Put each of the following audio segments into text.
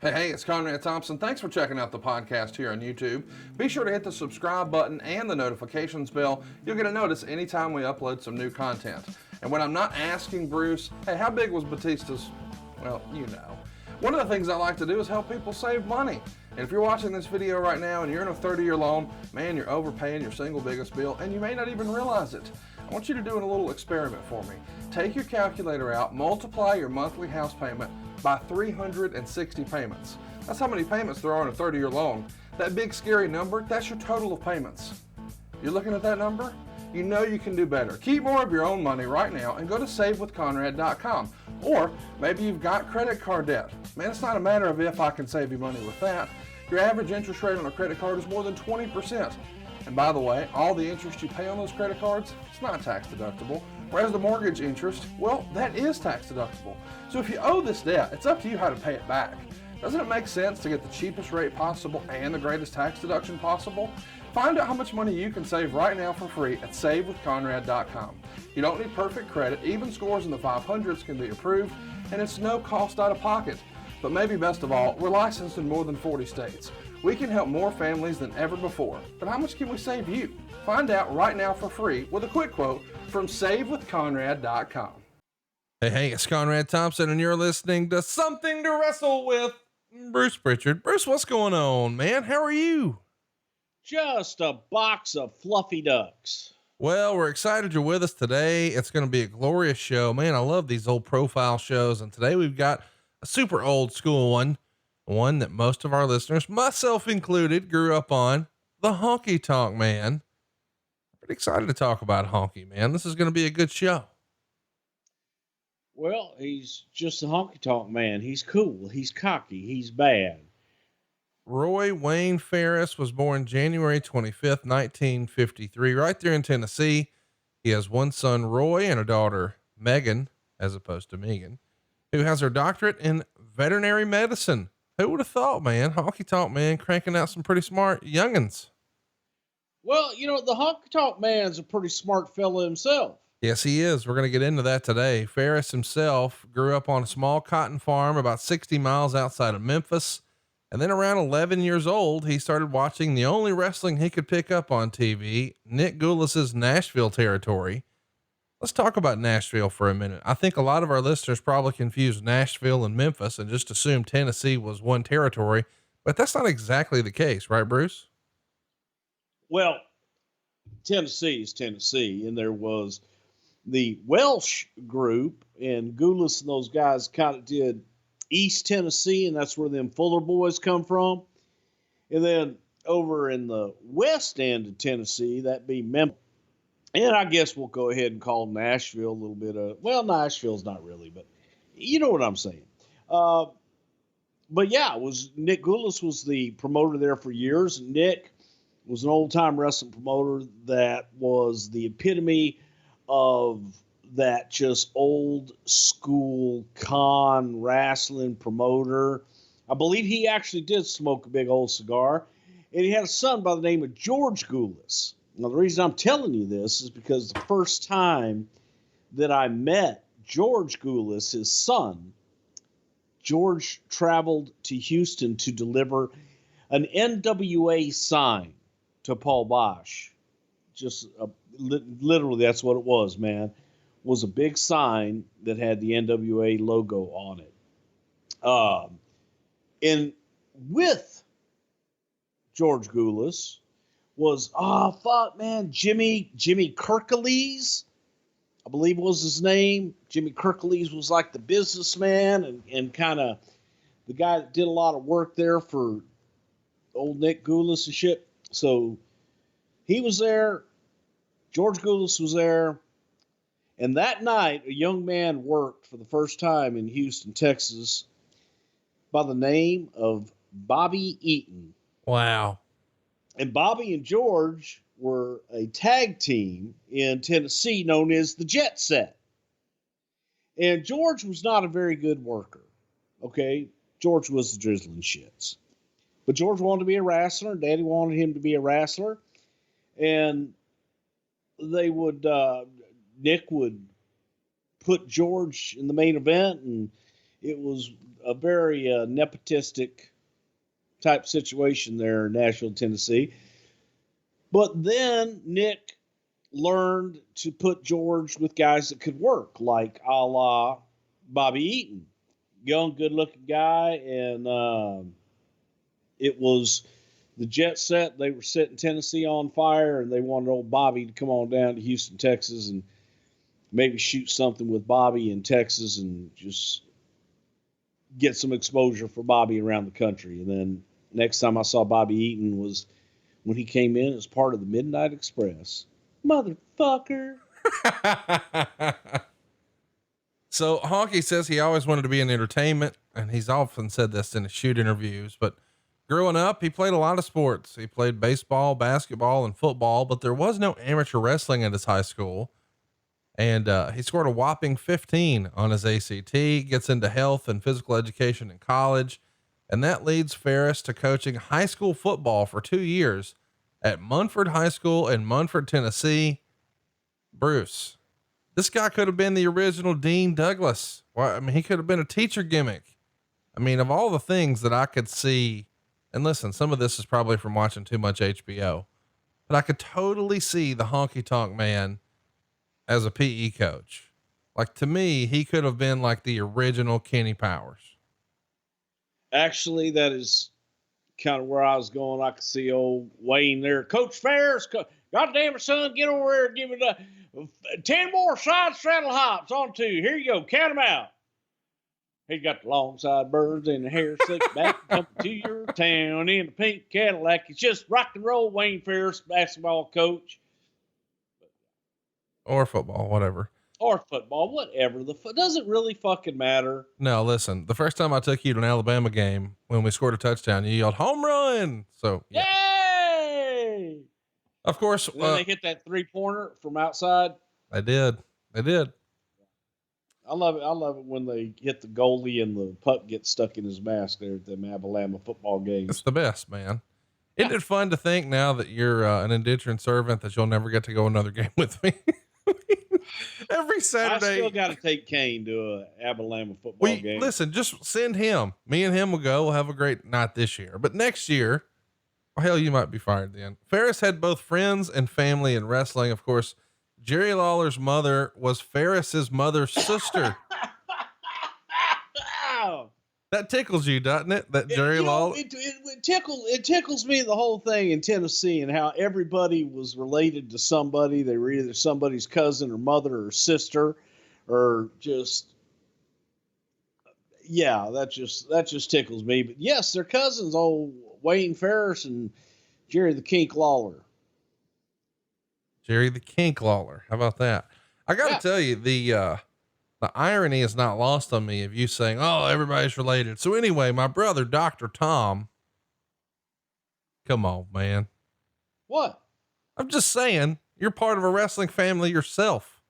Hey, it's Conrad Thompson. Thanks for checking out the podcast here on YouTube. Be sure to hit the subscribe button and the notifications bell. You'll get a notice anytime we upload some new content. And when I'm not asking Bruce, hey, how big was Batista's? Well, you know. One of the things I like to do is help people save money. And if you're watching this video right now and you're in a 30-year loan, man, you're overpaying your single biggest bill and you may not even realize it. I want you to do a little experiment for me. Take your calculator out, multiply your monthly house payment by 360 payments. That's how many payments there are in a 30-year loan. That big scary number, that's your total of payments. You're looking at that number? You know you can do better. Keep more of your own money right now and go to savewithconrad.com. Or maybe you've got credit card debt. Man, it's not a matter of if I can save you money with that. Your average interest rate on a credit card is more than 20%. And by the way, all the interest you pay on those credit cards, it's not tax deductible. Whereas the mortgage interest, well, that is tax deductible. So if you owe this debt, it's up to you how to pay it back. Doesn't it make sense to get the cheapest rate possible and the greatest tax deduction possible? Find out how much money you can save right now for free at savewithconrad.com. You don't need perfect credit. Even scores in the 500s can be approved, and it's no cost out of pocket. But maybe best of all, we're licensed in more than 40 states. We can help more families than ever before. But how much can we save you? Find out right now for free with a quick quote from savewithconrad.com. Hey, it's Conrad Thompson, and you're listening to Something to Wrestle with Bruce Prichard. Bruce, what's going on, man? How are you? Just a box of fluffy ducks. Well, we're excited you're with us today. It's going to be a glorious show. Man, I love these old profile shows. And today we've got a super old school one that most of our listeners, myself included, grew up on, the Honky Tonk Man. Pretty excited to talk about Honky, man. This is going to be a good show. Well, he's just a honky tonk man. He's cool. He's cocky. He's bad. Roy Wayne Ferris was born January 25th, 1953, right there in Tennessee. He has one son, Roy, and a daughter, Megan, as opposed to Megan, who has her doctorate in veterinary medicine. Who would have thought, man? Honky Tonk Man cranking out some pretty smart youngins. Well, you know, the honky tonk man's a pretty smart fella himself. Yes, he is. We're going to get into that today. Ferris himself grew up on a small cotton farm about 60 miles outside of Memphis. And then around 11 years old, he started watching the only wrestling he could pick up on TV, Nick Goulas's Nashville territory. Let's talk about Nashville for a minute. I think a lot of our listeners probably confuse Nashville and Memphis and just assume Tennessee was one territory, but that's not exactly the case, right, Bruce? Well, Tennessee is Tennessee, and there was the Welsh group, and Goulas and those guys kind of did East Tennessee, and that's where them Fuller boys come from. And then over in the west end of Tennessee, that'd be Memphis. And I guess we'll go ahead and call Nashville a little bit of, well, Nashville's not really, but you know what I'm saying. But yeah, Nick Goulas was the promoter there for years. Nick was an old time wrestling promoter that was the epitome of that just old school con wrestling promoter. I believe he actually did smoke a big old cigar, and he had a son by the name of George Goulas. Now, the reason I'm telling you this is because the first time that I met George Goulas, his son, George traveled to Houston to deliver an NWA sign to Paul Bosch. Just literally, that's what it was, man. Was a big sign that had the NWA logo on it. And with George Goulas was, Jimmy Kirklees, I believe was his name. Jimmy Kirklees was like the businessman and kind of the guy that did a lot of work there for old Nick Goulas and shit. So he was there. George Goulas was there. And that night, a young man worked for the first time in Houston, Texas, by the name of Bobby Eaton. Wow. And Bobby and George were a tag team in Tennessee known as the Jet Set. And George was not a very good worker. Okay? George was the drizzling shits. But George wanted to be a wrestler. Daddy wanted him to be a wrestler. And they Nick would put George in the main event, and it was a very nepotistic type situation there in Nashville, Tennessee. But then Nick learned to put George with guys that could work, like a la Bobby Eaton, young, good-looking guy, and it was the jet set. They were setting Tennessee on fire, and they wanted old Bobby to come on down to Houston, Texas, and maybe shoot something with Bobby in Texas and just get some exposure for Bobby around the country. And then next time I saw Bobby Eaton was when he came in as part of the Midnight Express. Motherfucker. So Honky says he always wanted to be in entertainment, and he's often said this in his shoot interviews, but growing up, he played a lot of sports. He played baseball, basketball, and football, but there was no amateur wrestling at his high school. And he scored a whopping 15 on his ACT, gets into health and physical education in college. And that leads Ferris to coaching high school football for 2 years at Munford High School in Munford, Tennessee. Bruce, this guy could have been the original Dean Douglas. Well, I mean, he could have been a teacher gimmick. I mean, of all the things that I could see, and listen, some of this is probably from watching too much HBO, but I could totally see the Honky Tonk Man as a PE coach. Like, to me, he could have been like the original Kenny Powers. Actually, that is kind of where I was going. I could see old Wayne there. Coach Ferris, God damn it, son, get over there and give it 10 more side straddle hops on 2. Here you go. Count them out. He got the long sideburns and the hair slicked back, coming to your town in the pink Cadillac. It's just rock and roll Wayne Ferris, basketball coach. Or football, whatever. Or football, whatever. Does it really fucking matter? No, listen, the first time I took you to an Alabama game, when we scored a touchdown, you yelled home run. So yeah. Yay! Of course. And then they hit that 3-pointer from outside. They did. I love it. I love it when they hit the goalie and the puck gets stuck in his mask there at them Alabama football games. It's the best, man. Isn't it fun to think now that you're an indentured servant that you'll never get to go another game with me? Every Saturday. I still got to take Kane to a Alabama football game. Listen, just send him. Me and him will go. We'll have a great night this year. But next year, well, hell, you might be fired then. Ferris had both friends and family in wrestling. Of course, Jerry Lawler's mother was Ferris's mother's sister. That tickles you, doesn't it? That Jerry Lawler. It tickles me, the whole thing in Tennessee, and how everybody was related to somebody. They were either somebody's cousin or mother or sister, or just, yeah, that just tickles me. But yes, they're cousins, old Wayne Ferris and Jerry the Kink Lawler. Jerry the Kink Lawler. How about that? I got to tell you, the irony is not lost on me of you saying, oh, everybody's related. So anyway, my brother, Dr. Tom, come on, man. What? I'm just saying, you're part of a wrestling family yourself.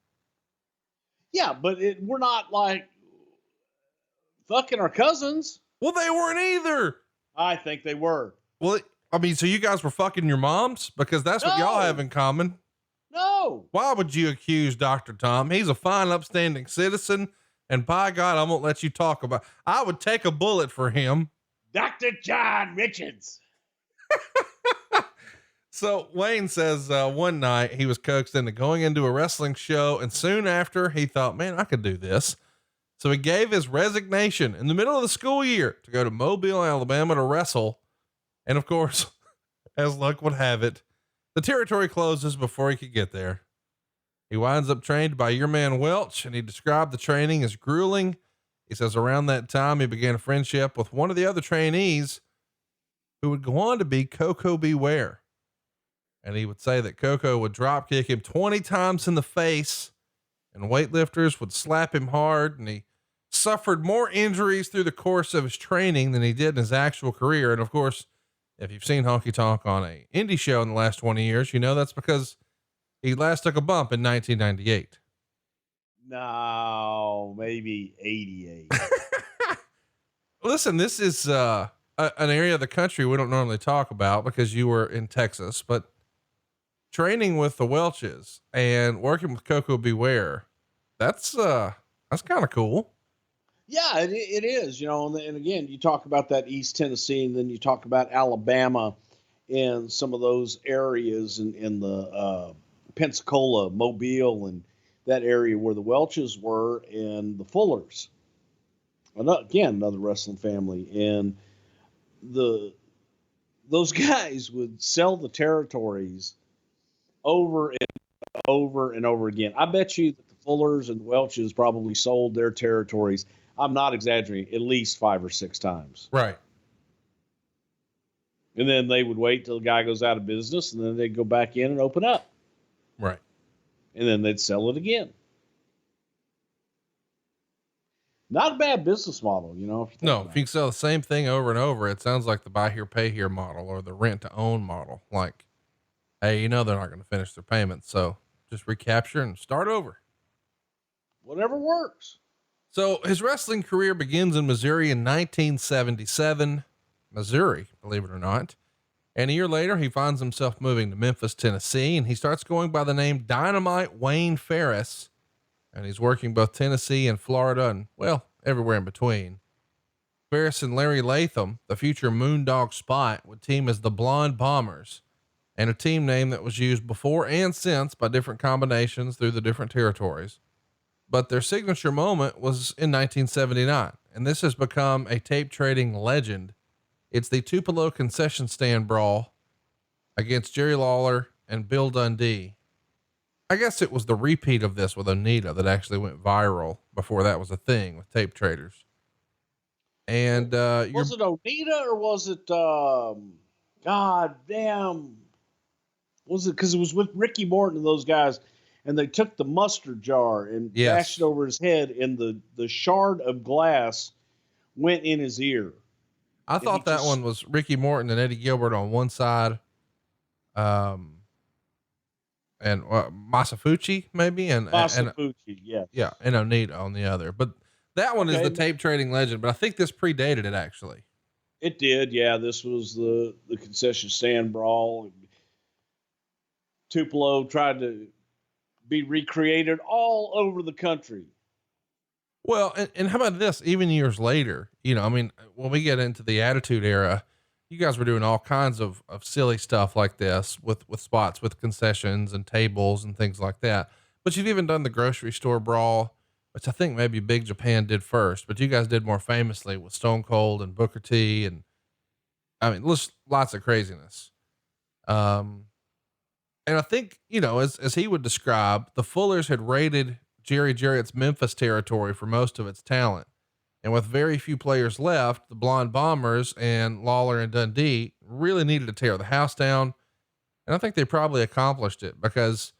Yeah, but we're not like fucking our cousins. Well, they weren't either. I think they were. Well, I mean, so you guys were fucking your moms? Because that's what y'all have in common. No. Why would you accuse Dr. Tom? He's a fine, upstanding citizen. And by God, I won't let you talk about, I would take a bullet for him. Dr. John Richards. So Wayne says, one night he was coaxed into going into a wrestling show. And soon after he thought, man, I could do this. So he gave his resignation in the middle of the school year to go to Mobile, Alabama to wrestle. And of course, as luck would have it, the territory closes before he could get there. He winds up trained by your man Welch, and he described the training as grueling. He says around that time, he began a friendship with one of the other trainees who would go on to be Coco Beware. And he would say that Coco would drop kick him 20 times in the face, and weightlifters would slap him hard. And he suffered more injuries through the course of his training than he did in his actual career. And of course, if you've seen Honky Tonk on a indie show in the last 20 years, you know that's because he last took a bump in 1998. No, maybe 88. Listen, this is an area of the country we don't normally talk about because you were in Texas, but training with the Welches and working with Coco Beware, that's kind of cool. Yeah, it is, and again, you talk about that East Tennessee, and then you talk about Alabama and some of those areas in the Pensacola, Mobile, and that area where the Welches were, and the Fullers. Again, another wrestling family, and those guys would sell the territories over and over and over again. I bet you that the Fullers and the Welches probably sold their territories, I'm not exaggerating, at least 5 or 6 times. Right. And then they would wait till the guy goes out of business, and then they'd go back in and open up. Right. And then they'd sell it again. Not a bad business model, If you can sell the same thing over and over, it sounds like the buy here, pay here model or the rent to own model. Like, hey, they're not going to finish their payments, so just recapture and start over. Whatever works. So his wrestling career begins in Missouri in 1977, Missouri, believe it or not. And a year later, he finds himself moving to Memphis, Tennessee, and he starts going by the name Dynamite Wayne Ferris. And he's working both Tennessee and Florida and, well, everywhere in between. Ferris and Larry Latham, the future Moondog Spot, would team as the Blonde Bombers, and a team name that was used before and since by different combinations through the different territories. But their signature moment was in 1979, and this has become a tape trading legend. It's the Tupelo concession stand brawl against Jerry Lawler and Bill Dundee. I guess it was the repeat of this with Onita that actually went viral before that was a thing with tape traders. And, was it Onita or was it, God damn, was it, cause it was with Ricky Morton and those guys, and they took the mustard jar and bashed it over his head, and the shard of glass went in his ear. I thought that one was Ricky Morton and Eddie Gilbert on one side. And Masafuchi maybe, and yeah. Yeah. And Onita on the other, but that one is the tape trading legend, but I think this predated it actually. It did. Yeah. This was the concession stand brawl. Tupelo tried to be recreated all over the country. Well, and how about this? Even years later, when we get into the Attitude Era, you guys were doing all kinds of silly stuff like this with spots, with concessions and tables and things like that. But you've even done the grocery store brawl, which I think maybe Big Japan did first, but you guys did more famously with Stone Cold and Booker T. And lots of craziness. And I think, as he would describe, the Fullers had raided Jerry Jarrett's Memphis territory for most of its talent. And with very few players left, the Blonde Bombers and Lawler and Dundee really needed to tear the house down. And I think they probably accomplished it, because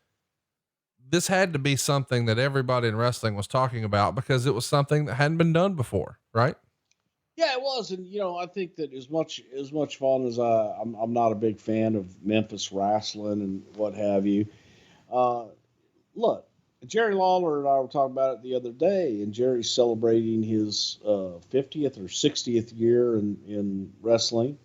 this had to be something that everybody in wrestling was talking about, because it was something that hadn't been done before. Right. Yeah, it was. And, I think that as much fun as I'm not a big fan of Memphis wrestling and what have you. Look, Jerry Lawler and I were talking about it the other day, and Jerry's celebrating his 50th or 60th year in wrestling.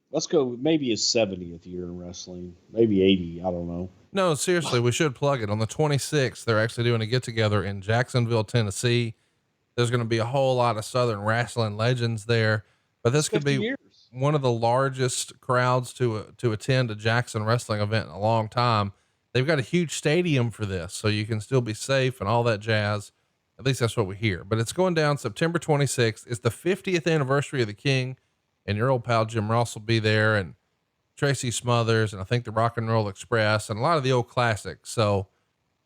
Let's go maybe his 70th year in wrestling, maybe 80. I don't know. No, seriously, we should plug it. On the 26th, they're actually doing a get together in Jacksonville, Tennessee. There's going to be a whole lot of Southern wrestling legends there, but this could be one of the largest crowds to attend a Jackson wrestling event in a long time. They've got a huge stadium for this, so you can still be safe and all that jazz. At least that's what we hear, but it's going down September 26th. It's the 50th anniversary of the King, and your old pal Jim Ross will be there, and Tracy Smothers, and I think the Rock and Roll Express, and a lot of the old classics. So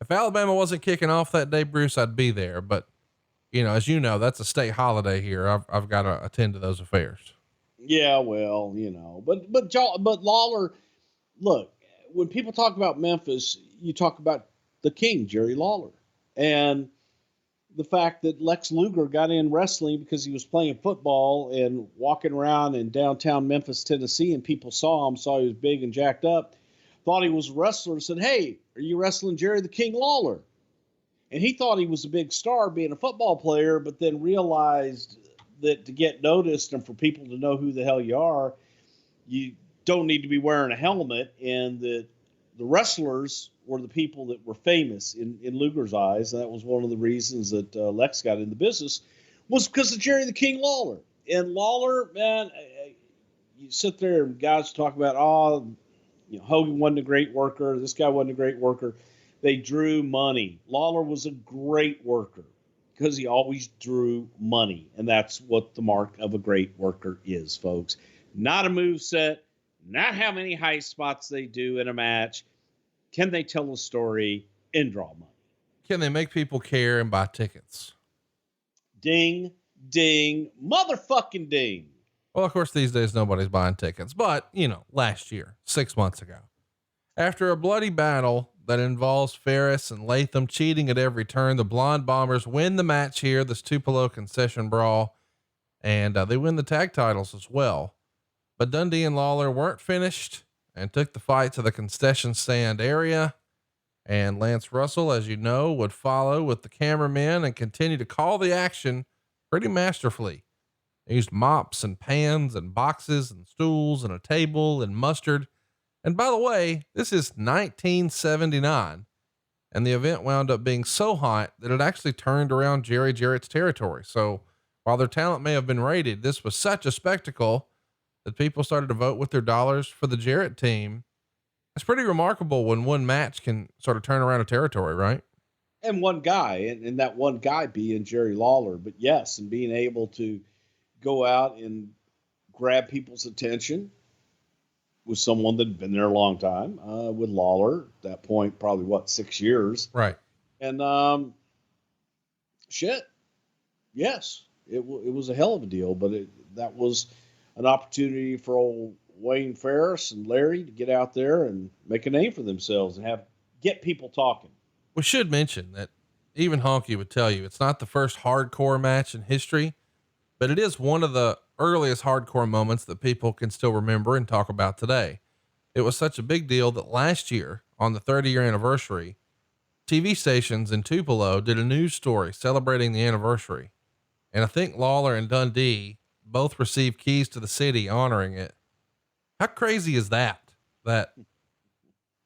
if Alabama wasn't kicking off that day, Bruce, I'd be there. But as that's a state holiday here. I've got to attend to those affairs. Yeah, well, but Lawler, look, when people talk about Memphis, you talk about the King, Jerry Lawler, and the fact that Lex Luger got in wrestling because he was playing football and walking around in downtown Memphis, Tennessee, and people saw he was big and jacked up, thought he was a wrestler, and said, "Hey, are you wrestling Jerry the King Lawler?" And he thought he was a big star being a football player, but then realized that to get noticed and for people to know who the hell you are, you don't need to be wearing a helmet, and that the wrestlers were the people that were famous in Luger's eyes. And that was one of the reasons that Lex got in the business, was because of Jerry the King Lawler. And Lawler, man, you sit there and guys talk about, Hogan wasn't a great worker. This guy wasn't a great worker. They drew money. Lawler was a great worker because he always drew money. And that's what the mark of a great worker is, folks. Not a moveset, not how many high spots they do in a match. Can they tell a story and draw money? Can they make people care and buy tickets? Ding, ding, motherfucking ding. Well, of course, these days nobody's buying tickets, but last year, 6 months ago, after a bloody battle that involves Ferris and Latham cheating at every turn, the Blonde Bombers win the match here, this Tupelo concession brawl, and they win the tag titles as well. But Dundee and Lawler weren't finished and took the fight to the concession stand area. And Lance Russell, as you know, would follow with the cameramen and continue to call the action pretty masterfully. They used mops and pans and boxes and stools and a table and mustard. And by the way, this is 1979. And the event wound up being so hot that it actually turned around Jerry Jarrett's territory. So while their talent may have been rated, this was such a spectacle that people started to vote with their dollars for the Jarrett team. It's pretty remarkable when one match can sort of turn around a territory, right? And one guy, and that one guy being Jerry Lawler. But yes, and being able to go out and grab people's attention with someone that had been there a long time, with Lawler at that point, probably 6 years. Right. And, yes, it was a hell of a deal, but that was an opportunity for old Wayne Ferris and Larry to get out there and make a name for themselves and get people talking. We should mention that even Honky would tell you it's not the first hardcore match in history, but it is one of the earliest hardcore moments that people can still remember and talk about today. It was such a big deal that last year, on the 30-year anniversary, TV stations in Tupelo did a news story celebrating the anniversary. And I think Lawler and Dundee both received keys to the city honoring it. How crazy is that? That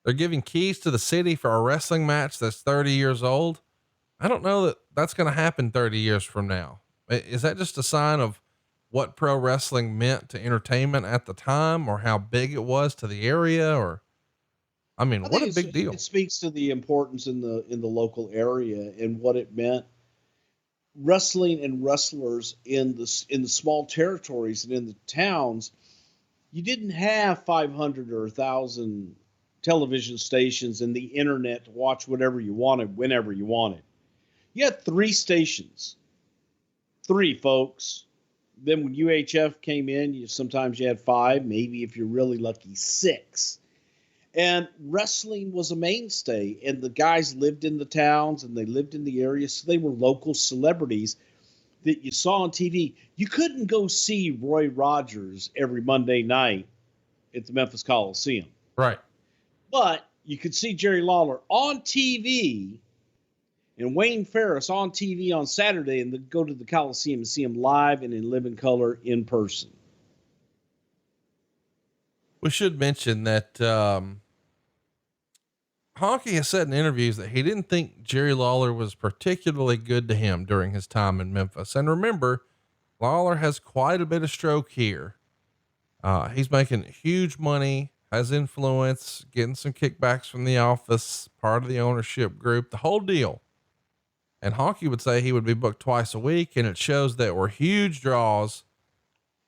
they're giving keys to the city for a wrestling match that's 30 years old. I don't know that that's going to happen 30 years from now. Is that just a sign of what pro wrestling meant to entertainment at the time, or how big it was to the area? Or, what a big deal. It speaks to the importance in the local area and what it meant. Wrestling and wrestlers in the small territories and in the towns, you didn't have 500 or 1,000 television stations and the internet to watch whatever you wanted, whenever you wanted. You had 3 stations. 3, folks. Then when UHF came in, sometimes you had 5, maybe if you're really lucky, 6. And wrestling was a mainstay, and the guys lived in the towns and they lived in the areas. So they were local celebrities that you saw on TV. You couldn't go see Roy Rogers every Monday night at the Memphis Coliseum. Right. But you could see Jerry Lawler on TV and Wayne Ferris on TV on Saturday, and then go to the Coliseum and see him live and in living color in person. We should mention that Honky has said in interviews that he didn't think Jerry Lawler was particularly good to him during his time in Memphis. And remember, Lawler has quite a bit of stroke here. He's making huge money, has influence, getting some kickbacks from the office, part of the ownership group, the whole deal. And Honky would say he would be booked twice a week, and it shows that were huge draws.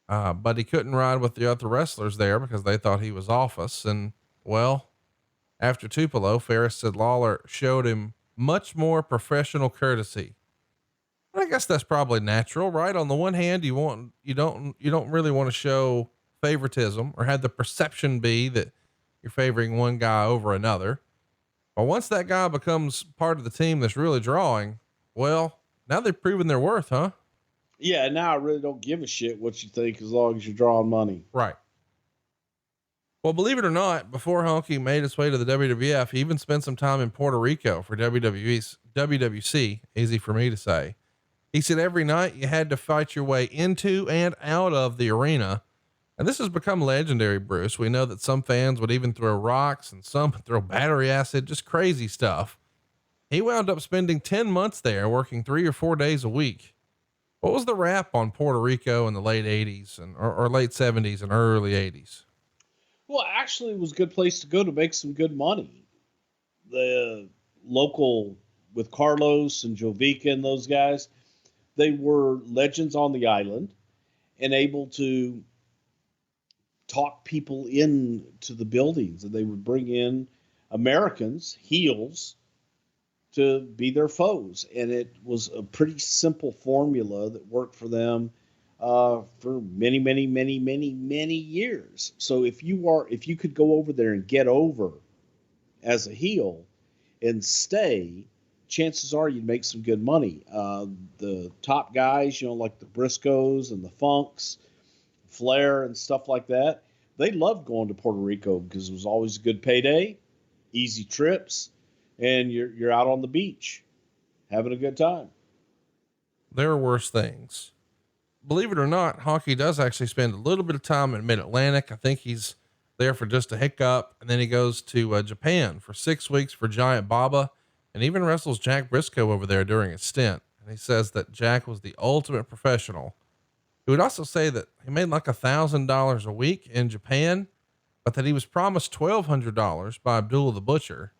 But he couldn't ride with the other wrestlers there because they thought he was office. And well, after Tupelo, Ferris said Lawler showed him much more professional courtesy. I guess that's probably natural, right? On the one hand, you don't really want to show favoritism or have the perception be that you're favoring one guy over another. But once that guy becomes part of the team that's really drawing, well, now they've proven their worth, huh? Yeah, now I really don't give a shit what you think as long as you're drawing money. Right. Well, believe it or not, before Honky made his way to the WWF, he even spent some time in Puerto Rico for WWC, easy for me to say. He said every night you had to fight your way into and out of the arena And this has become legendary, Bruce. We know that some fans would even throw rocks and some would throw battery acid, just crazy stuff. He wound up spending 10 months there, working 3 or 4 days a week. What was the rap on Puerto Rico in the late 80s or late 70s and early 80s? Well, actually, it was a good place to go to make some good money. The local, with Carlos and Jovica and those guys, they were legends on the island and able to talk people into the buildings, and they would bring in Americans, heels, to be their foes. And it was a pretty simple formula that worked for them for many, many, many, many, many years. So if you could go over there and get over as a heel and stay, chances are you'd make some good money. The top guys, like the Briscoes and the Funks, Flair and stuff like that, they loved going to Puerto Rico because it was always a good payday, easy trips, and you're out on the beach having a good time. There are worse things. Believe it or not, Honky does actually spend a little bit of time in Mid-Atlantic. I think he's there for just a hiccup, and then he goes to Japan for 6 weeks for Giant Baba, and even wrestles Jack Briscoe over there during his stint. And he says that Jack was the ultimate professional. He would also say that he made like $1,000 a week in Japan, but that he was promised $1,200 by Abdullah the Butcher.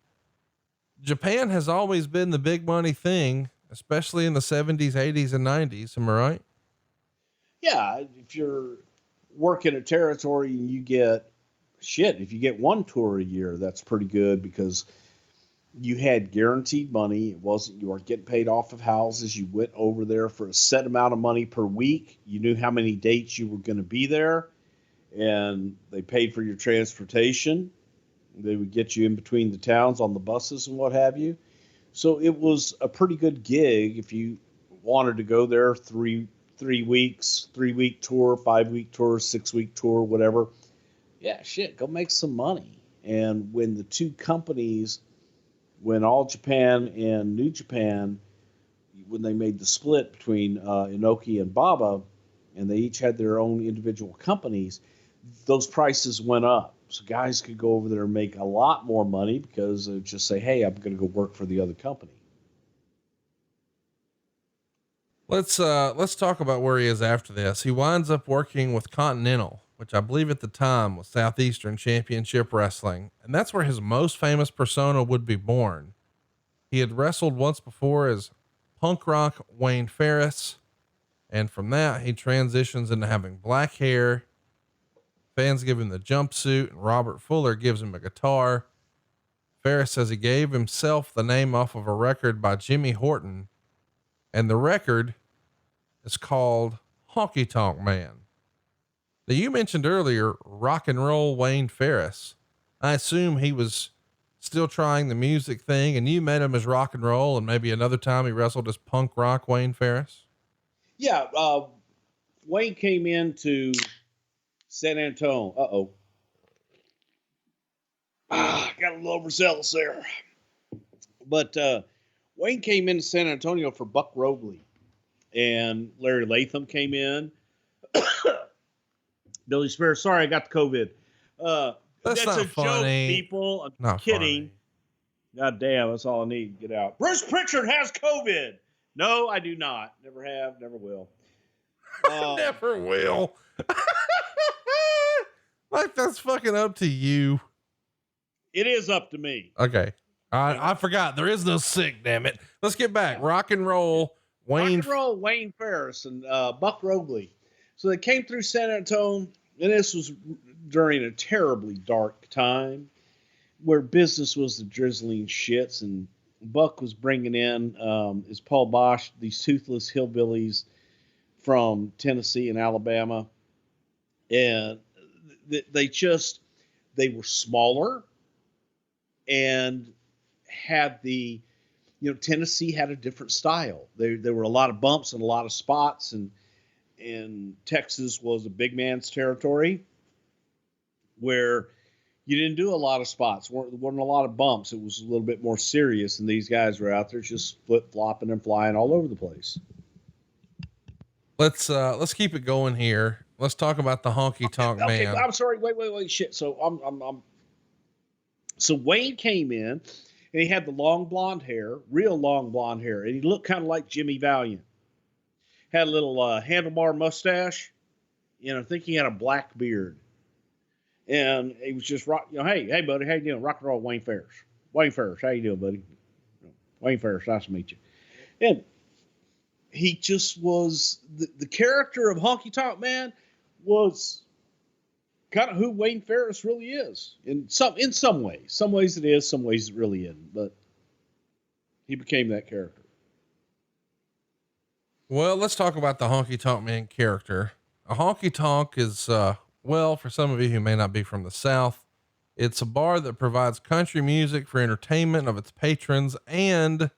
Japan has always been the big money thing, especially in the 70s, 80s, and 90s. Am I right? Yeah. If you're working a territory and you get if you get one tour a year, that's pretty good because you had guaranteed money. It wasn't, you weren't getting paid off of houses. You went over there for a set amount of money per week. You knew how many dates you were going to be there, and they paid for your transportation. They would get you in between the towns on the buses and what have you. So it was a pretty good gig if you wanted to go there 3 weeks, 3-week tour, 5-week tour, 6-week tour, whatever. Yeah, go make some money. And when the two companies, when All Japan and New Japan, when they made the split between Inoki and Baba, and they each had their own individual companies, those prices went up. So guys could go over there and make a lot more money because they would just say, hey, I'm going to go work for the other company. Let's talk about where he is after this. He winds up working with Continental, which I believe at the time was Southeastern Championship Wrestling. And that's where his most famous persona would be born. He had wrestled once before as punk rock Wayne Ferris. And from that, he transitions into having black hair. Fans give him the jumpsuit, and Robert Fuller gives him a guitar. Ferris says he gave himself the name off of a record by Jimmy Horton, and the record is called Honky Tonk Man. Now, you mentioned earlier rock and roll Wayne Ferris. I assume he was still trying the music thing, and you met him as rock and roll, and maybe another time he wrestled as punk rock Wayne Ferris. Yeah. Wayne came into San Antonio. Got a little overzealous there. But Wayne came into San Antonio for Buck Robley, and Larry Latham came in. Billy Spears. Sorry, I got the COVID. That's not a funny. joke, people. I'm not kidding. Funny. God damn, that's all I need to get out. Bruce Prichard has COVID. No, I do not. Never have, never will. Never will. Like, that's fucking up to you. It is up to me. Okay. I forgot. There is no sick, damn it. Let's get back. Rock and roll Wayne Ferris and Buck Robley. So they came through San Antonio, and this was during a terribly dark time where business was the drizzling shits, and Buck was bringing in is Paul Bosch, these toothless hillbillies from Tennessee and Alabama. And they were smaller and had Tennessee had a different style. There were a lot of bumps and a lot of spots, and Texas was a big man's territory where you didn't do a lot of spots. There weren't a lot of bumps. It was a little bit more serious, and these guys were out there just flip-flopping and flying all over the place. Let's keep it going here. Let's talk about the Honky Tonk Man. I'm sorry. Wait. Shit. So So Wayne came in, and he had the long blonde hair, real long blonde hair, and he looked kind of like Jimmy Valiant. Had a little handlebar mustache, and I think he had a black beard. And he was just rock. Hey, buddy, how you doing? Rock and roll, Wayne Ferris. Wayne Ferris, how you doing, buddy? Wayne Ferris, nice to meet you. And he just was the character of Honky Tonk Man was kind of who Wayne Ferris really is in some ways. Some ways it is, some ways it really isn't. But he became that character. Well, let's talk about the Honky Tonk Man character. A honky tonk is, well, for some of you who may not be from the South, it's a bar that provides country music for entertainment of its patrons and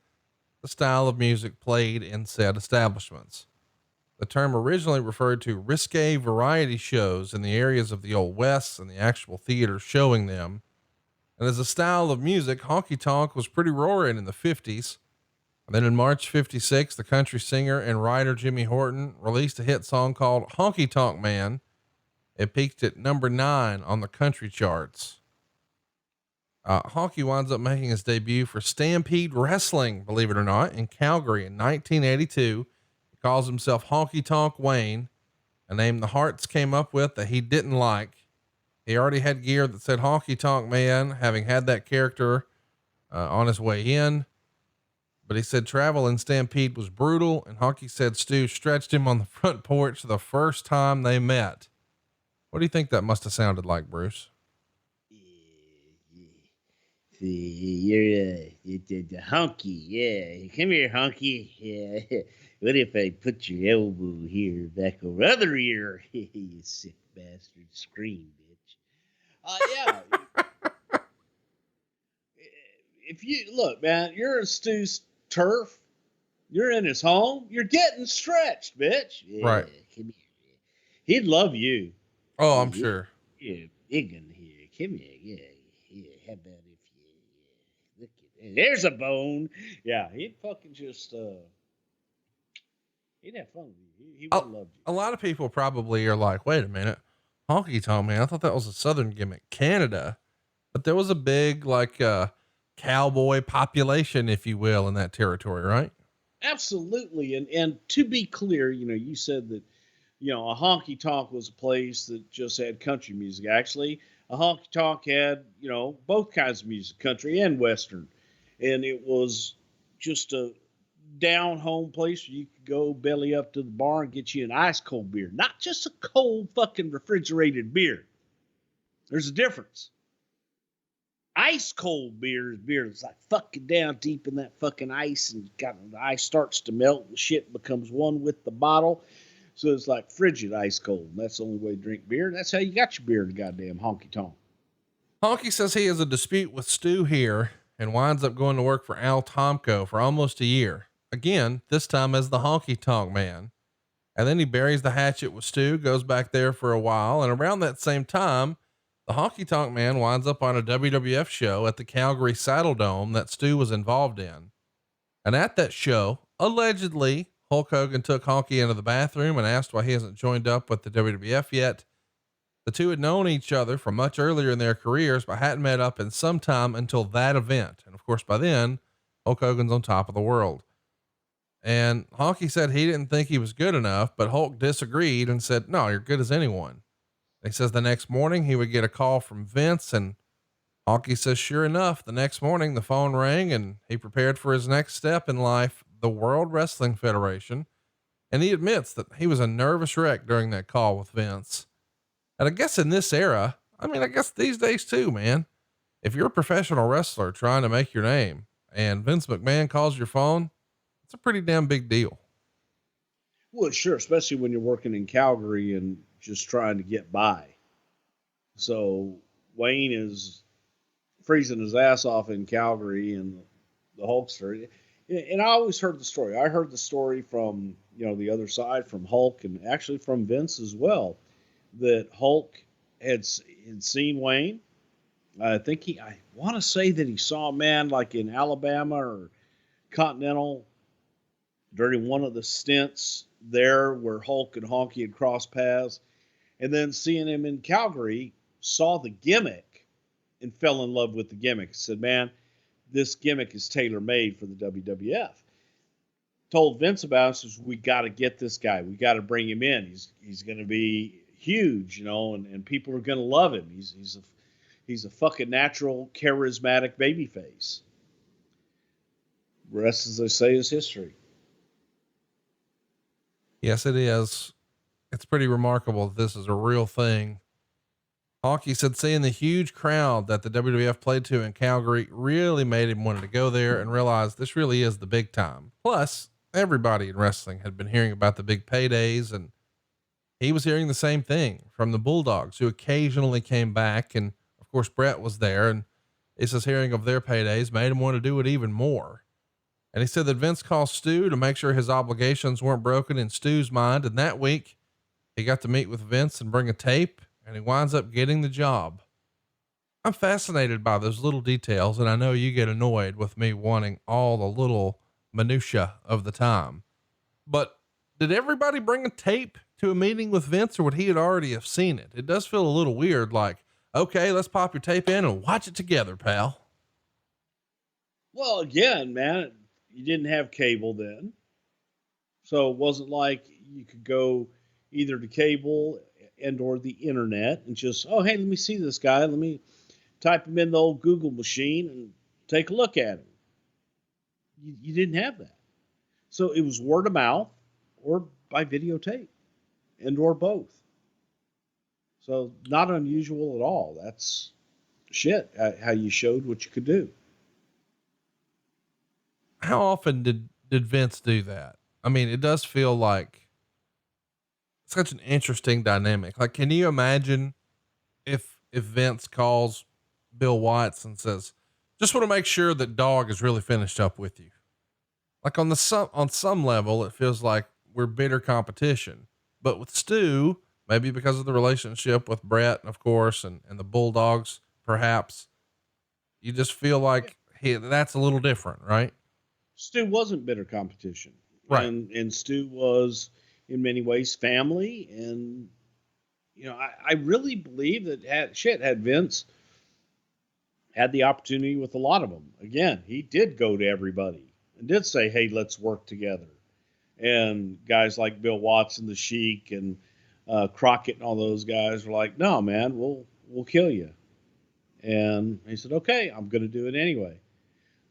the style of music played in said establishments. The term originally referred to risque variety shows in the areas of the Old West and the actual theaters showing them. And as a style of music, honky tonk was pretty roaring in the 50s. And then in March 56, the country singer and writer Jimmy Horton released a hit song called Honky Tonk Man. It peaked at number 9 on the country charts. Honky winds up making his debut for Stampede Wrestling, believe it or not, in Calgary in 1982. He calls himself Honky Tonk Wayne, a name the Hearts came up with that he didn't like. He already had gear that said Honky Tonk Man, having had that character on his way in. But he said travel in Stampede was brutal, and Honky said Stu stretched him on the front porch the first time they met. What do you think that must have sounded like, Bruce? You're the honky, yeah. Come here, honky. Yeah. What if I put your elbow here back over other ear? You sick bastard! Scream, bitch. Yeah. If you look, man, you're in Stu's turf. You're in his home. You're getting stretched, bitch. Yeah, Right. Come here. He'd love you. Oh, I'm sure. Yeah, big one here. Come here. Yeah. How about if you look at there's a bone. Yeah, he'd fucking just he'd have fun with you. He would love you. A lot of people probably are like, wait a minute, Honky Tonk Man, I thought that was a Southern gimmick, Canada, but there was a big, like, cowboy population, if you will, in that territory, right? Absolutely. And to be clear, you said that, a honky tonk was a place that just had country music. Actually, a honky tonk had, both kinds of music, country and Western. And it was just a down home place where you could go belly up to the bar and get you an ice cold beer, not just a cold fucking refrigerated beer. There's a difference. Ice cold beer is beer that's like fucking down deep in that fucking ice, and the ice starts to melt and shit becomes one with the bottle. So it's like frigid ice cold. And that's the only way to drink beer. That's how you got your beer in the goddamn honky tonk. Honky says he has a dispute with Stu here and winds up going to work for Al Tomko for almost a year. Again, this time as the Honky Tonk Man. And then he buries the hatchet with Stu, goes back there for a while. And around that same time, the Honky Tonk Man winds up on a WWF show at the Calgary Saddle Dome that Stu was involved in. And at that show, allegedly, Hulk Hogan took Honky into the bathroom and asked why he hasn't joined up with the WWF yet. The two had known each other from much earlier in their careers, but hadn't met up in some time until that event. And of course, by then, Hulk Hogan's on top of the world. And Honky said he didn't think he was good enough, but Hulk disagreed and said, no, you're good as anyone. He says the next morning he would get a call from Vince, and Honky says, sure enough, the next morning the phone rang and he prepared for his next step in life, the World Wrestling Federation. And he admits that he was a nervous wreck during that call with Vince. And I guess in this era, I guess these days too, man, if you're a professional wrestler trying to make your name and Vince McMahon calls your phone, it's a pretty damn big deal. Well, sure. Especially when you're working in Calgary and just trying to get by. So Wayne is freezing his ass off in Calgary and the Hulkster. And I always heard the story. I heard the story from, the other side, from Hulk and actually from Vince as well, that Hulk had seen Wayne. I want to say that he saw a man like in Alabama or Continental during one of the stints there where Hulk and Honky had crossed paths. And then seeing him in Calgary, saw the gimmick and fell in love with the gimmick. Said, man, this gimmick is tailor-made for the WWF. Told Vince about it, says, we got to get this guy. We got to bring him in. He's going to be huge, you know, and people are going to love him. He's a fucking natural, charismatic babyface. The rest, as they say, is history. Yes, it is. It's pretty remarkable that this is a real thing. Honky said seeing the huge crowd that the WWF played to in Calgary really made him want to go there and realize this really is the big time. Plus, everybody in wrestling had been hearing about the big paydays, and he was hearing the same thing from the Bulldogs, who occasionally came back. And of course, Brett was there, and he says hearing of their paydays made him want to do it even more. And he said that Vince called Stu to make sure his obligations weren't broken in Stu's mind. And that week he got to meet with Vince and bring a tape, and he winds up getting the job. I'm fascinated by those little details. And I know you get annoyed with me wanting all the little minutia of the time, but did everybody bring a tape to a meeting with Vince, or would he had already have seen it? It does feel a little weird. Like, okay, let's pop your tape in and watch it together, pal. Well, again, man, you didn't have cable then. So it wasn't like you could go either to cable and or the internet and just, oh, hey, let me see this guy. Let me type him in the old Google machine and take a look at him. You didn't have that. So it was word of mouth or by videotape and or both. So not unusual at all. That's shit, how you showed what you could do. How often did Vince do that? I mean, it does feel like such an interesting dynamic. Like, can you imagine if Vince calls Bill Watts and says, just want to make sure that Dog is really finished up with you. Like on some level, it feels like we're bitter competition, but with Stu, maybe because of the relationship with Brett, of course, and the Bulldogs, perhaps you just feel like that's a little different, right? Stu wasn't bitter competition. Right. And Stu was in many ways family. And, you know, I really believe that had Vince had the opportunity with a lot of them. Again, he did go to everybody and did say, hey, let's work together. And guys like Bill Watts and the Sheik and Crockett and all those guys were like, no, man, we'll kill you. And he said, okay, I'm going to do it anyway.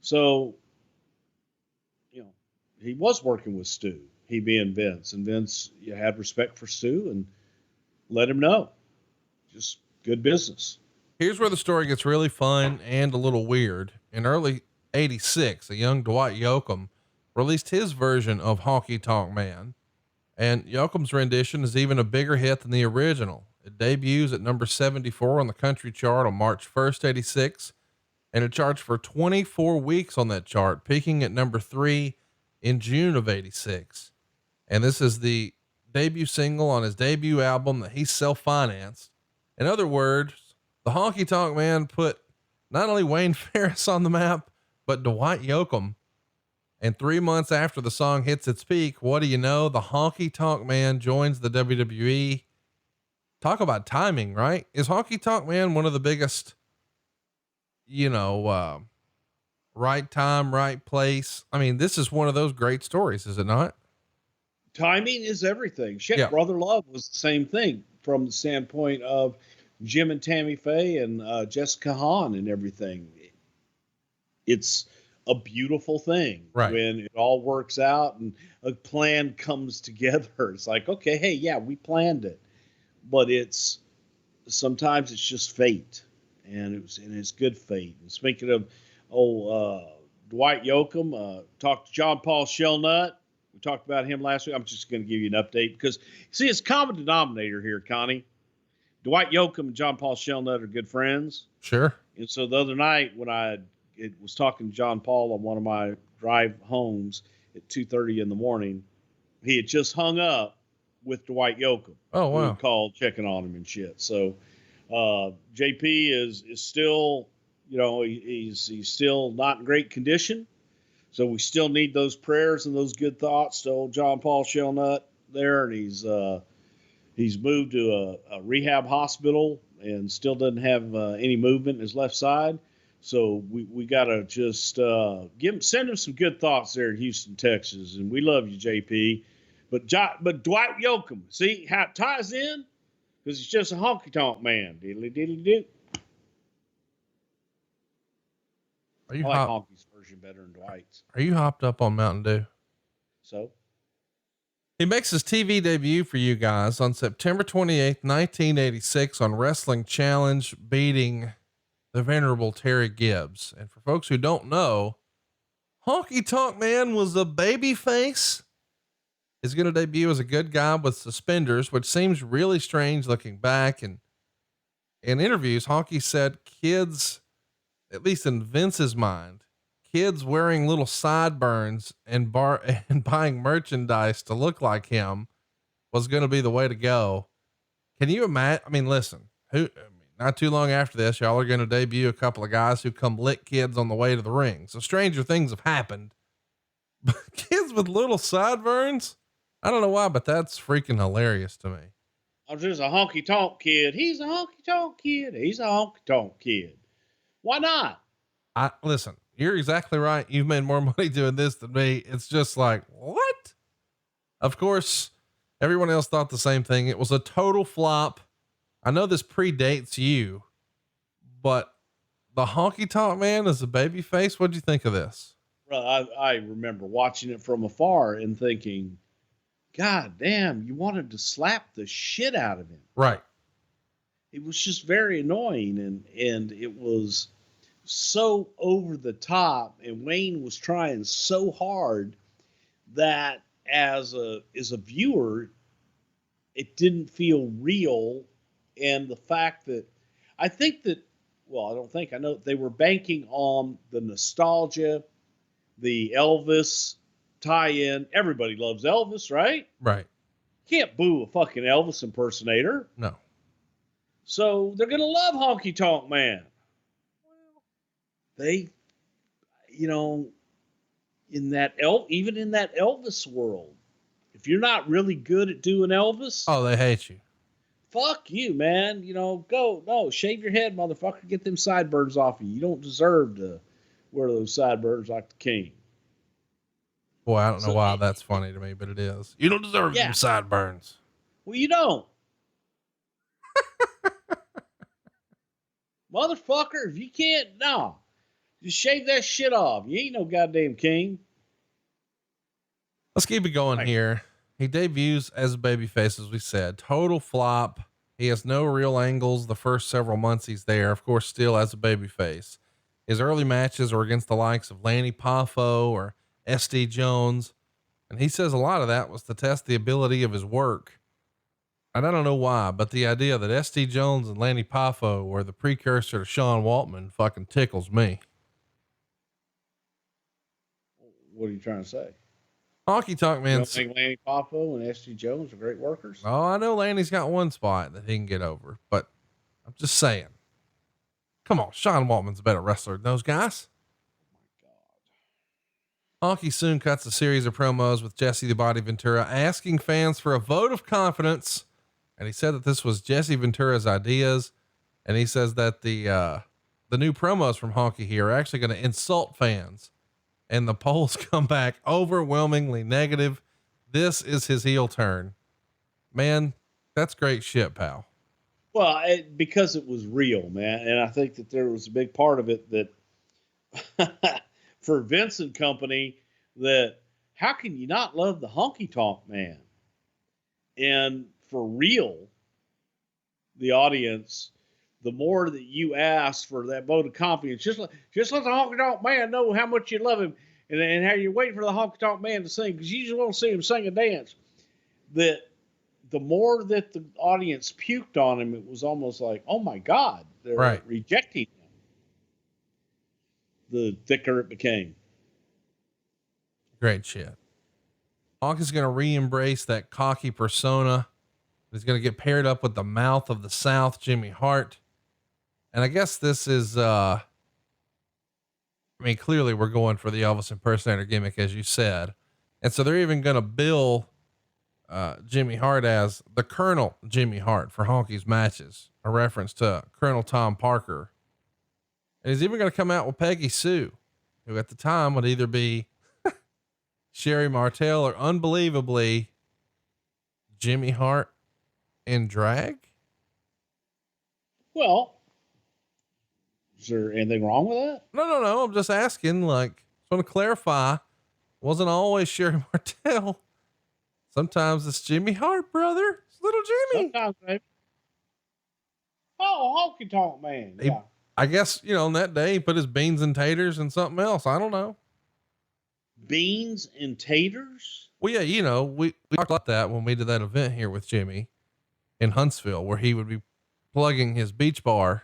So, you know, he was working with Stu, he being Vince, and Vince had respect for Stu and let him know. Just good business. Here's where the story gets really fun and a little weird. In early '86, a young Dwight Yoakam released his version of Honky Tonk Man, and Yoakam's rendition is even a bigger hit than the original. It debuts at number 74 on the country chart on March 1st, '86, and it charted for 24 weeks on that chart, peaking at number 3 in June of '86. And this is the debut single on his debut album that he self-financed. In other words, the Honky Tonk Man put not only Wayne Ferris on the map, but Dwight Yoakam. And 3 months after the song hits its peak, what do you know? The Honky Tonk Man joins the WWE. Talk about timing, right? Is Honky Tonk Man one of the biggest, right time, right place? I mean, this is one of those great stories, is it not? Timing is everything. Shit, Yeah. Brother Love was the same thing from the standpoint of Jim and Tammy Faye and Jessica Hahn and everything. It's a beautiful thing, right, when it all works out and a plan comes together. It's like, okay, hey, yeah, we planned it, but sometimes it's just fate, and it's good fate. And speaking of Dwight Yoakam, talked to John Paul Shellnut. We talked about him last week. I'm just going to give you an update because, see, it's common denominator here, Connie. Dwight Yoakam and John Paul Shellnut are good friends. Sure. And so the other night when I was talking to John Paul on one of my drive homes at 2:30 in the morning, he had just hung up with Dwight Yoakam. Oh, wow. Who called checking on him and shit. So JP is still, he's still not in great condition. So we still need those prayers and those good thoughts to old John Paul Shellnut there. And He's moved to a rehab hospital and still doesn't have any movement in his left side. So we got to just send him some good thoughts there in Houston, Texas. And we love you, JP. But Dwight Yoakam, see how it ties in? Because he's just a honky tonk man. Diddly diddly doo. I like Honky's version better than Dwight's. Are you hopped up on Mountain Dew? So? He makes his TV debut for you guys on September 28th, 1986 on Wrestling Challenge, beating the venerable Terry Gibbs. And for folks who don't know, Honky Tonk Man was a baby face. He's going to debut as a good guy with suspenders, which seems really strange looking back. And in interviews, Honky said kids, at least in Vince's mind, kids wearing little sideburns and buying merchandise to look like him was going to be the way to go. Can you imagine? I mean, listen, not too long after this, y'all are going to debut a couple of guys who come lick kids on the way to the ring. So stranger things have happened, but kids with little sideburns, I don't know why, but that's freaking hilarious to me. I'm just a honky tonk kid. He's a honky tonk kid. He's a honky tonk kid. Why not? Listen, you're exactly right. You've made more money doing this than me. It's just like, what? Of course, everyone else thought the same thing. It was a total flop. I know this predates you, but the Honky Tonk Man is a baby face. What'd you think of this? Well, I remember watching it from afar and thinking, God damn, you wanted to slap the shit out of him. Right. It was just very annoying. And it was so over the top, and Wayne was trying so hard that as a viewer, it didn't feel real. And the fact that I know they were banking on the nostalgia, the Elvis tie-in. Everybody loves Elvis, right? Right. Can't boo a fucking Elvis impersonator. No. So they're going to love Honky Tonk Man. They, even in that Elvis world, if you're not really good at doing Elvis, oh, they hate you. Fuck you, man. Shave your head, motherfucker. Get them sideburns off you. You don't deserve to wear those sideburns like the king. Boy, I don't know why that's funny to me, but it is. You don't deserve them sideburns. Well, you don't. Motherfucker, if you can't, no. Just shave that shit off. You ain't no goddamn king. Let's keep it going here. He debuts as a babyface, as we said, total flop. He has no real angles the first several months he's there, of course, still as a babyface. His early matches are against the likes of Lanny Poffo or SD Jones. And he says a lot of that was to test the ability of his work. And I don't know why, but the idea that SD Jones and Lanny Poffo were the precursor to Sean Waltman fucking tickles me. What are you trying to say? Honky Tonk Man. You don't think Lanny Poffo and SD Jones are great workers? Oh, I know Lanny's got one spot that he can get over, but I'm just saying. Come on, Sean Waltman's a better wrestler than those guys. Oh my God. Honky soon cuts a series of promos with Jesse the Body Ventura, asking fans for a vote of confidence. And he said that this was Jesse Ventura's ideas. And he says that the new promos from Honky here are actually going to insult fans. And the polls come back overwhelmingly negative. This is his heel turn. Man, that's great shit, pal. Well, because it was real, man. And I think that there was a big part of it that for Vince and company, that how can you not love the Honky Tonk Man? And for real, the audience, the more that you ask for that vote of confidence, just let the Honky Tonk Man know how much you love him and how you're waiting for the Honky Tonk Man to sing, because you just want to see him sing and dance. That the more that the audience puked on him, it was almost like, oh my God, they're rejecting him. The thicker it became. Great shit. Hawk is going to re-embrace that cocky persona. He's going to get paired up with the mouth of the South, Jimmy Hart. And I guess this is, clearly we're going for the Elvis impersonator gimmick, as you said. And so they're even going to bill Jimmy Hart as the Colonel Jimmy Hart for Honky's matches, a reference to Colonel Tom Parker. And he's even going to come out with Peggy Sue, who at the time would either be Sherry Martel or unbelievably Jimmy Hart in drag. Well, is there anything wrong with that? No. I'm just asking, like, just want to clarify. Wasn't always Sherry Martel. Sometimes it's Jimmy Hart, brother. It's little Jimmy. Sometimes, baby. Oh, Honky Tonk Man. Yeah. I guess, on that day he put his beans and taters and something else. I don't know. Beans and taters? Well, yeah, we talked about that when we did that event here with Jimmy in Huntsville, where he would be plugging his beach bar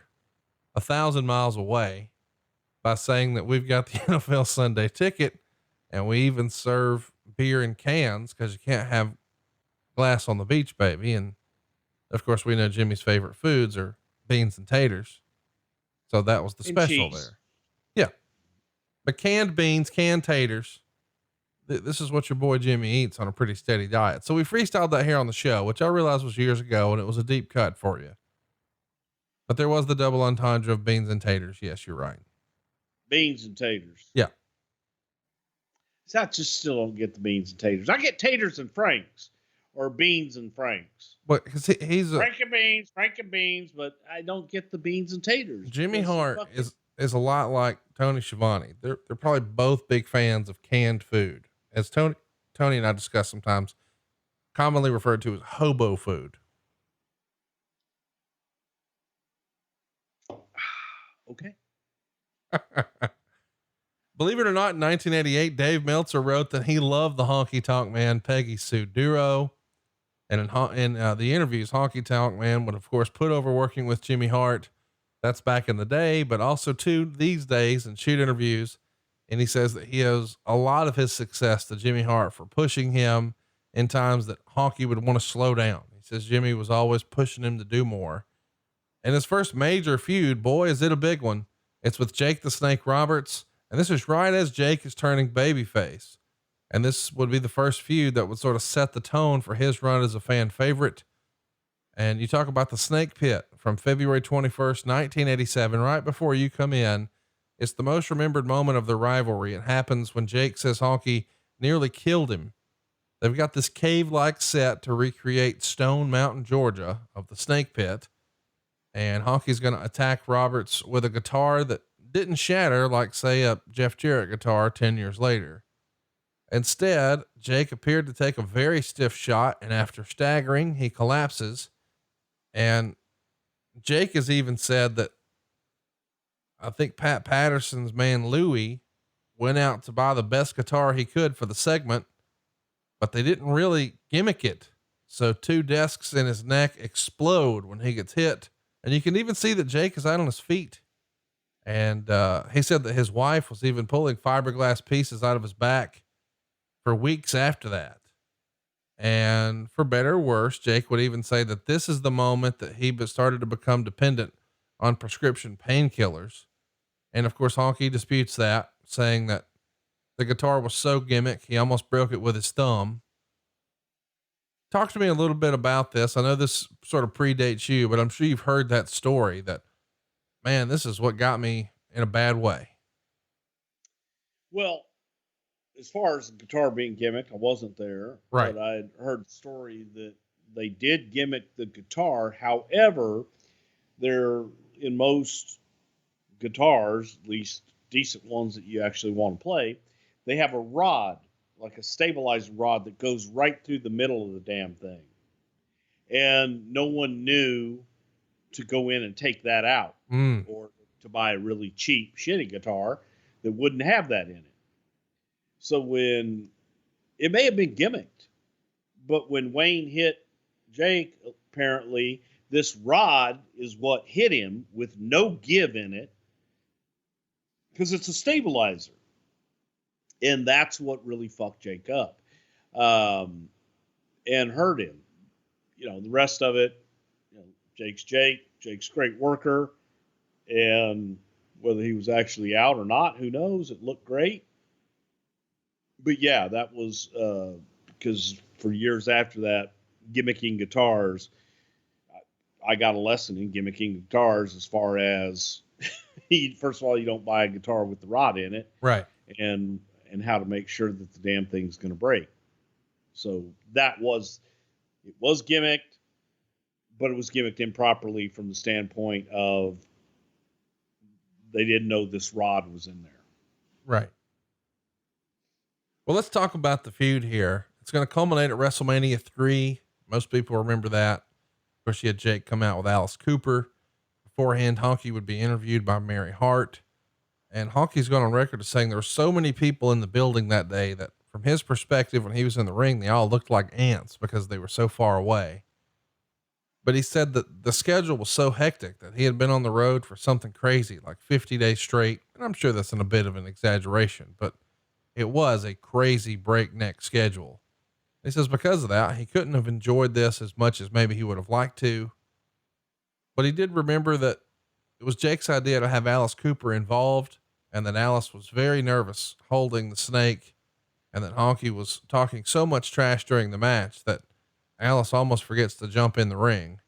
1,000 miles away by saying that we've got the NFL Sunday ticket and we even serve beer in cans because you can't have glass on the beach, baby. And of course we know Jimmy's favorite foods are beans and taters. So that was the special there. Yeah. But canned beans, canned taters. This is what your boy Jimmy eats on a pretty steady diet. So we freestyled that here on the show, which I realized was years ago, and it was a deep cut for you. But there was the double entendre of beans and taters. Yes, you're right. Beans and taters. Yeah. So I just still don't get the beans and taters. I get taters and franks or beans and franks. But cause he's Frank and beans, but I don't get the beans and taters. Jimmy Hart is a lot like Tony Schiavone. They're probably both big fans of canned food. As Tony and I discuss sometimes, commonly referred to as hobo food. Okay. Believe it or not, in 1988, Dave Meltzer wrote that he loved the Honky Tonk Man Peggy Sue duo. And in the interviews, Honky Tonk Man would of course put over working with Jimmy Hart. That's back in the day, but also too these days, and shoot interviews. And he says that he owes a lot of his success to Jimmy Hart for pushing him in times that Honky would want to slow down. He says Jimmy was always pushing him to do more. And his first major feud, boy, is it a big one. It's with Jake the Snake Roberts. And this is right as Jake is turning babyface. And this would be the first feud that would sort of set the tone for his run as a fan favorite. And you talk about the Snake Pit from February 21st, 1987, right before you come in. It's the most remembered moment of the rivalry. It happens when Jake says Honky nearly killed him. They've got this cave-like set to recreate Stone Mountain, Georgia of the Snake Pit. And Honky's going to attack Roberts with a guitar that didn't shatter like, say, a Jeff Jarrett guitar 10 years later. Instead, Jake appeared to take a very stiff shot, and after staggering, he collapses. And Jake has even said that I think Pat Patterson's man Louie went out to buy the best guitar he could for the segment, but they didn't really gimmick it. So 2 discs in his neck explode when he gets hit. And you can even see that Jake is out on his feet. And he said that his wife was even pulling fiberglass pieces out of his back for weeks after that. And for better or worse, Jake would even say that this is the moment that he started to become dependent on prescription painkillers. And of course, Honky disputes that, saying that the guitar was so gimmick, he almost broke it with his thumb. Talk to me a little bit about this. I know this sort of predates you, but I'm sure you've heard that story that, man, this is what got me in a bad way. Well, as far as the guitar being gimmick, I wasn't there, right? But I heard the story that they did gimmick the guitar. However, they're in most guitars, at least decent ones that you actually want to play, they have a rod, like a stabilized rod that goes right through the middle of the damn thing. And no one knew to go in and take that out or to buy a really cheap, shitty guitar that wouldn't have that in it. So when it may have been gimmicked, but when Wayne hit Jake, apparently this rod is what hit him with no give in it, because it's a stabilizer. And that's what really fucked Jake up, and hurt him. The rest of it, Jake's Jake. Jake's a great worker. And whether he was actually out or not, who knows? It looked great. But yeah, that was because for years after that, gimmicking guitars, I got a lesson in gimmicking guitars as far as, first of all, you don't buy a guitar with the rod in it. Right. And how to make sure that the damn thing's going to break. So it was gimmicked, but it was gimmicked improperly from the standpoint of they didn't know this rod was in there. Right. Well, let's talk about the feud here. It's going to culminate at WrestleMania 3. Most people remember that. Of course, you had Jake come out with Alice Cooper. Beforehand, Honky would be interviewed by Mary Hart. And Honky's gone on record as saying there were so many people in the building that day that from his perspective, when he was in the ring, they all looked like ants because they were so far away. But he said that the schedule was so hectic that he had been on the road for something crazy, like 50 days straight. And I'm sure that's a bit of an exaggeration, but it was a crazy breakneck schedule. He says because of that, he couldn't have enjoyed this as much as maybe he would have liked to, but he did remember that it was Jake's idea to have Alice Cooper involved and that Alice was very nervous holding the snake and that Honky was talking so much trash during the match that Alice almost forgets to jump in the ring.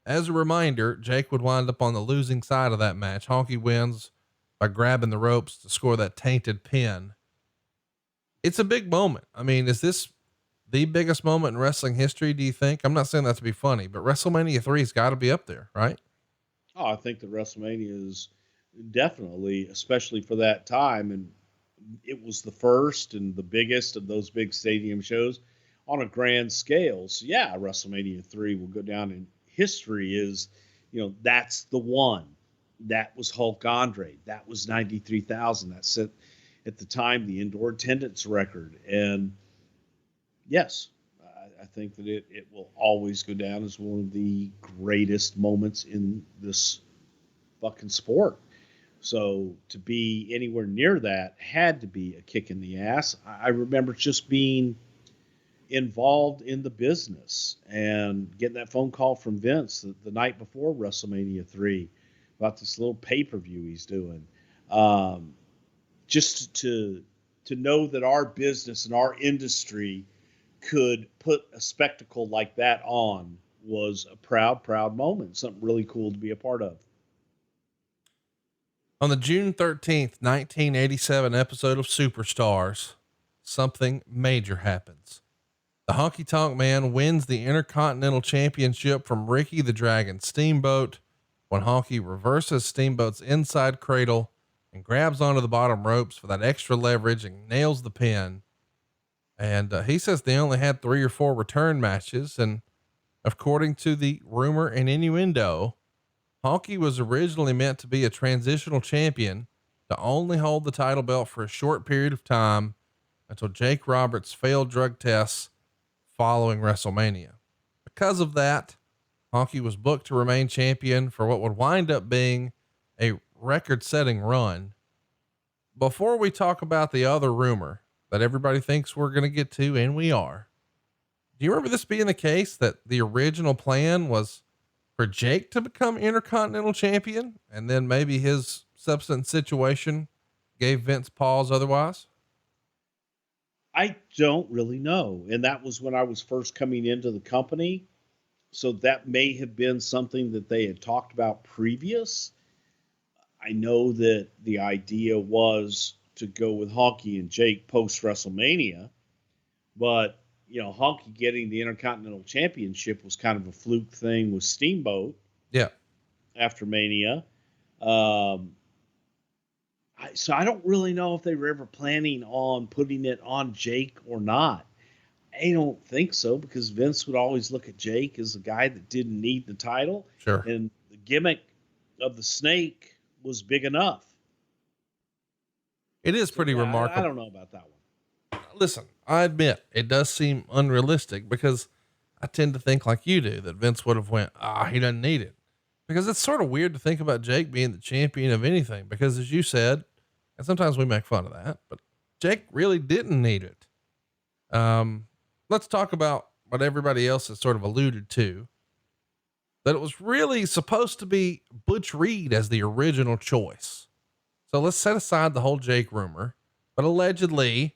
As a reminder, Jake would wind up on the losing side of that match. Honky wins by grabbing the ropes to score that tainted pin. It's a big moment. I mean, is this the biggest moment in wrestling history, do you think? I'm not saying that to be funny, but WrestleMania 3's got to be up there, right? Oh, I think that WrestleMania is definitely, especially for that time. And it was the first and the biggest of those big stadium shows on a grand scale. So yeah, WrestleMania 3 will go down in history as, that's the one. That was Hulk Andre. That was 93,000. That set at the time the indoor attendance record. And yes, I think that it will always go down as one of the greatest moments in this fucking sport. So to be anywhere near that had to be a kick in the ass. I remember just being involved in the business and getting that phone call from Vince the night before WrestleMania 3 about this little pay-per-view he's doing. Just to know that our business and our industry could put a spectacle like that on was a proud moment, something really cool to be a part of. On the June 13th, 1987 episode of Superstars, something major happens. The Honky Tonk Man wins the Intercontinental Championship from Ricky the Dragon Steamboat when Honky reverses Steamboat's inside cradle and grabs onto the bottom ropes for that extra leverage and nails the pin. And he says they only had 3 or 4 return matches. And according to the rumor and innuendo, Honky was originally meant to be a transitional champion to only hold the title belt for a short period of time until Jake Roberts failed drug tests following WrestleMania. Because of that, Honky was booked to remain champion for what would wind up being a record-setting run. Before we talk about the other rumor that everybody thinks we're going to get to, and we are, do you remember this being the case that the original plan was for Jake to become Intercontinental Champion and then maybe his substance situation gave Vince pause otherwise? I don't really know. And that was when I was first coming into the company. So that may have been something that they had talked about previous. I know that the idea was to go with Honky and Jake post WrestleMania, but Honky getting the Intercontinental Championship was kind of a fluke thing with Steamboat. Yeah. After Mania. So I don't really know if they were ever planning on putting it on Jake or not. I don't think so, because Vince would always look at Jake as a guy that didn't need the title. Sure. And the gimmick of the snake was big enough. It is pretty remarkable. I don't know about that one. Listen, I admit it does seem unrealistic because I tend to think like you do that Vince would have went, he doesn't need it, because it's sort of weird to think about Jake being the champion of anything, because as you said, and sometimes we make fun of that, but Jake really didn't need it. Let's talk about what everybody else has sort of alluded to, that it was really supposed to be Butch Reed as the original choice. So let's set aside the whole Jake rumor, but allegedly,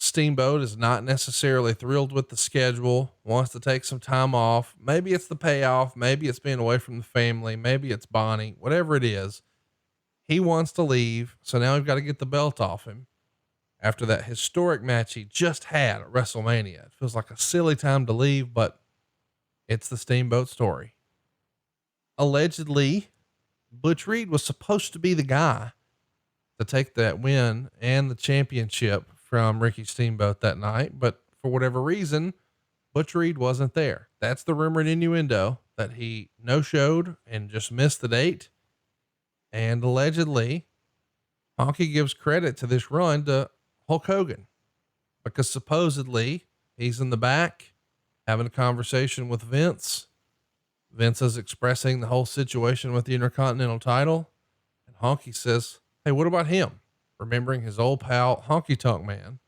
Steamboat is not necessarily thrilled with the schedule, wants to take some time off. Maybe it's the payoff. Maybe it's being away from the family. Maybe it's Bonnie, whatever it is. He wants to leave. So now we've got to get the belt off him after that historic match he just had at WrestleMania. It feels like a silly time to leave, but it's the Steamboat story. Allegedly, Butch Reed was supposed to be the guy to take that win and the championship from Ricky Steamboat that night. But for whatever reason, Butch Reed wasn't there. That's the rumored innuendo, that he no-showed and just missed the date. And allegedly, Honky gives credit to this run to Hulk Hogan, because supposedly he's in the back having a conversation with Vince. Vince is expressing the whole situation with the Intercontinental title. And Honky says, "Hey, what about him?" Remembering his old pal, Honky Tonk Man.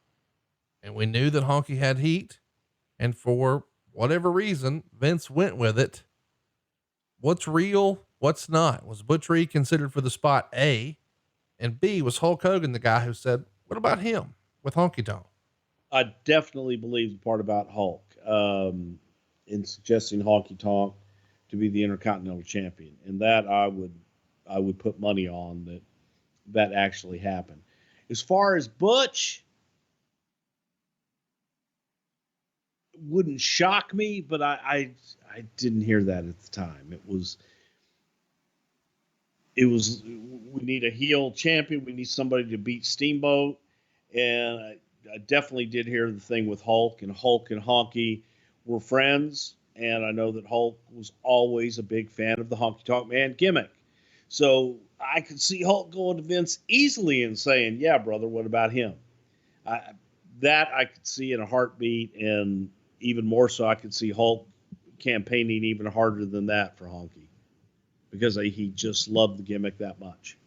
And we knew that Honky had heat. And for whatever reason, Vince went with it. What's real? What's not? Was Butch Reed considered for the spot? A, and B, was Hulk Hogan the guy who said, "What about him with Honky Tonk?" I definitely believe the part about Hulk, in suggesting Honky Tonk to be the Intercontinental Champion. And that I would put money on that actually happened. As far as Butch, wouldn't shock me, but I didn't hear that at the time. It was, we need a heel champion. We need somebody to beat Steamboat. And I definitely did hear the thing with Hulk and Honky were friends. And I know that Hulk was always a big fan of the Honky Tonk Man gimmick. So I could see Hulk going to Vince easily and saying, "Yeah, brother, what about him?" That I could see in a heartbeat, and even more so, I could see Hulk campaigning even harder than that for Honky, because he just loved the gimmick that much.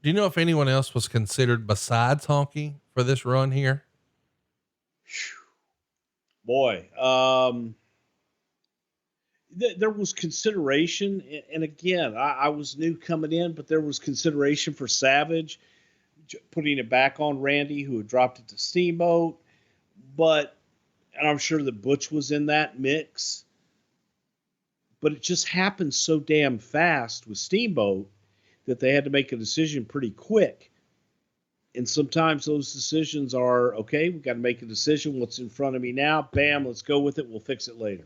Do you know if anyone else was considered besides Honky for this run here? Boy, there was consideration, and again, I was new coming in, but there was consideration for Savage, putting it back on Randy, who had dropped it to Steamboat. And I'm sure that Butch was in that mix, but it just happened so damn fast with Steamboat that they had to make a decision pretty quick. And sometimes those decisions are, okay, we've got to make a decision. What's in front of me now? Bam, let's go with it. We'll fix it later.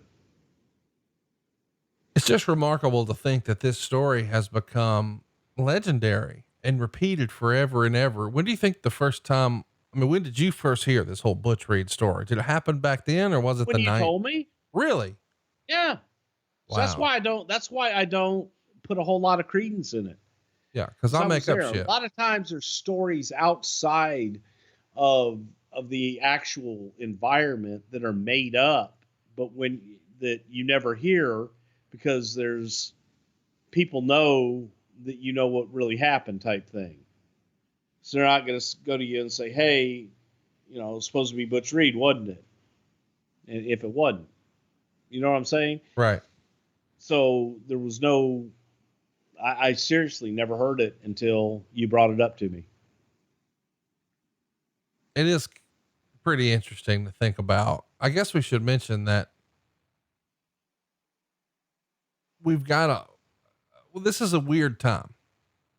It's just remarkable to think that this story has become legendary and repeated forever and ever. When do you think the first time, when did you first hear this whole Butch Reed story? Did it happen back then, or was it when the night? You told me? Really? Yeah. Wow. So that's why I don't put a whole lot of credence in it. Yeah. Cause I'll make up shit. A lot of times there's stories outside of the actual environment that are made up, but that you never hear, because there's people know that you know what really happened type thing. So they're not going to go to you and say, "Hey, it was supposed to be Butch Reed, wasn't it?" And if it wasn't, you know what I'm saying? Right. So there was I seriously never heard it until you brought it up to me. It is pretty interesting to think about. I guess we should mention that we've got this is a weird time.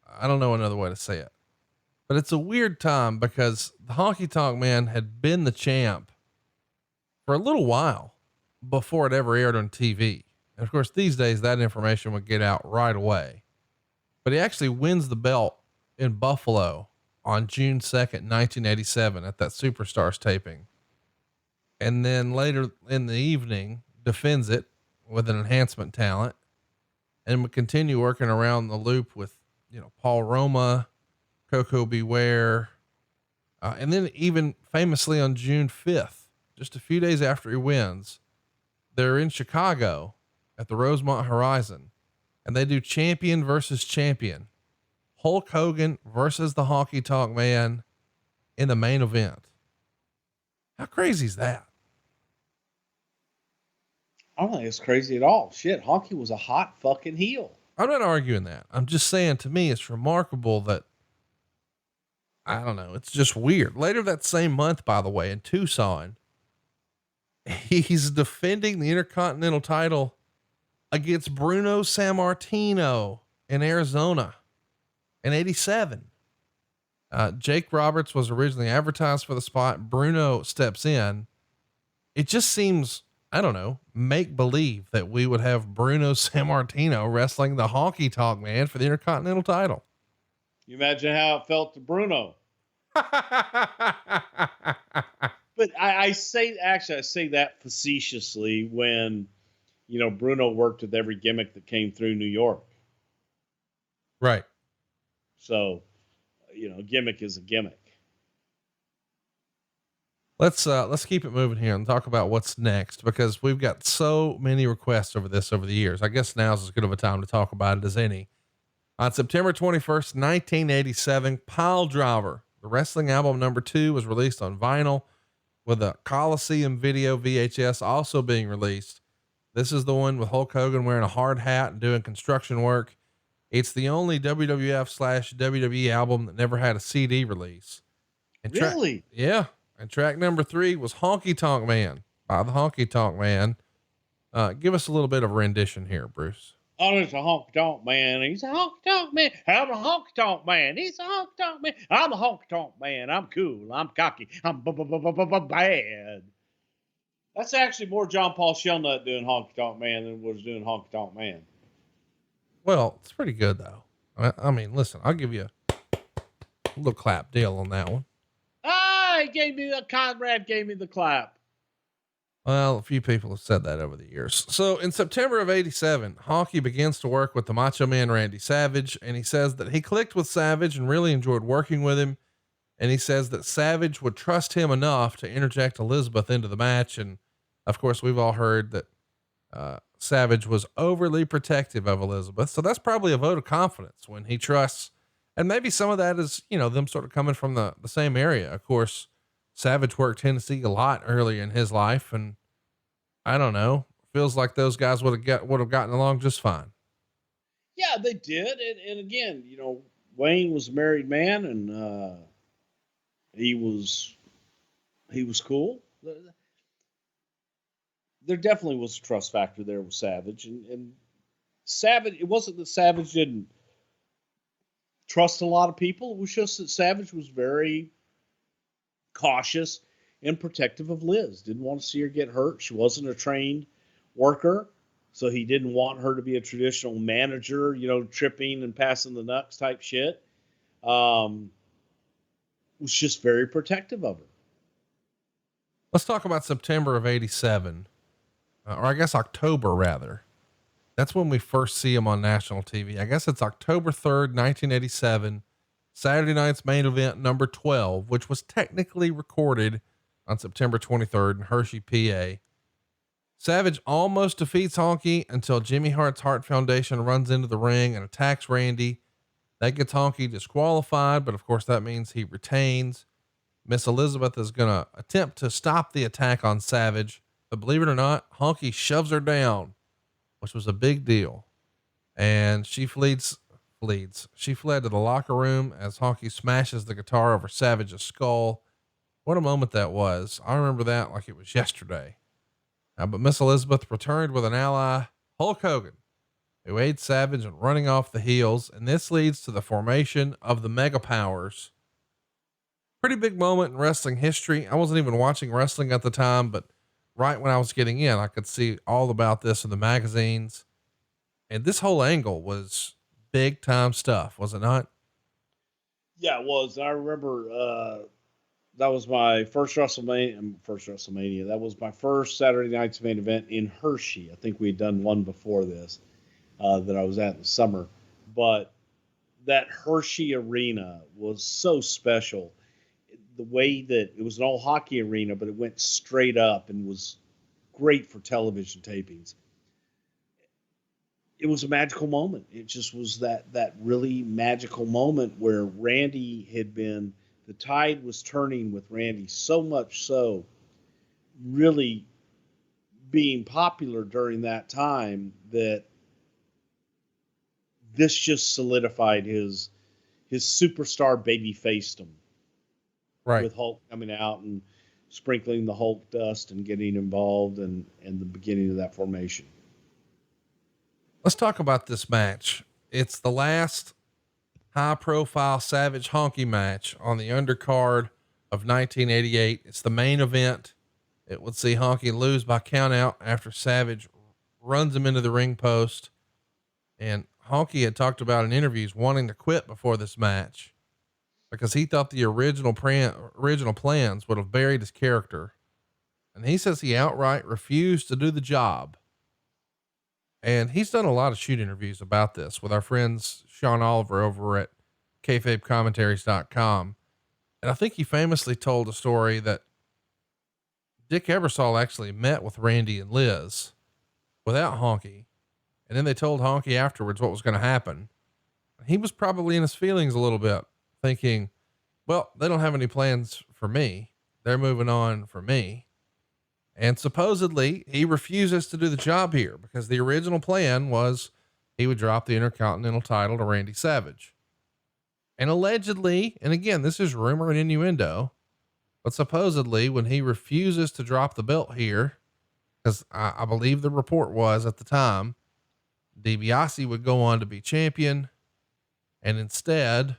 I don't know another way to say it, but it's a weird time because the Honky Tonk Man had been the champ for a little while before it ever aired on TV. And of course, these days that information would get out right away, but he actually wins the belt in Buffalo on June 2nd, 1987 at that Superstars taping. And then later in the evening defends it with an enhancement talent, and would continue working around the loop with, Paul Roma, Coco Beware. And then even famously on June 5th, just a few days after he wins, they're in Chicago at the Rosemont Horizon, and they do champion versus champion, Hulk Hogan versus the Honky Tonk Man in the main event. How crazy is that? I don't think it's crazy at all. Shit, Honky was a hot fucking heel. I'm not arguing that. I'm just saying, to me, it's remarkable that I don't know. It's just weird. Later that same month, by the way, in Tucson, he's defending the Intercontinental title against Bruno Sammartino in Arizona in 87. Jake Roberts was originally advertised for the spot. Bruno steps in. It just seems, I don't know, make believe that we would have Bruno Sammartino wrestling the Honky Tonk Man for the Intercontinental title. You imagine how it felt to Bruno. But I say that facetiously when, Bruno worked with every gimmick that came through New York. Right. So, gimmick is a gimmick. Let's keep it moving here and talk about what's next, because we've got so many requests over the years. I guess now's as good of a time to talk about it as any. On September 21st, 1987, Pile Driver, the wrestling album number 2, was released on vinyl, with a Coliseum video VHS also being released. This is the one with Hulk Hogan wearing a hard hat and doing construction work. It's the only WWF/WWE album that never had a CD release. And really? Yeah. And track number 3 was Honky Tonk Man by the Honky Tonk Man. Give us a little bit of a rendition here, Bruce. Oh, it's a honky tonk man. He's a honky tonk man. I'm a honky tonk man. He's a honky tonk man. I'm a honky tonk man. I'm cool. I'm cocky. I'm bad. That's actually more John Paul Shelnut doing honky tonk man than was doing honky tonk man. Well, it's pretty good though. I mean, listen, I'll give you a little clap deal on that one. Conrad gave me the clap. Well, a few people have said that over the years. So in September of 87, Honky begins to work with the Macho Man Randy Savage, and he says that he clicked with Savage and really enjoyed working with him. And he says that Savage would trust him enough to interject Elizabeth into the match. And of course, we've all heard that Savage was overly protective of Elizabeth. So that's probably a vote of confidence when he trusts. And maybe some of that is, them sort of coming from the same area. Of course, Savage worked Tennessee a lot early in his life, and I don't know, feels like those guys would have gotten along just fine. Yeah, they did. And again, Wayne was a married man, and he was cool. There definitely was a trust factor there with Savage, and Savage. It wasn't that Savage didn't trust a lot of people. It was just that Savage was very cautious and protective of Liz. Didn't want to see her get hurt. She wasn't a trained worker, so he didn't want her to be a traditional manager, tripping and passing the nuts type shit. Was just very protective of her. Let's talk about September of 87, or I guess October rather. That's when we first see him on national TV. I guess it's October 3rd, 1987. Saturday night's main event number 12, which was technically recorded on September 23rd in Hershey, PA. Savage almost defeats Honky until Jimmy Hart's Heart Foundation runs into the ring and attacks Randy. That gets Honky disqualified, but of course that means he retains. Miss Elizabeth is going to attempt to stop the attack on Savage, but believe it or not, Honky shoves her down, which was a big deal. And she fled to the locker room as Honky smashes the guitar over Savage's skull. What a moment that was. I remember that like it was yesterday. But Miss Elizabeth returned with an ally, Hulk Hogan, who aids Savage in running off the heels. And this leads to the formation of the Mega Powers. Pretty big moment in wrestling history. I wasn't even watching wrestling at the time, but right when I was getting in, I could see all about this in the magazines. And this whole angle was big time stuff, was it not? Yeah, it was. I remember, that was my first WrestleMania. That was my first Saturday night's main event in Hershey. I think we had done one before this, that I was at in the summer, but that Hershey arena was so special. The way that it was an all hockey arena, but it went straight up and was great for television tapings. It was a magical moment. It just was that really magical moment where Randy the tide was turning with Randy so much so, really being popular during that time, that this just solidified his superstar baby facedom. Right. with Hulk coming out and sprinkling the Hulk dust and getting involved and the beginning of that formation. Let's talk about this match. It's the last high profile Savage Honky match on the undercard of 1988. It's the main event. It would see Honky lose by count out after Savage runs him into the ring post. And Honky had talked about in interviews wanting to quit before this match because he thought the original plans would have buried his character. And he says he outright refused to do the job. And he's done a lot of shoot interviews about this with our friends, Sean Oliver over at kayfabecommentaries.com. And I think he famously told a story that Dick Ebersol actually met with Randy and Liz without Honky. And then they told Honky afterwards what was going to happen. He was probably in his feelings a little bit, thinking, well, they don't have any plans for me. They're moving on for me. And supposedly he refuses to do the job here because the original plan was he would drop the Intercontinental title to Randy Savage. And allegedly, and again, this is rumor and innuendo, but supposedly when he refuses to drop the belt here, because I believe the report was at the time, DiBiase would go on to be champion. And instead,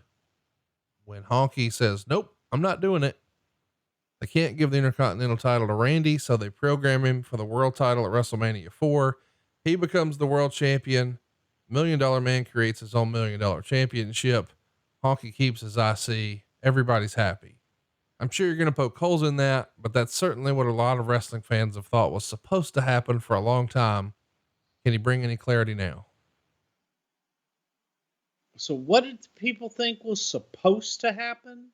when Honky says, nope, I'm not doing it, they can't give the Intercontinental title to Randy, so they program him for the world title at WrestleMania 4. He becomes the world champion. $1 Million Man creates his own $1 Million championship. Honky keeps his IC. Everybody's happy. I'm sure you're going to poke holes in that, but that's certainly what a lot of wrestling fans have thought was supposed to happen for a long time. Can you bring any clarity now? So what did people think was supposed to happen?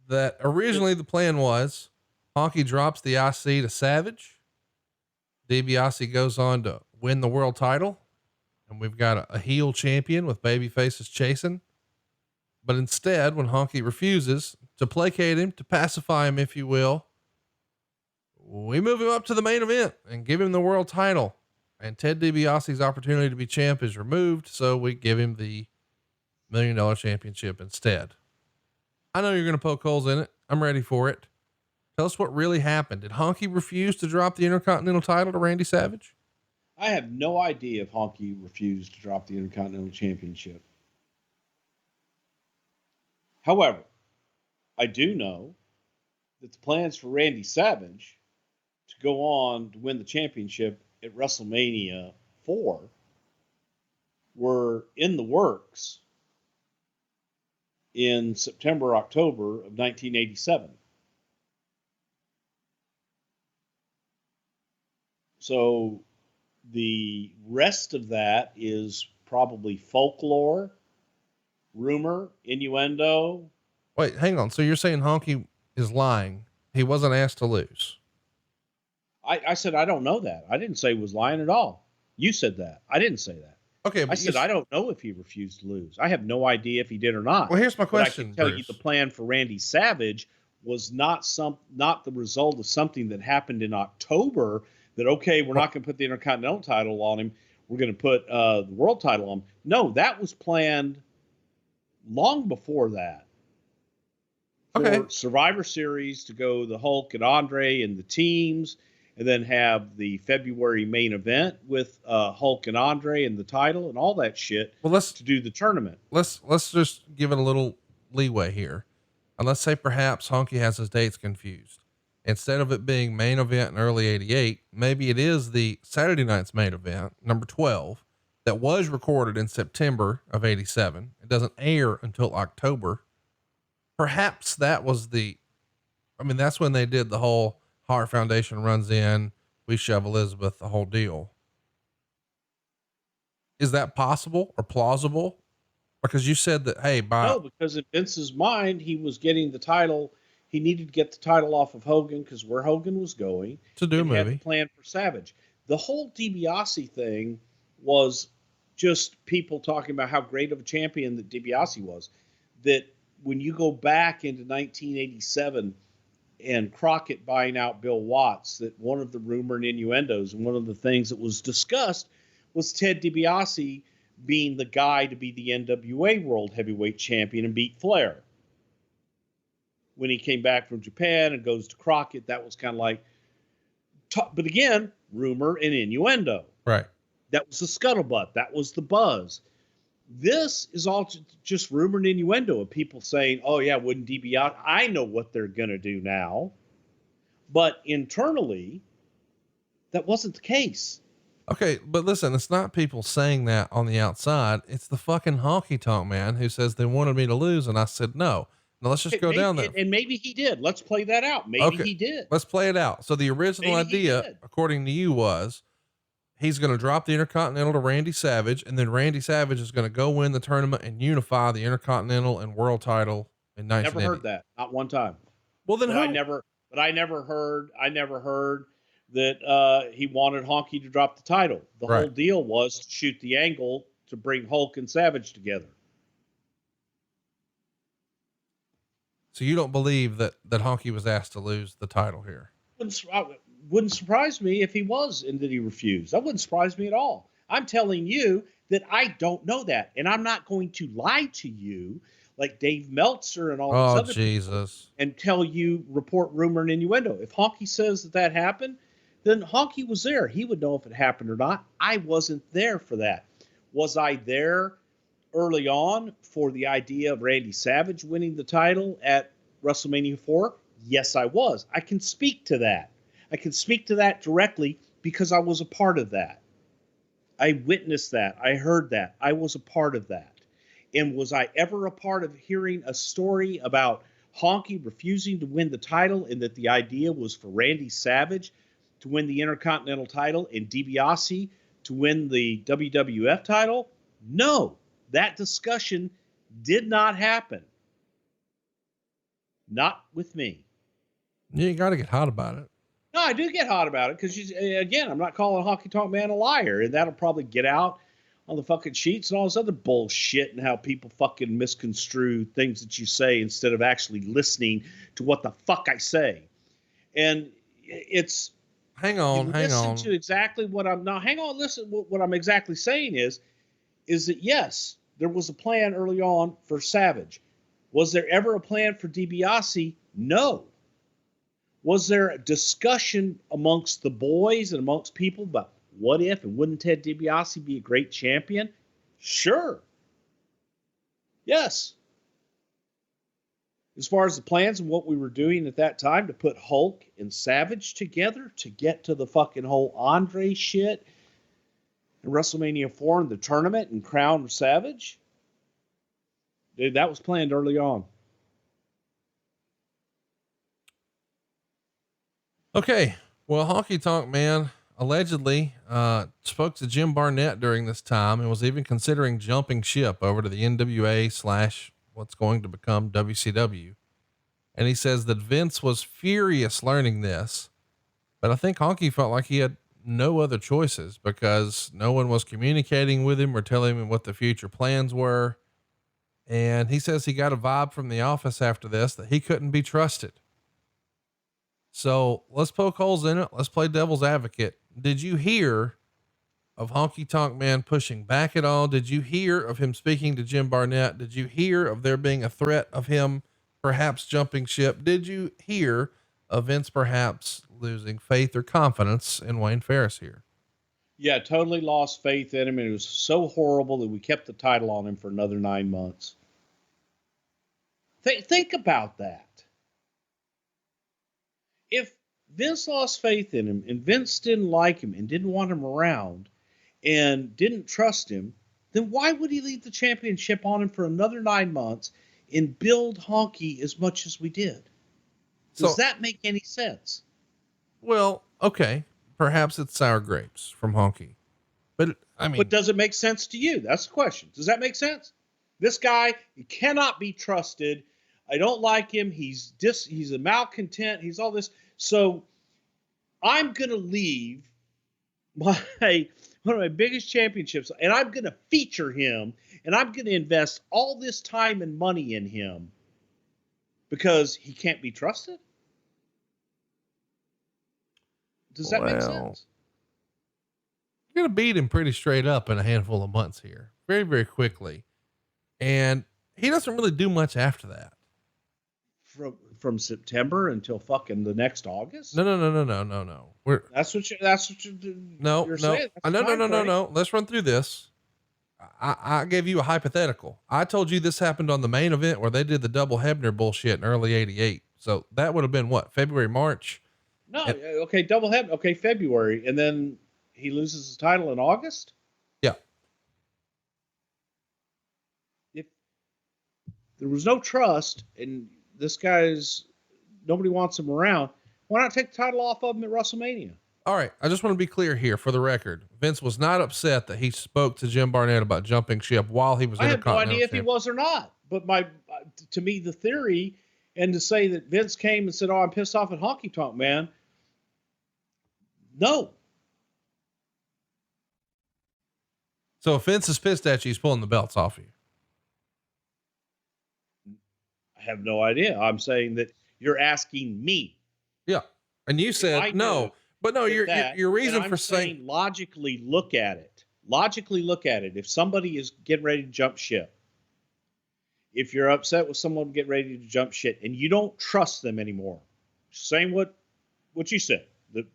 That originally the plan was Honky drops the IC to Savage. DiBiase goes on to win the world title. And we've got a heel champion with baby faces chasing. But instead, when Honky refuses to placate him, to pacify him, if you will, we move him up to the main event and give him the world title. And Ted DiBiase's opportunity to be champ is removed. So we give him the $1 Million championship instead. I know you're going to poke holes in it. I'm ready for it. Tell us what really happened. Did Honky refuse to drop the Intercontinental title to Randy Savage? I have no idea if Honky refused to drop the Intercontinental Championship. However, I do know that the plans for Randy Savage to go on to win the championship at WrestleMania 4 were in the works in September, October of 1987. So the rest of that is probably folklore, rumor, innuendo. Wait, hang on. So you're saying Honky is lying. He wasn't asked to lose. I said, I don't know that. I didn't say he was lying at all. You said that. I didn't say that. Okay. I said, I don't know if he refused to lose. I have no idea if he did or not. Well, here's my question. But I can tell you the plan for Randy Savage was not the result of something that happened in October that, okay, we're not going to put the Intercontinental title on him. We're going to put the world title on him. No, that was planned long before that. For Survivor Series to go the Hulk and Andre and the teams, and then have the February main event with Hulk and Andre and the title and all that shit. Well, to do the tournament. Let's just give it a little leeway here. And let's say perhaps Honky has his dates confused. Instead of it being main event in early 88, maybe it is the Saturday night's main event, number 12, that was recorded in September of 87. It doesn't air until October. Perhaps that was that's when they did the whole Hart Foundation runs in, we shove Elizabeth, the whole deal. Is that possible or plausible? Because you said that, hey, no, because in Vince's mind, he was getting the title. He needed to get the title off of Hogan because where Hogan was going to do a movie. Had the plan for Savage. The whole DiBiase thing was just people talking about how great of a champion that DiBiase was. That when you go back into 1987 and Crockett buying out Bill Watts, that one of the rumor and innuendos and one of the things that was discussed was Ted DiBiase being the guy to be the NWA World Heavyweight Champion and beat Flair. when he came back from Japan and goes to Crockett, that was kind of like, but again, rumor and innuendo. Right. That was the scuttlebutt. That was the buzz. This is all just rumor and innuendo of people saying, oh, yeah, wouldn't DiBiase? I know what they're going to do now. But internally, that wasn't the case. Okay, but listen, it's not people saying that on the outside. It's the fucking Honky Tonk Man who says they wanted me to lose, and I said no. Now let's just go down there. And maybe he did. Let's play that out. Maybe he did. Let's play it out. So the original idea, according to you, was he's going to drop the Intercontinental to Randy Savage, and then Randy Savage is going to go win the tournament and unify the Intercontinental and World title in 1980. Never heard that. Not one time. Well, then I never heard that he wanted Honky to drop the title. The whole deal was to shoot the angle to bring Hulk and Savage together. So you don't believe that Honky was asked to lose the title here? Wouldn't surprise me if he was and that he refused. That wouldn't surprise me at all. I'm telling you that I don't know that. And I'm not going to lie to you like Dave Meltzer and all these other people and tell you, report rumor and innuendo. If Honky says that happened, then Honky was there. He would know if it happened or not. I wasn't there for that. Was I there early on for the idea of Randy Savage winning the title at WrestleMania 4? Yes, I was. I can speak to that. I can speak to that directly because I was a part of that. I witnessed that. I heard that. I was a part of that. And was I ever a part of hearing a story about Honky refusing to win the title and that the idea was for Randy Savage to win the Intercontinental title and DiBiase to win the WWF title? No, that discussion did not happen. Not with me. You got to get hot about it. No, I do get hot about it because, again, I'm not calling Honky Tonk Man a liar, and that'll probably get out on the fucking sheets and all this other bullshit and how people fucking misconstrue things that you say instead of actually listening to what the fuck I say. And it's... Hang on. Listen to exactly what I'm... Now, hang on, listen. What I'm exactly saying is that, yes, there was a plan early on for Savage. Was there ever a plan for DiBiase? No. Was there a discussion amongst the boys and amongst people about what if and wouldn't Ted DiBiase be a great champion? Sure. Yes. As far as the plans and what we were doing at that time to put Hulk and Savage together to get to the fucking whole Andre shit in WrestleMania 4 in the tournament and crown Savage, dude, that was planned early on. Okay. Well, Honky Tonk Man allegedly spoke to Jim Barnett during this time and was even considering jumping ship over to the NWA / what's going to become WCW. And he says that Vince was furious learning this, but I think Honky felt like he had no other choices because no one was communicating with him or telling him what the future plans were. And he says he got a vibe from the office after this that he couldn't be trusted. So let's poke holes in it. Let's play devil's advocate. Did you hear of Honky Tonk Man pushing back at all? Did you hear of him speaking to Jim Barnett? Did you hear of there being a threat of him perhaps jumping ship? Did you hear of Vince perhaps losing faith or confidence in Wayne Ferris here? Yeah, totally lost faith in him. And it was so horrible that we kept the title on him for another 9 months. Think about that. If Vince lost faith in him and Vince didn't like him and didn't want him around and didn't trust him, then why would he leave the championship on him for another 9 months and build Honky as much as we did? Does that make any sense? Well, okay. Perhaps it's sour grapes from Honky, but I mean, but does it make sense to you? That's the question. Does that make sense? This guy, he cannot be trusted. I don't like him. He's a malcontent. He's all this. So I'm going to leave one of my biggest championships and I'm going to feature him and I'm going to invest all this time and money in him because he can't be trusted. Does that make sense? You're going to beat him pretty straight up in a handful of months here, very, very quickly. And he doesn't really do much after that. from September until fucking the next August. No. That's what you're No. saying. No. Let's run through this. I gave you a hypothetical. I told you this happened on the main event where they did the double Hebner bullshit in early '88. So that would have been what, February, March? No. Okay. Double Hebner. Okay. February. And then he loses his title in August. Yeah. If there was no trust and nobody wants him around, why not take the title off of him at WrestleMania? All right. I just want to be clear here for the record. Vince was not upset that he spoke to Jim Barnett about jumping ship while he was I have no idea if he champion. was or not, but to me, the theory and to say that Vince came and said, "Oh, I'm pissed off at Honky Tonk Man." No. So if Vince is pissed at you, he's pulling the belts off you. I have no idea. I'm saying that you're asking me. Yeah. And you said no. But no, your reason for saying logically look at it. If somebody is getting ready to jump ship, if you're upset with someone getting ready to jump ship and you don't trust them anymore, saying what you said, that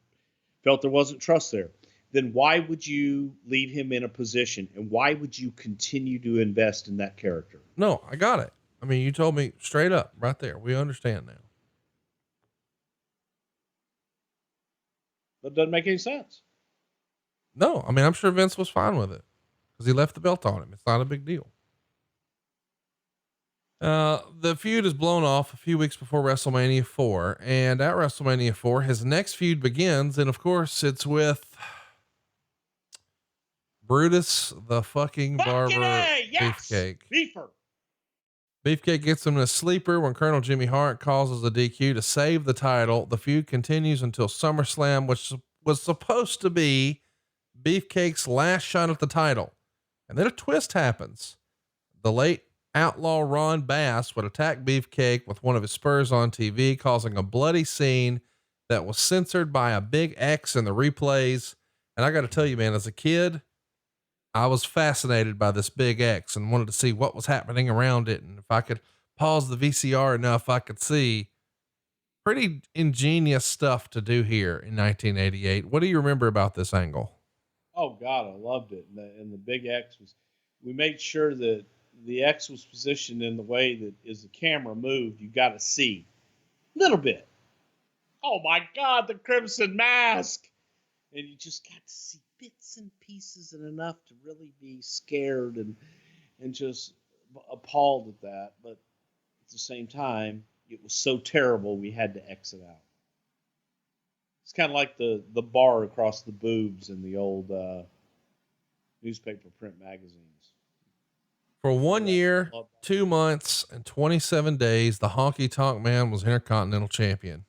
felt there wasn't trust there, then why would you leave him in a position and why would you continue to invest in that character? No, I got it. I mean, you told me straight up right there. We understand now. That doesn't make any sense. No, I mean, I'm sure Vince was fine with it because he left the belt on him. It's not a big deal. The feud is blown off a few weeks before WrestleMania 4, and at WrestleMania 4, his next feud begins. And of course it's with Brutus, the fucking barber, Beefcake. Beefcake gets him in a sleeper when Colonel Jimmy Hart causes a DQ to save the title. The feud continues until SummerSlam, which was supposed to be Beefcake's last shot at the title. And then a twist happens. The late outlaw Ron Bass would attack Beefcake with one of his spurs on TV, causing a bloody scene that was censored by a big X in the replays. And I got to tell you, man, as a kid, I was fascinated by this big X and wanted to see what was happening around it. And if I could pause the VCR enough, I could see pretty ingenious stuff to do here in 1988. What do you remember about this angle? Oh God, I loved it. And the big X we made sure that the X was positioned in the way that as the camera moved, you got to see a little bit. Oh my God, the Crimson Mask. And you just got to see bits and pieces and enough to really be scared and just appalled at that. But at the same time, it was so terrible we had to exit out. It's kind of like the bar across the boobs in the old newspaper print magazines. For 1 year, 2 months, and 27 days, the Honky Tonk Man was Intercontinental Champion.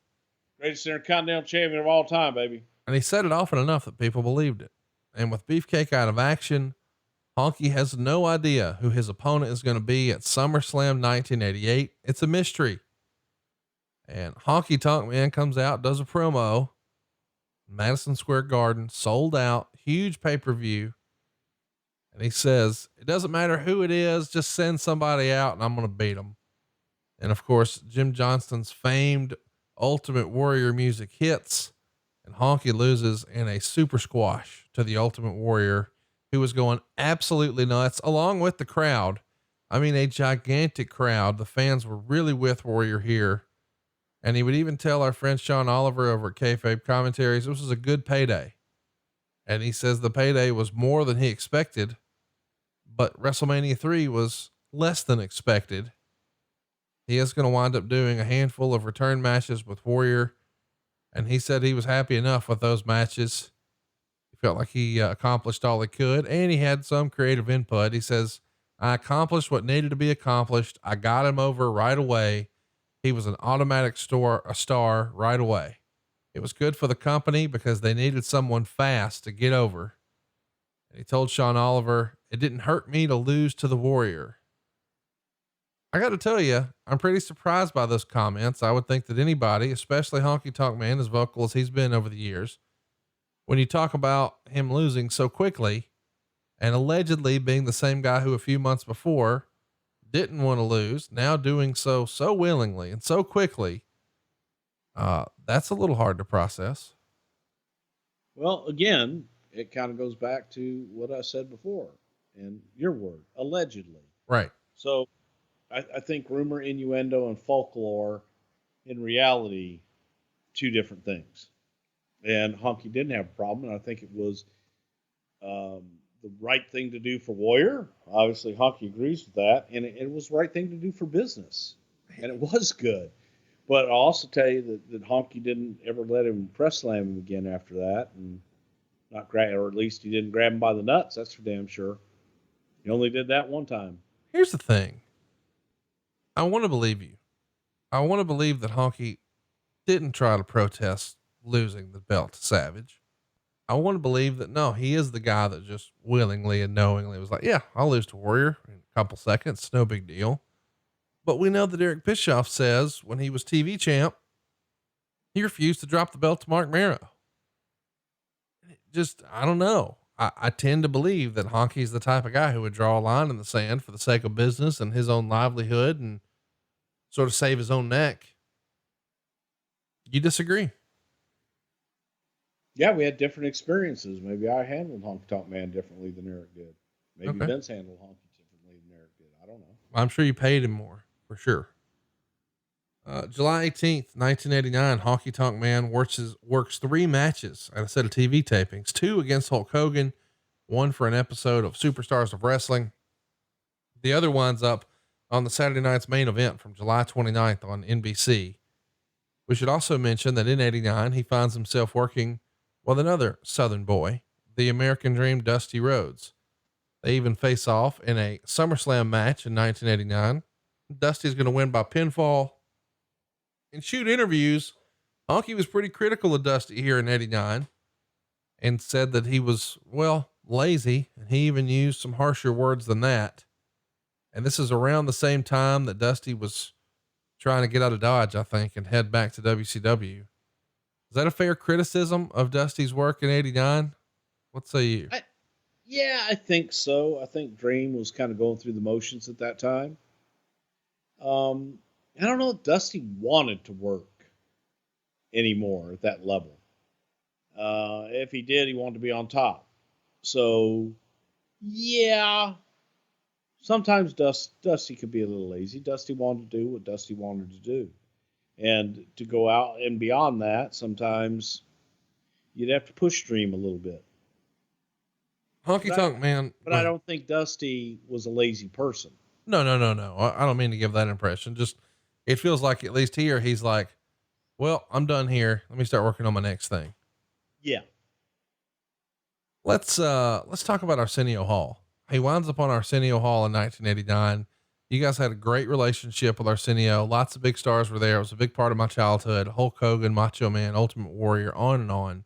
Greatest Intercontinental Champion of all time, baby. And he said it often enough that people believed it. And with Beefcake out of action, Honky has no idea who his opponent is going to be at SummerSlam 1988. It's a mystery. And Honky Tonk Man comes out, does a promo, Madison Square Garden, sold out, huge pay-per-view. And he says, it doesn't matter who it is, just send somebody out and I'm going to beat them. And of course, Jim Johnston's famed Ultimate Warrior music hits and Honky loses in a super squash to the Ultimate Warrior, who was going absolutely nuts along with the crowd. I mean, a gigantic crowd. The fans were really with Warrior here. And he would even tell our friend Sean Oliver over at Kayfabe Commentaries, this was a good payday. And he says the payday was more than he expected, but WrestleMania 3 was less than expected. He is going to wind up doing a handful of return matches with Warrior. And he said he was happy enough with those matches. He felt like he accomplished all he could, and he had some creative input. He says, I accomplished what needed to be accomplished. I got him over right away. He was an automatic star right away. It was good for the company because they needed someone fast to get over. And he told Sean Oliver, it didn't hurt me to lose to the Warrior. I got to tell you, I'm pretty surprised by those comments. I would think that anybody, especially Honky Tonk Man, as vocal as he's been over the years, when you talk about him losing so quickly and allegedly being the same guy who a few months before didn't want to lose, now doing so willingly and so quickly, That's a little hard to process. Well, again, it kind of goes back to what I said before, and your word, allegedly. Right. So I think rumor, innuendo, and folklore, in reality, two different things. And Honky didn't have a problem, and I think it was the right thing to do for Warrior. Obviously, Honky agrees with that, and it was the right thing to do for business, and it was good. But I'll also tell you that Honky didn't ever let him press slam him again after that, and not grab, or at least he didn't grab him by the nuts. That's for damn sure. He only did that one time. Here's the thing. I want to believe you. I want to believe that Honky didn't try to protest losing the belt to Savage. I want to believe that no, he is the guy that just willingly and knowingly was like, yeah, I'll lose to Warrior in a couple seconds. No big deal. But we know that Eric Bischoff says when he was TV champ, he refused to drop the belt to Mark Mero. Just, I don't know. I tend to believe that Honky's the type of guy who would draw a line in the sand for the sake of business and his own livelihood and sort of save his own neck. You disagree? Yeah, we had different experiences. Maybe I handled Honky Tonk Man differently than Eric did. Maybe Okay. Vince handled Honky differently than Eric did. I don't know. I'm sure you paid him more for sure. July 18th, 1989, Honky Tonk Man works 3 matches at a set of TV tapings, 2 against Hulk Hogan, 1 for an episode of Superstars of Wrestling. The other winds up on the Saturday night's main event from July 29th on NBC. We should also mention that in 89, he finds himself working with another Southern boy, the American Dream, Dusty Rhodes. They even face off in a SummerSlam match in 1989. Dusty's going to win by pinfall. In shoot interviews, Honky was pretty critical of Dusty here in 89 and said that he was, well, lazy. And he even used some harsher words than that. And this is around the same time that Dusty was trying to get out of Dodge, I think, and head back to WCW. Is that a fair criticism of Dusty's work in 89? What say you? Yeah, I think so. I think Dream was kind of going through the motions at that time. I don't know if Dusty wanted to work anymore at that level. If he did, he wanted to be on top. So, yeah, sometimes Dusty could be a little lazy. Dusty wanted to do what Dusty wanted to do. And to go out and beyond that, sometimes you'd have to push Dream a little bit. Honky Tonk Man. But I don't think Dusty was a lazy person. No. I don't mean to give that impression. Just, it feels like at least here, he's like, well, I'm done here. Let me start working on my next thing. Yeah. Let's talk about Arsenio Hall. He winds up on Arsenio Hall in 1989. You guys had a great relationship with Arsenio. Lots of big stars were there. It was a big part of my childhood. Hulk Hogan, Macho Man, Ultimate Warrior, on and on.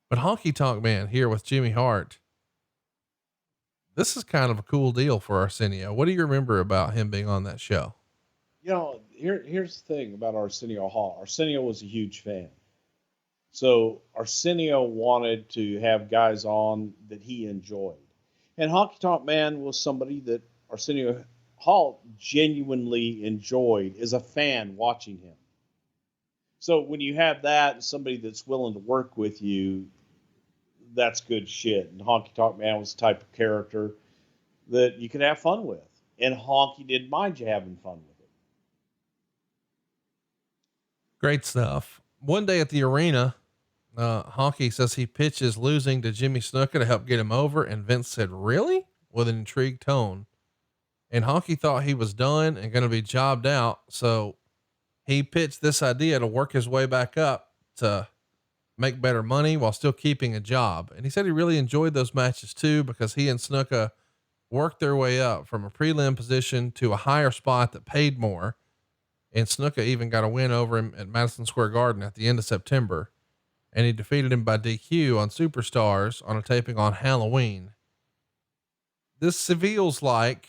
But Honky Tonk Man here with Jimmy Hart. This is kind of a cool deal for Arsenio. What do you remember about him being on that show? You know, here's the thing about Arsenio Hall. Arsenio was a huge fan. So Arsenio wanted to have guys on that he enjoyed. And Honky Tonk Man was somebody that Arsenio Hall genuinely enjoyed as a fan watching him. So when you have that and somebody that's willing to work with you, that's good shit. And Honky Tonk Man was the type of character that you could have fun with. And Honky didn't mind you having fun with it. Great stuff. One day at the arena, Honky says he pitches losing to Jimmy Snuka to help get him over. And Vince said, really? With an intrigued tone. And Honky thought he was done and going to be jobbed out. So he pitched this idea to work his way back up to make better money while still keeping a job. And he said he really enjoyed those matches too, because he and Snuka worked their way up from a prelim position to a higher spot that paid more. And Snuka even got a win over him at Madison Square Garden at the end of September. And he defeated him by DQ on Superstars on a taping on Halloween. This feels like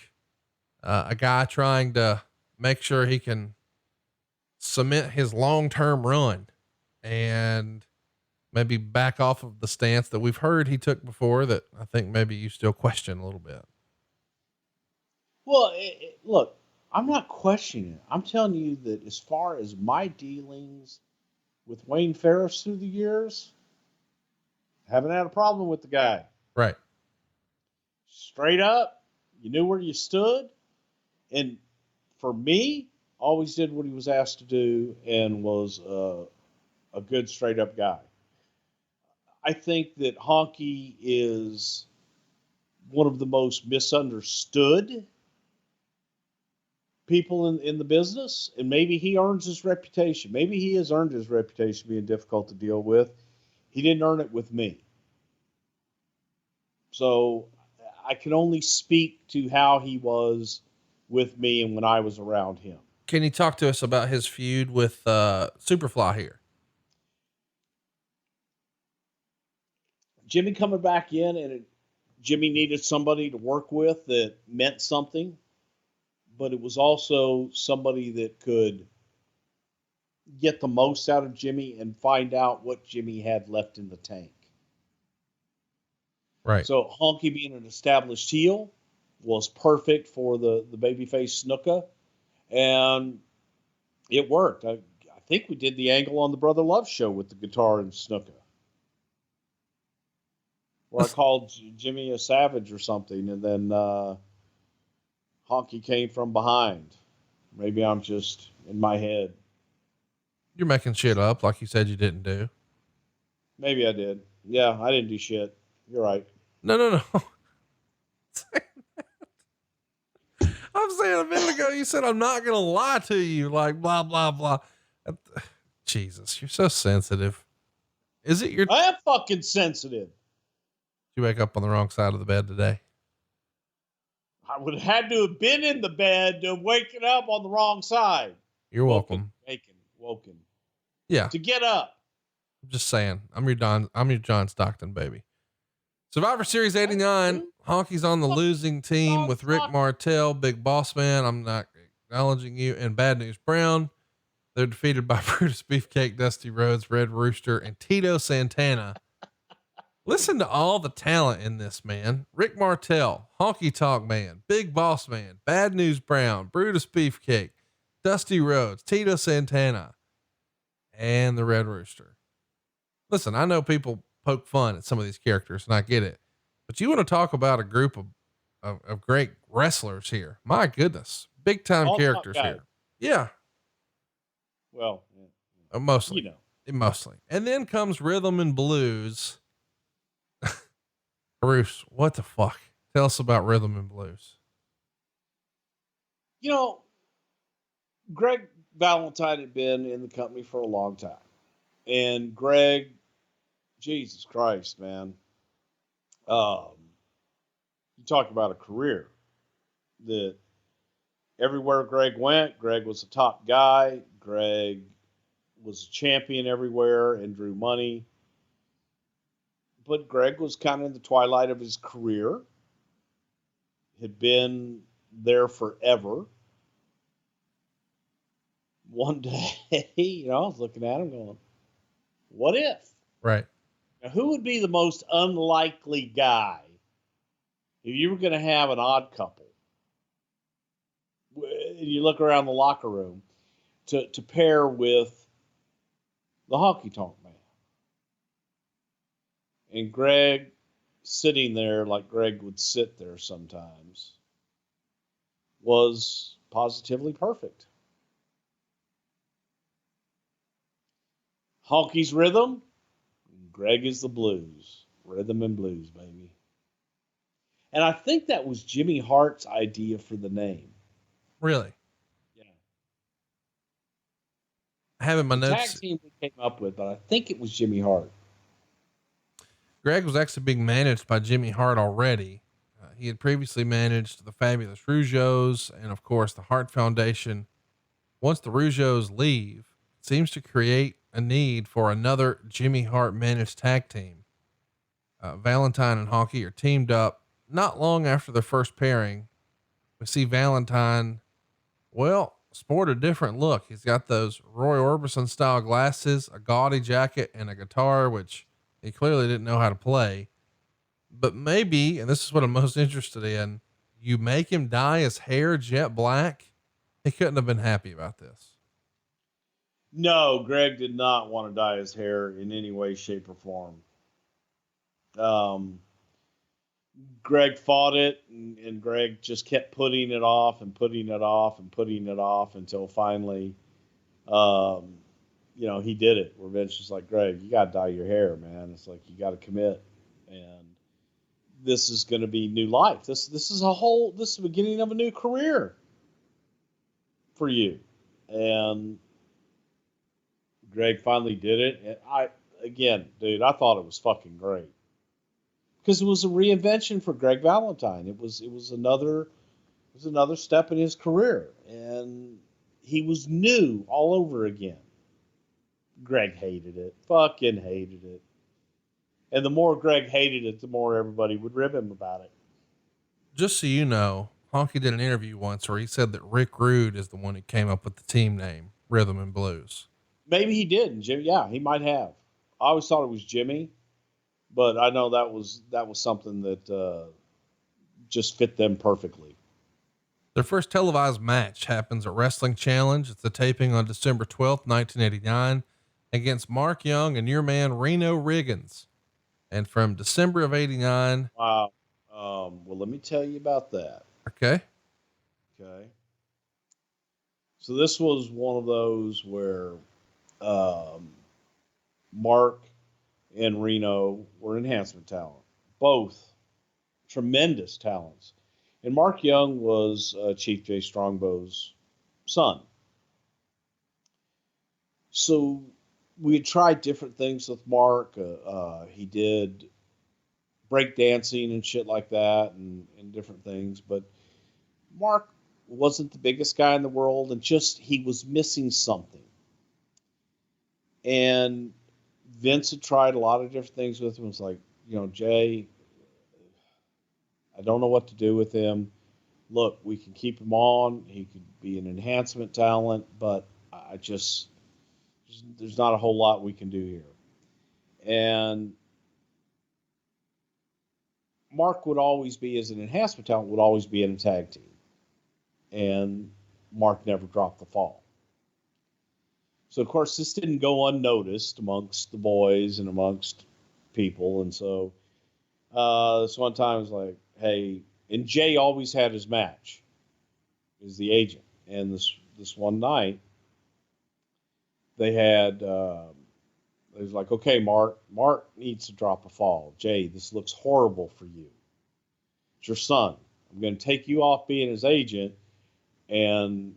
a guy trying to make sure he can cement his long-term run and maybe back off of the stance that we've heard he took before that I think maybe you still question a little bit. Well, look, I'm not questioning it. I'm telling you that as far as my dealings with Wayne Ferris through the years, haven't had a problem with the guy. Right. Straight up, you knew where you stood. And for me, always did what he was asked to do and was a good straight up guy. I think that Honky is one of the most misunderstood people in the business, and maybe he earns his reputation. Maybe he has earned his reputation being difficult to deal with. He didn't earn it with me. So I can only speak to how he was with me and when I was around him. Can you talk to us about his feud with Superfly here? Jimmy coming back in, and Jimmy needed somebody to work with that meant something, but it was also somebody that could get the most out of Jimmy and find out what Jimmy had left in the tank. Right. So Honky being an established heel was perfect for the babyface Snuka, and it worked. I think we did the angle on the Brother Love show with the guitar and Snuka, where I called Jimmy a savage or something, and then Honky came from behind. Maybe I'm just in my head. You're making shit up like you said you didn't do. Maybe I did. Yeah, I didn't do shit. You're right. No. I'm saying a minute ago, you said, I'm not going to lie to you, like blah, blah, blah. Jesus, you're so sensitive. Is it your, I am fucking sensitive. you wake up on the wrong side of the bed today? I would have had to have been in the bed to waking up on the wrong side. You're welcome. Woken. Yeah. To get up. I'm just saying, I'm your John Stockton, baby. Survivor Series 89, Honky's on the losing team with Rick Martel, Big Boss Man, I'm not acknowledging you, and Bad News Brown. They're defeated by Brutus Beefcake, Dusty Rhodes, Red Rooster, and Tito Santana. Listen to all the talent in this, man. Rick Martel, Honky Tonk Man, Big Boss Man, Bad News Brown, Brutus Beefcake, Dusty Rhodes, Tito Santana, and the Red Rooster. Listen, I know people poke fun at some of these characters, and I get it, but you want to talk about a group of great wrestlers here. My goodness, big time characters here. Yeah. Well, mostly, you know, mostly. And then comes Rhythm and Blues. Bruce, what the fuck? Tell us about Rhythm and Blues. You know, Greg Valentine had been in the company for a long time, and Greg, Jesus Christ, man. You talk about a career that everywhere Greg went, Greg was a top guy. Greg was a champion everywhere and drew money. But Greg was kind of in the twilight of his career, had been there forever. One day, you know, I was looking at him going, what if? Right. Now, who would be the most unlikely guy if you were going to have an odd couple? And you look around the locker room to pair with the Honky Tonk Man. And Greg sitting there like Greg would sit there sometimes was positively perfect. Honky's rhythm, Greg is the blues. Rhythm and blues, baby. And I think that was Jimmy Hart's idea for the name. Really? Yeah. I have in my notes. Tag team we came up with, but I think it was Jimmy Hart. Greg was actually being managed by Jimmy Hart already. He had previously managed the Fabulous Rougeaus and, of course, the Hart Foundation. Once the Rougeaus leave, it seems to create a need for another Jimmy Hart managed tag team. Valentine and Honky are teamed up. Not long after their first pairing, we see Valentine, well, sport a different look. He's got those Roy Orbison style glasses, a gaudy jacket, and a guitar, which he clearly didn't know how to play. But maybe, and this is what I'm most interested in, you make him dye his hair jet black. He couldn't have been happy about this. No, Greg did not want to dye his hair in any way, shape, or form. Greg fought it, and Greg just kept putting it off and putting it off and putting it off until finally, he did it. Where Vince was like, Greg, you got to dye your hair, man. It's like, you got to commit. And this is going to be new life. This is the beginning of a new career for you. And Greg finally did it. And I thought it was fucking great. Because it was a reinvention for Greg Valentine. It was another step in his career, and he was new all over again. Greg hated it, fucking hated it, and the more Greg hated it, the more everybody would rib him about it. Just so you know, Honky did an interview once where he said that Rick Rude is the one who came up with the team name Rhythm and Blues. Maybe he did, and Jimmy. Yeah, he might have. I always thought it was Jimmy. But I know that was something that just fit them perfectly. Their first televised match happens at Wrestling Challenge. It's a taping on December 12th, 1989 against Mark Young and your man Reno Riggins. And from December of 89. Wow. Well, let me tell you about that. Okay. So this was one of those where Mark and Reno were enhancement talent, both tremendous talents. And Mark Young was Chief Jay Strongbow's son. So we had tried different things with Mark. He did breakdancing and shit like that and different things. But Mark wasn't the biggest guy in the world, and just he was missing something. And Vince had tried a lot of different things with him. It was like, Jay, I don't know what to do with him. Look, we can keep him on. He could be an enhancement talent, but there's not a whole lot we can do here. And Mark would always be, as an enhancement talent, would always be in a tag team. And Mark never dropped the fall. So, of course, this didn't go unnoticed amongst the boys and amongst people. And so this one time was like, hey, and Jay always had his match, is the agent. And this one night, they had, it was like, okay, Mark needs to drop a fall. Jay, this looks horrible for you. It's your son. I'm going to take you off being his agent. And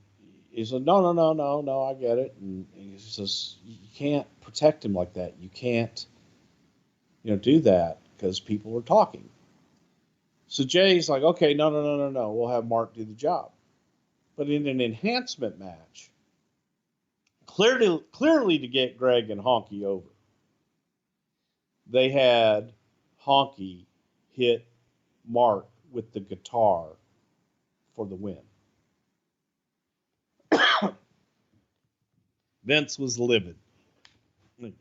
he's like, no, I get it. And he says, you can't protect him like that. You can't, do that because people are talking. So Jay's like, okay, no. We'll have Mark do the job. But in an enhancement match, clearly to get Greg and Honky over, they had Honky hit Mark with the guitar for the win. Vince was livid.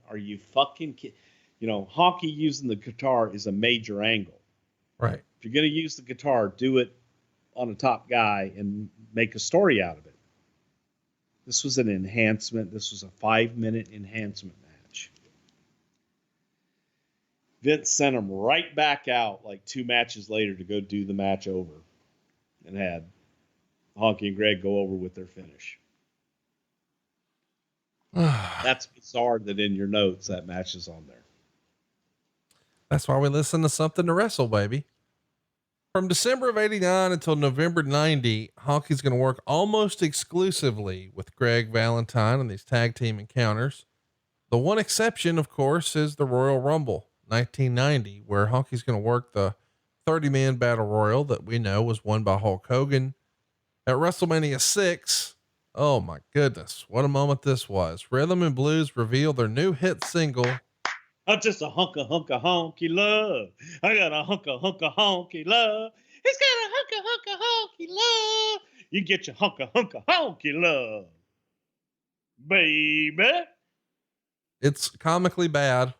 Are you fucking kidding? Honky using the guitar is a major angle. Right. If you're going to use the guitar, do it on a top guy and make a story out of it. This was an enhancement. This was a 5-minute enhancement match. Vince sent him right back out like 2 matches later to go do the match over and had Honky and Greg go over with their finish. That's bizarre that in your notes that match is on there. That's why we listen to Something to Wrestle, baby. From December of 89 until November 90, Honky's going to work almost exclusively with Greg Valentine on these tag team encounters. The one exception, of course, is the Royal Rumble 1990, where Honky's going to work the 30-man battle royal that we know was won by Hulk Hogan. At WrestleMania 6, oh my goodness, what a moment this was. Rhythm and Blues revealed their new hit single. I'm just a hunk of honky love. I got a hunk of honky love. He's got a hunk of honky love. You get your hunk of honky love, baby. It's comically bad,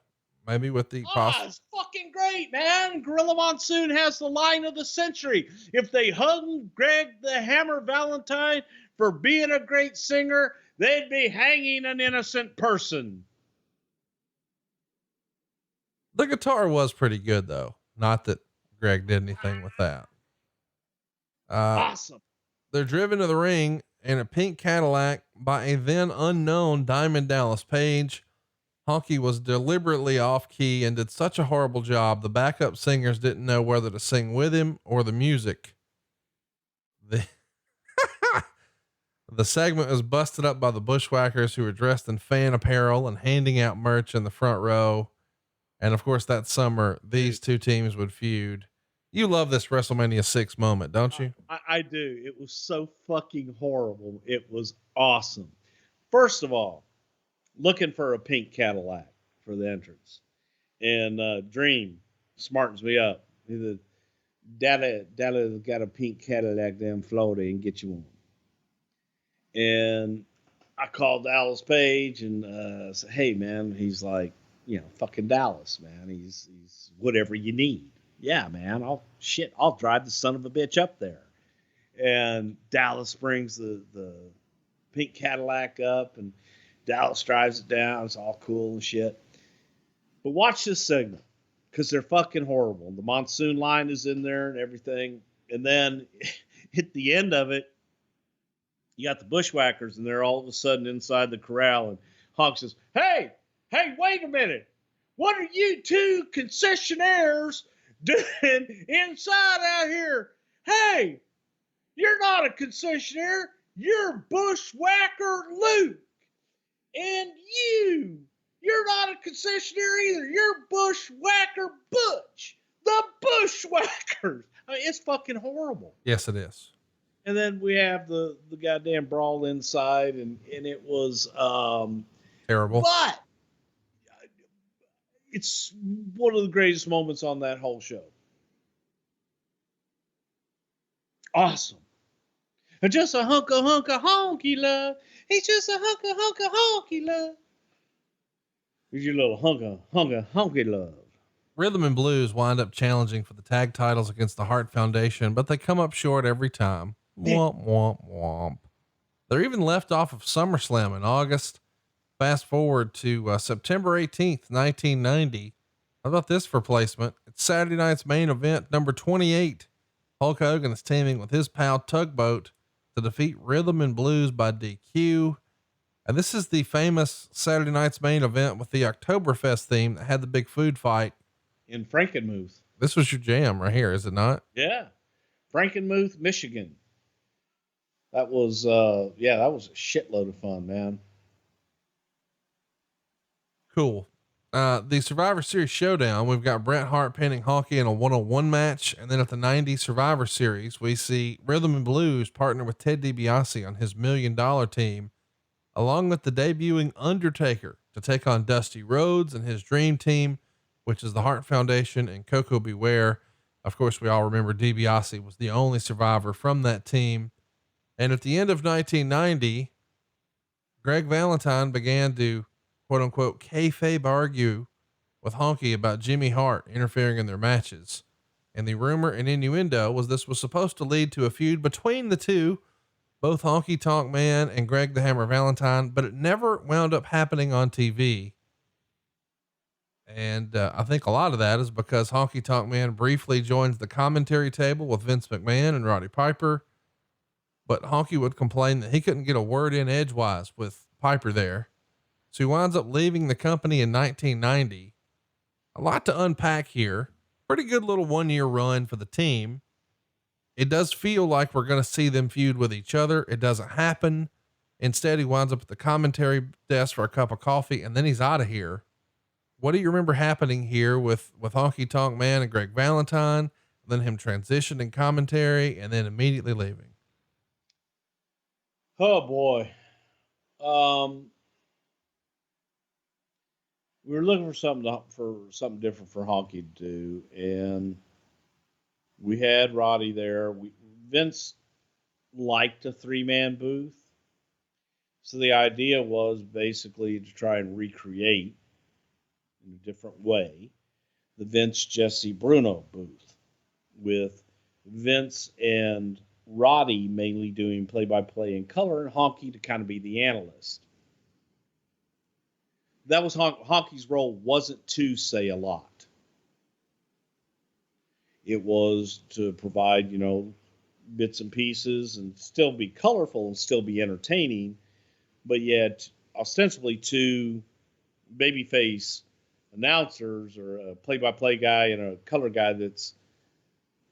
maybe with the It's fucking great, man. Gorilla Monsoon has the line of the century. If they hung Greg the Hammer Valentine for being a great singer, they'd be hanging an innocent person. The guitar was pretty good though. Not that Greg did anything with that. Awesome. They're driven to the ring in a pink Cadillac by a then unknown Diamond Dallas Page. Honky was deliberately off key and did such a horrible job. The backup singers didn't know whether to sing with him or the music. The segment was busted up by the Bushwhackers, who were dressed in fan apparel and handing out merch in the front row. And of course, that summer, these two teams would feud. You love this WrestleMania 6 moment, don't you? I do. It was so fucking horrible. It was awesome. First of all, looking for a pink Cadillac for the entrance. And Dream smartens me up. Daddy got a pink Cadillac down Florida and get you one. And I called Dallas Page and said, hey, man. He's like, fucking Dallas, man. He's whatever you need. Yeah, man. I'll drive the son of a bitch up there. And Dallas brings the pink Cadillac up, and Dallas drives it down. It's all cool and shit. But watch this segment, because they're fucking horrible. The Monsoon line is in there and everything. And then at the end of it, you got the Bushwhackers, and they're all of a sudden inside the corral. And Hawk says, hey, wait a minute. What are you two concessionaires doing inside out here? Hey, you're not a concessionaire. You're Bushwhacker Luke. And you're not a concessionaire either. You're Bushwhacker Butch. The Bushwhackers. I mean, it's fucking horrible. Yes, it is. And then we have the goddamn brawl inside, and it was terrible. But it's one of the greatest moments on that whole show. Awesome. And just a hunk of honky love. He's just a hunk of honky love. Here's your little hunk of honky love. Rhythm and Blues wind up challenging for the tag titles against the Hart Foundation, but they come up short every time. Womp, womp, womp. They're even left off of SummerSlam in August. Fast forward to September 18th, 1990. How about this for placement? It's Saturday night's main event, number 28. Hulk Hogan is teaming with his pal Tugboat to defeat Rhythm and Blues by DQ. And this is the famous Saturday night's main event with the Oktoberfest theme that had the big food fight in Frankenmuth. This was your jam right here, is it not? Yeah. Frankenmuth, Michigan. That was that was a shitload of fun, man. Cool. The Survivor Series showdown, we've got Bret Hart pinning Honky in a 1-on-1 match. And then at the 90s Survivor Series, we see Rhythm and Blues partner with Ted DiBiase on his $1 Million team, along with the debuting Undertaker to take on Dusty Rhodes and his dream team, which is the Hart Foundation and Coco Beware. Of course, we all remember DiBiase was the only survivor from that team. And at the end of 1990, Greg Valentine began to quote unquote kayfabe argue with Honky about Jimmy Hart interfering in their matches. And the rumor and innuendo was this was supposed to lead to a feud between the two, both Honky Tonk Man and Greg the Hammer Valentine, but it never wound up happening on TV. And I think a lot of that is because Honky Tonk Man briefly joins the commentary table with Vince McMahon and Roddy Piper, but Honky would complain that he couldn't get a word in edgewise with Piper there. So he winds up leaving the company in 1990. A lot to unpack here. Pretty good little 1-year run for the team. It does feel like we're going to see them feud with each other. It doesn't happen. Instead, he winds up at the commentary desk for a cup of coffee, and then he's out of here. What do you remember happening here with Honky Tonk Man and Greg Valentine, then him transitioning commentary and then immediately leaving? Oh boy. We were looking for something different for Honky to do, and we had Roddy there. Vince liked a 3-man booth, so the idea was basically to try and recreate in a different way the Vince Jesse Bruno booth with Vince and Roddy mainly doing play-by-play in color, and Honky to kind of be the analyst. That was Honky's role, wasn't to say a lot. It was to provide, bits and pieces and still be colorful and still be entertaining, but yet ostensibly two babyface announcers or a play-by-play guy and a color guy that's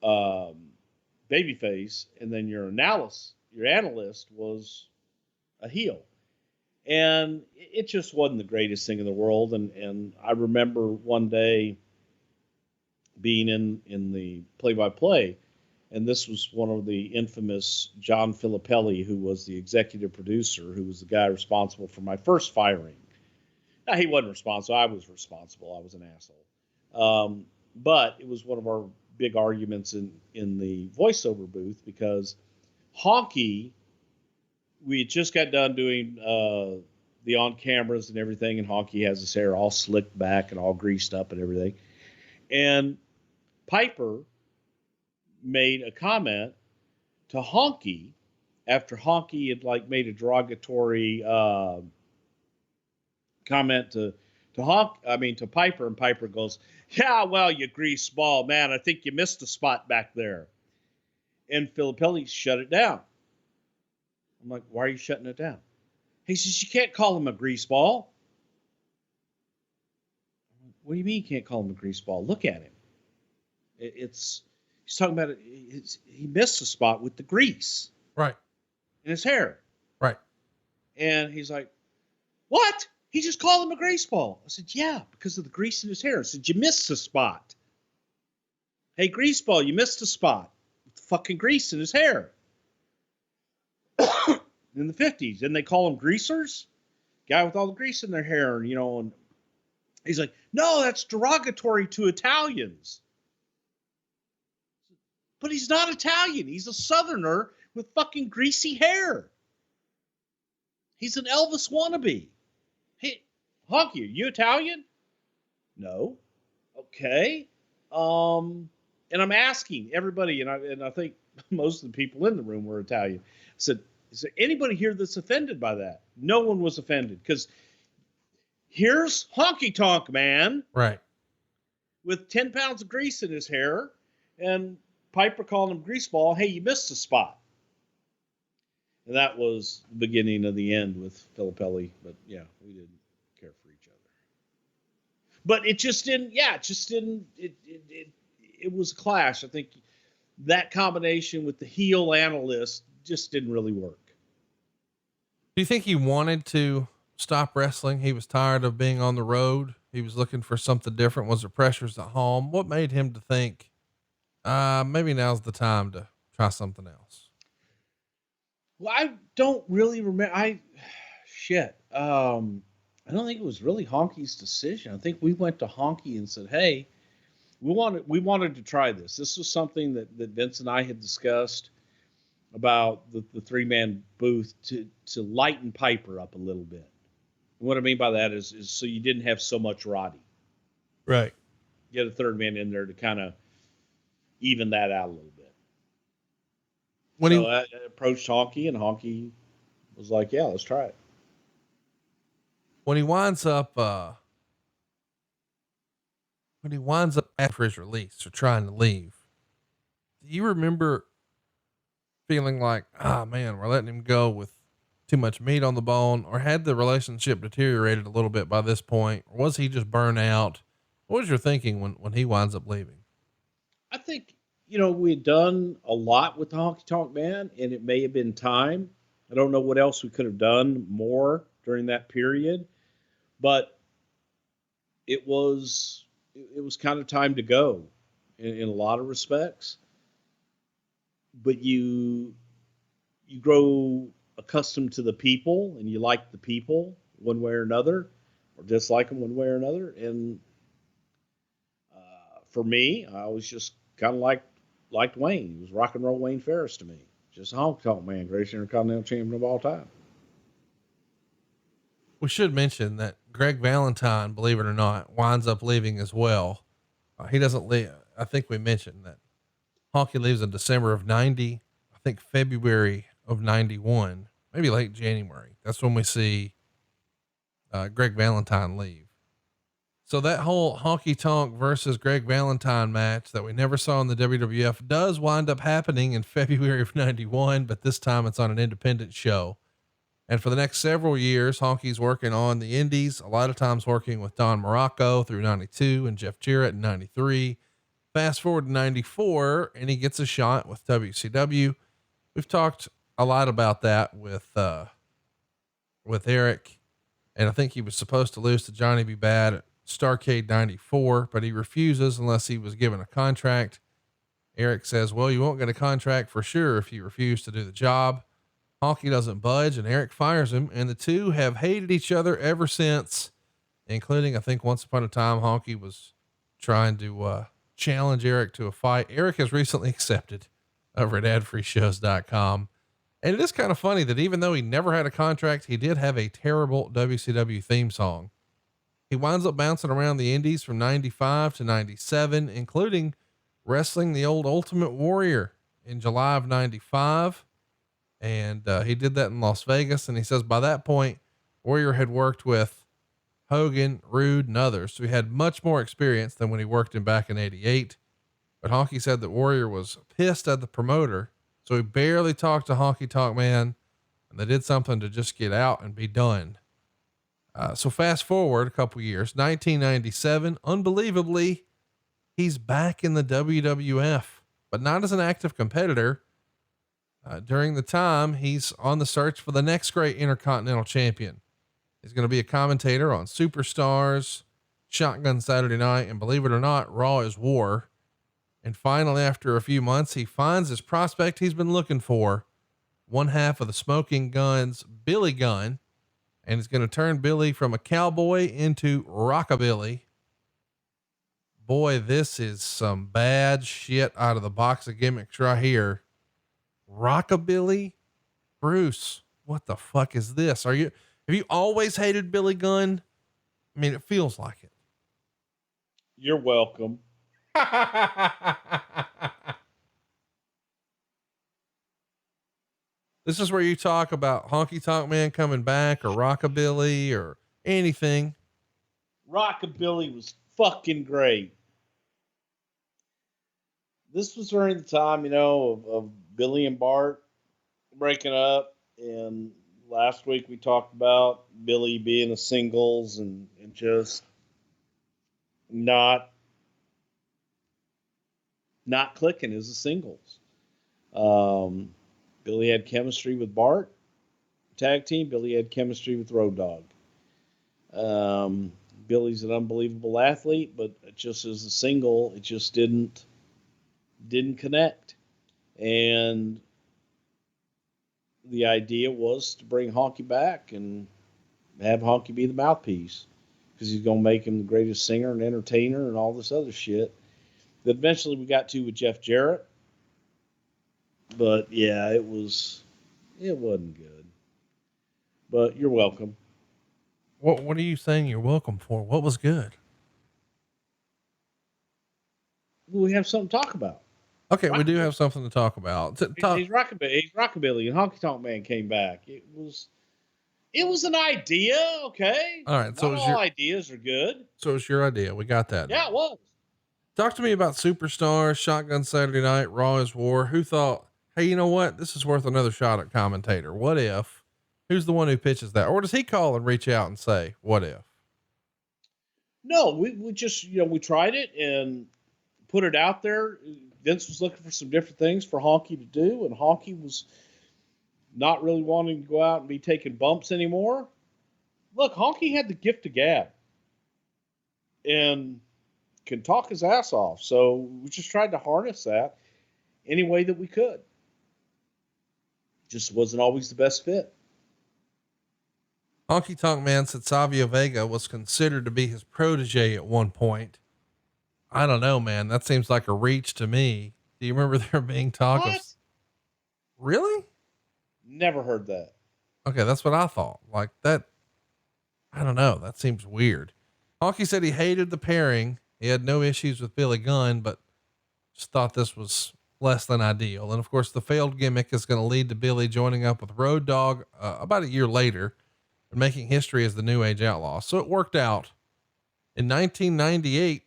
babyface, and then your analyst was a heel. And it just wasn't the greatest thing in the world. And I remember one day being in the play-by-play, and this was one of the infamous John Filippelli, who was the executive producer, who was the guy responsible for my first firing. Now, he wasn't responsible. I was responsible. I was an asshole. But it was one of our big arguments in the voiceover booth, because Honky, we had just got done doing the on cameras and everything, and Honky has his hair all slicked back and all greased up and everything. And Piper made a comment to Honky after Honky had made a derogatory comment to Piper, and Piper goes, "Yeah, well, you grease ball, man. I think you missed a spot back there." And Filippelli shut it down. I'm like, "Why are you shutting it down?" He says, "You can't call him a grease ball." What do you mean you can't call him a grease ball? Look at him. He's talking about it. He missed a spot with the grease. Right. In his hair. Right. And he's like, "What? He just called him a grease ball." I said, "Yeah, because of the grease in his hair." I said, "You missed a spot. Hey, grease ball, you missed a spot with the fucking grease in his hair." In the 50s, and they call them greasers, guy with all the grease in their hair, and he's like, "No, that's derogatory to Italians." But he's not Italian. He's a Southerner with fucking greasy hair. He's an Elvis wannabe. Hey, Honky, are you Italian? No. Okay. And I'm asking everybody, and I think most of the people in the room were Italian. I said, "Is there anybody here that's offended by that?" No one was offended, because here's Honky Tonk Man, Right, with 10 pounds of grease in his hair, and Piper calling him greaseball. "Hey, you missed a spot." And that was the beginning of the end with Filippelli. But yeah, we didn't care for each other. But it just didn't. Yeah, it just didn't. It was a clash. I think that combination with the heel analyst just didn't really work. do you think he wanted to stop wrestling? He was tired of being on the road. He was looking for something different. Was there pressures at home? What made him to think, maybe now's the time to try something else? Well, I don't really remember. I don't think it was really Honky's decision. I think we went to Honky and said, "Hey, we wanted to try this. This was something that Vince and I had discussed about the three-man booth to lighten Piper up a little bit." And what I mean by that is so you didn't have so much Roddy. Right. Get a third man in there to kind of even that out a little bit. I approached Honky, and Honky was like, "Yeah, let's try it." When he winds up after his release or trying to leave, do you remember feeling like, man, we're letting him go with too much meat on the bone? Or had the relationship deteriorated a little bit by this point? Or was he just burnt out? What was your thinking when he winds up leaving? I think, we'd done a lot with the Honky Tonk Man, and it may have been time. I don't know what else we could have done more during that period, but it was kind of time to go in a lot of respects. But you grow accustomed to the people, and you like the people one way or another, or dislike them one way or another. And for me, I was just kind of liked Wayne. He was rock and roll Wayne Ferris to me. Just a Honky Tonk Man, greatest Intercontinental Champion of all time. We should mention that Greg Valentine, believe it or not, winds up leaving as well. He doesn't leave. I think we mentioned that Honky leaves in December of 90. I think February of 91, maybe late January. That's when we see, Greg Valentine leave. So that whole Honky Tonk versus Greg Valentine match that we never saw in the WWF does wind up happening in February of 91, but this time it's on an independent show. And for the next several years, Honky's working on the indies, a lot of times working with Don Morocco through 92 and Jeff Jarrett in 93. Fast forward to 94 and he gets a shot with WCW. We've talked a lot about that with Eric. And I think he was supposed to lose to Johnny B. Bad at Starrcade 94, but he refuses unless he was given a contract. Eric says, well, you won't get a contract for sure if you refuse to do the job. Honky doesn't budge and Eric fires him, and the two have hated each other ever since, including, I think once upon a time, Honky was trying to, challenge Eric to a fight. Eric has recently accepted over at adfreeshows.com. And it is kind of funny that even though he never had a contract, he did have a terrible WCW theme song. He winds up bouncing around the indies from 95 to 97, including wrestling the old Ultimate Warrior in July of 95. And, he did that in Las Vegas. And he says by that point, Warrior had worked with Hogan, Rude, and others. So he had much more experience than when he worked him back in 88. But Honky said that Warrior was pissed at the promoter. So he barely talked to Honky Tonk Man, and they did something to just get out and be done. So fast forward a couple years, 1997, unbelievably, he's back in the WWF, but not as an active competitor. During the time, he's on the search for the next great Intercontinental Champion. He's going to be a commentator on Superstars, Shotgun Saturday Night, and believe it or not, Raw is War. And finally, after a few months, he finds his prospect he's been looking for, one half of the Smoking Guns, Billy Gunn, and he's going to turn Billy from a cowboy into rockabilly. Boy, this is some bad shit out of the box of gimmicks right here. Rockabilly? Bruce, what the fuck is this? Have you always hated Billy Gunn? I mean, it feels like it. You're welcome. This is where you talk about Honky Tonk Man coming back or rockabilly or anything. Rockabilly was fucking great. This was during the time, of Billy and Bart breaking up. And last week we talked about Billy being a singles and just not clicking as a singles. Billy had chemistry with Bart, tag team. Billy had chemistry with Road Dogg. Billy's an unbelievable athlete, but just as a single, it just didn't connect. And the idea was to bring Honky back and have Honky be the mouthpiece, because he's going to make him the greatest singer and entertainer and all this other shit that eventually we got to with Jeff Jarrett. But yeah, it wasn't good, but you're welcome. What are you saying you're welcome for? What was good? We have something to talk about. Okay. We do have something to talk about. He's rockabilly, and Honky Tonk Man came back. It was an idea. Okay. All right. So not all ideas are good. So it's your idea. We got that. Yeah, it was. Talk to me about Superstars, Shotgun Saturday Night, Raw is War. Who thought, hey, you know what? This is worth another shot at commentator. What if? Who's the one who pitches that? Or does he call and reach out and say, what if? No, we just, we tried it and put it out there. Vince was looking for some different things for Honky to do, and Honky was not really wanting to go out and be taking bumps anymore. Look, Honky had the gift of gab and can talk his ass off. So we just tried to harness that any way that we could. Just wasn't always the best fit. Honky Tonk Man said Savio Vega was considered to be his protege at one point. I don't know, man. That seems like a reach to me. Do you remember there being talk of? Really? Never heard that. Okay. That's what I thought. Like that. I don't know. That seems weird. Honky said he hated the pairing. He had no issues with Billy Gunn, but just thought this was less than ideal. And of course, the failed gimmick is going to lead to Billy joining up with Road Dogg about a year later and making history as the New Age Outlaw. So it worked out. In 1998,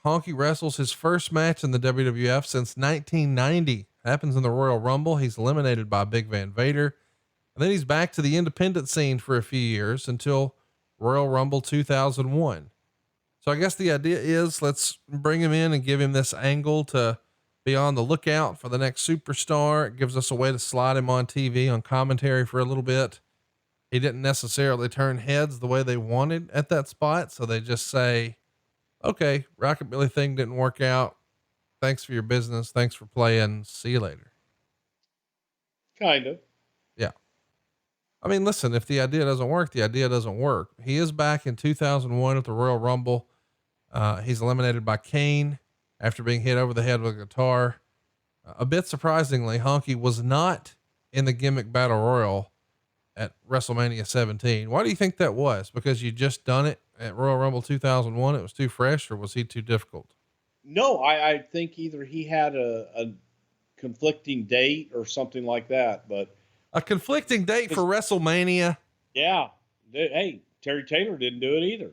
Honky wrestles his first match in the WWF since 1990. Happens in the Royal Rumble. He's eliminated by Big Van Vader. And then he's back to the independent scene for a few years until Royal Rumble 2001. So I guess the idea is let's bring him in and give him this angle to be on the lookout for the next superstar. It gives us a way to slide him on TV on commentary for a little bit. He didn't necessarily turn heads the way they wanted at that spot. So they just say, okay, Rockabilly thing didn't work out. Thanks for your business. Thanks for playing. See you later. Kind of. Yeah. I mean, listen, if the idea doesn't work, the idea doesn't work. He is back in 2001 at the Royal Rumble. He's eliminated by Kane after being hit over the head with a guitar. A bit surprisingly, Honky was not in the gimmick battle royal at WrestleMania 17. Why do you think that was? Because you just done it at Royal Rumble 2001. It was too fresh, or was he too difficult? No, I think either he had a conflicting date or something like that, but A conflicting date for WrestleMania. yeah. Hey, Terry Taylor didn't do it either.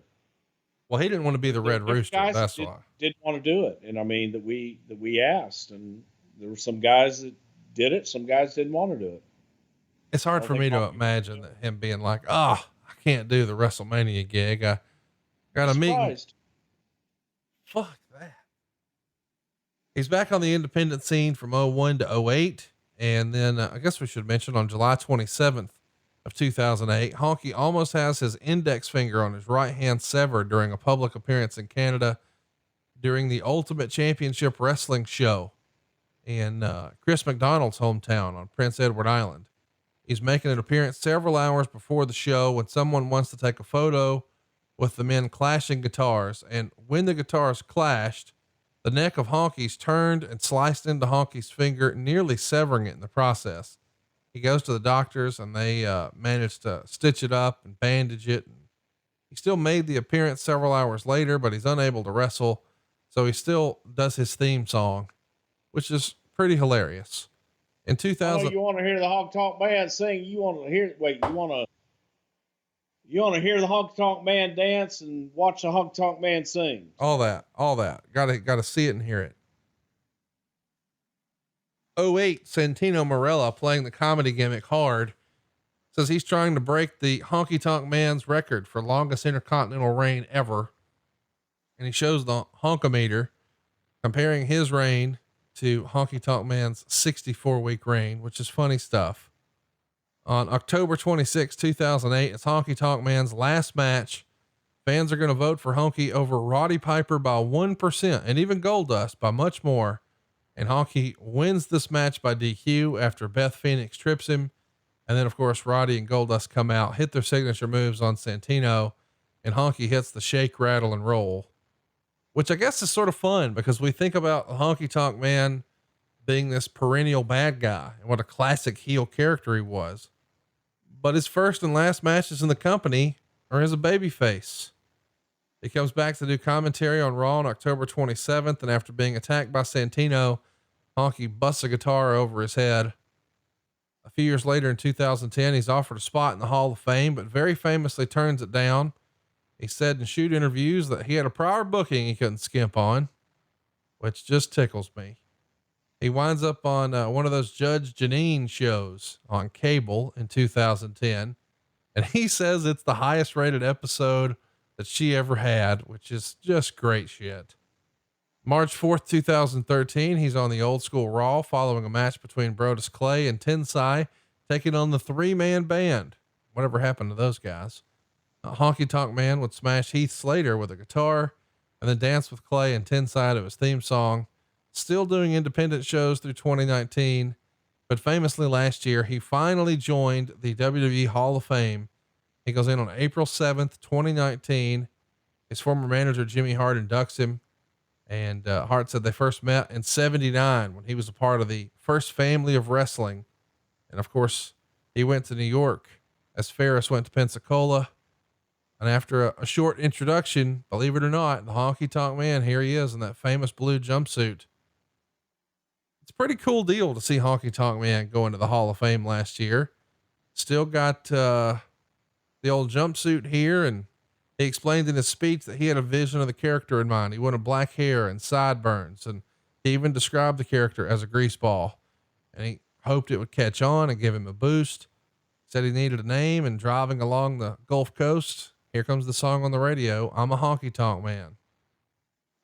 Well, he didn't want to be the Red Rooster. That's why. Didn't want to do it. And I mean, that we asked, and there were some guys that did it. Some guys didn't want to do it. It's hard for me to imagine that him being like, I can't do the WrestleMania gig. I got a meeting. Fuck that. He's back on the independent scene from 01 to 08. And then I guess we should mention on July 27th of 2008, Honky almost has his index finger on his right hand severed during a public appearance in Canada during the Ultimate Championship Wrestling show in Chris McDonald's hometown on Prince Edward Island. He's making an appearance several hours before the show when someone wants to take a photo with the men clashing guitars. And when the guitars clashed, the neck of Honky's turned and sliced into Honky's finger, nearly severing it in the process. He goes to the doctors and they managed to stitch it up and bandage it. And he still made the appearance several hours later, but he's unable to wrestle. So he still does his theme song, which is pretty hilarious. In 2000, you want to hear the Honky Tonk Man sing? You want to hear the Honky Tonk Man dance and watch the Honky Tonk Man sing? All that. Gotta see it and hear it. 08, Santino Marella, playing the comedy gimmick hard, says he's trying to break the Honky Tonk Man's record for longest intercontinental reign ever. And he shows the honkometer comparing his reign to Honky Tonk Man's 64-week reign, which is funny stuff. On October 26, 2008, it's Honky Tonk Man's last match. Fans are going to vote for Honky over Roddy Piper by 1% and even Goldust by much more. And Honky wins this match by DQ after Beth Phoenix trips him. And then of course, Roddy and Goldust come out, hit their signature moves on Santino, and Honky hits the shake, rattle, and roll, which I guess is sort of fun because we think about Honky Tonk Man being this perennial bad guy and what a classic heel character he was. But his first and last matches in the company are as a babyface. He comes back to do commentary on Raw on October 27th. And after being attacked by Santino, Honky busts a guitar over his head. A few years later in 2010, he's offered a spot in the Hall of Fame, but very famously turns it down. He said in shoot interviews that he had a prior booking he couldn't skimp on, which just tickles me. He winds up on one of those Judge Janine shows on cable in 2010. And he says it's the highest rated episode that she ever had, which is just great shit. March 4th, 2013, he's on the Old School Raw following a match between Brodus Clay and Tensai, taking on the 3-man band. Whatever happened to those guys? Honky Tonk Man would smash Heath Slater with a guitar and then dance with Clay and Tensai to his theme song. Still doing independent shows through 2019, but famously last year, he finally joined the WWE Hall of Fame. He goes in on April 7th, 2019. His former manager, Jimmy Hart, inducts him. And Hart said they first met in 79 when he was a part of the first family of wrestling. And of course, he went to New York as Ferris went to Pensacola. And after a short introduction, believe it or not, the Honky Tonk Man, here he is in that famous blue jumpsuit. It's a pretty cool deal to see Honky Tonk Man go into the Hall of Fame last year. Still got, the old jumpsuit here. And he explained in his speech that he had a vision of the character in mind. He wanted black hair and sideburns. And he even described the character as a greaseball, and he hoped it would catch on and give him a boost. Said he needed a name, and driving along the Gulf Coast, here comes the song on the radio, I'm a Honky Tonk Man.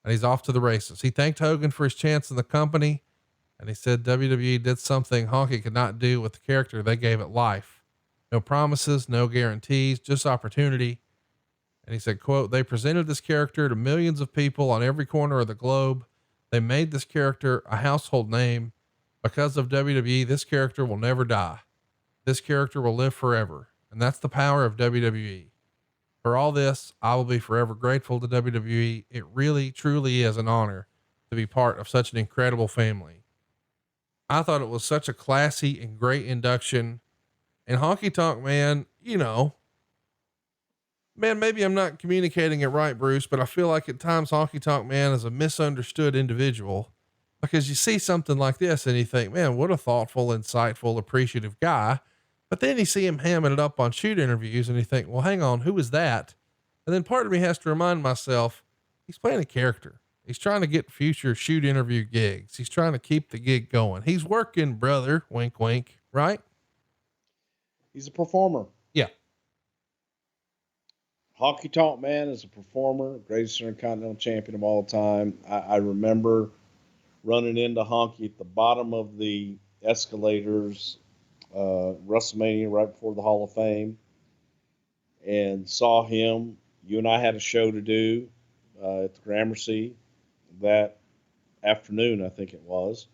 And he's off to the races. He thanked Hogan for his chance in the company. And he said WWE did something Honky could not do with the character. They gave it life. No promises, no guarantees, just opportunity. And he said, quote, they presented this character to millions of people on every corner of the globe. They made this character a household name. Because of WWE, this character will never die. This character will live forever. And that's the power of WWE. For all this, I will be forever grateful to WWE. It really, truly is an honor to be part of such an incredible family. I thought it was such a classy and great induction. And Honky Tonk Man, you know, man, maybe I'm not communicating it right, Bruce, but I feel like at times Honky Tonk Man is a misunderstood individual, because you see something like this and you think, man, what a thoughtful, insightful, appreciative guy. But then you see him hamming it up on shoot interviews and you think, well, hang on, who is that? And then part of me has to remind myself, he's playing a character. He's trying to get future shoot interview gigs. He's trying to keep the gig going. He's working, brother. Wink, wink. Right? He's a performer. Yeah. Honky Tonk Man is a performer, greatest Intercontinental Champion of all time. I remember running into Honky at the bottom of the escalators, WrestleMania right before the Hall of Fame, and saw him. You and I had a show to do at the Gramercy that afternoon, I think it was.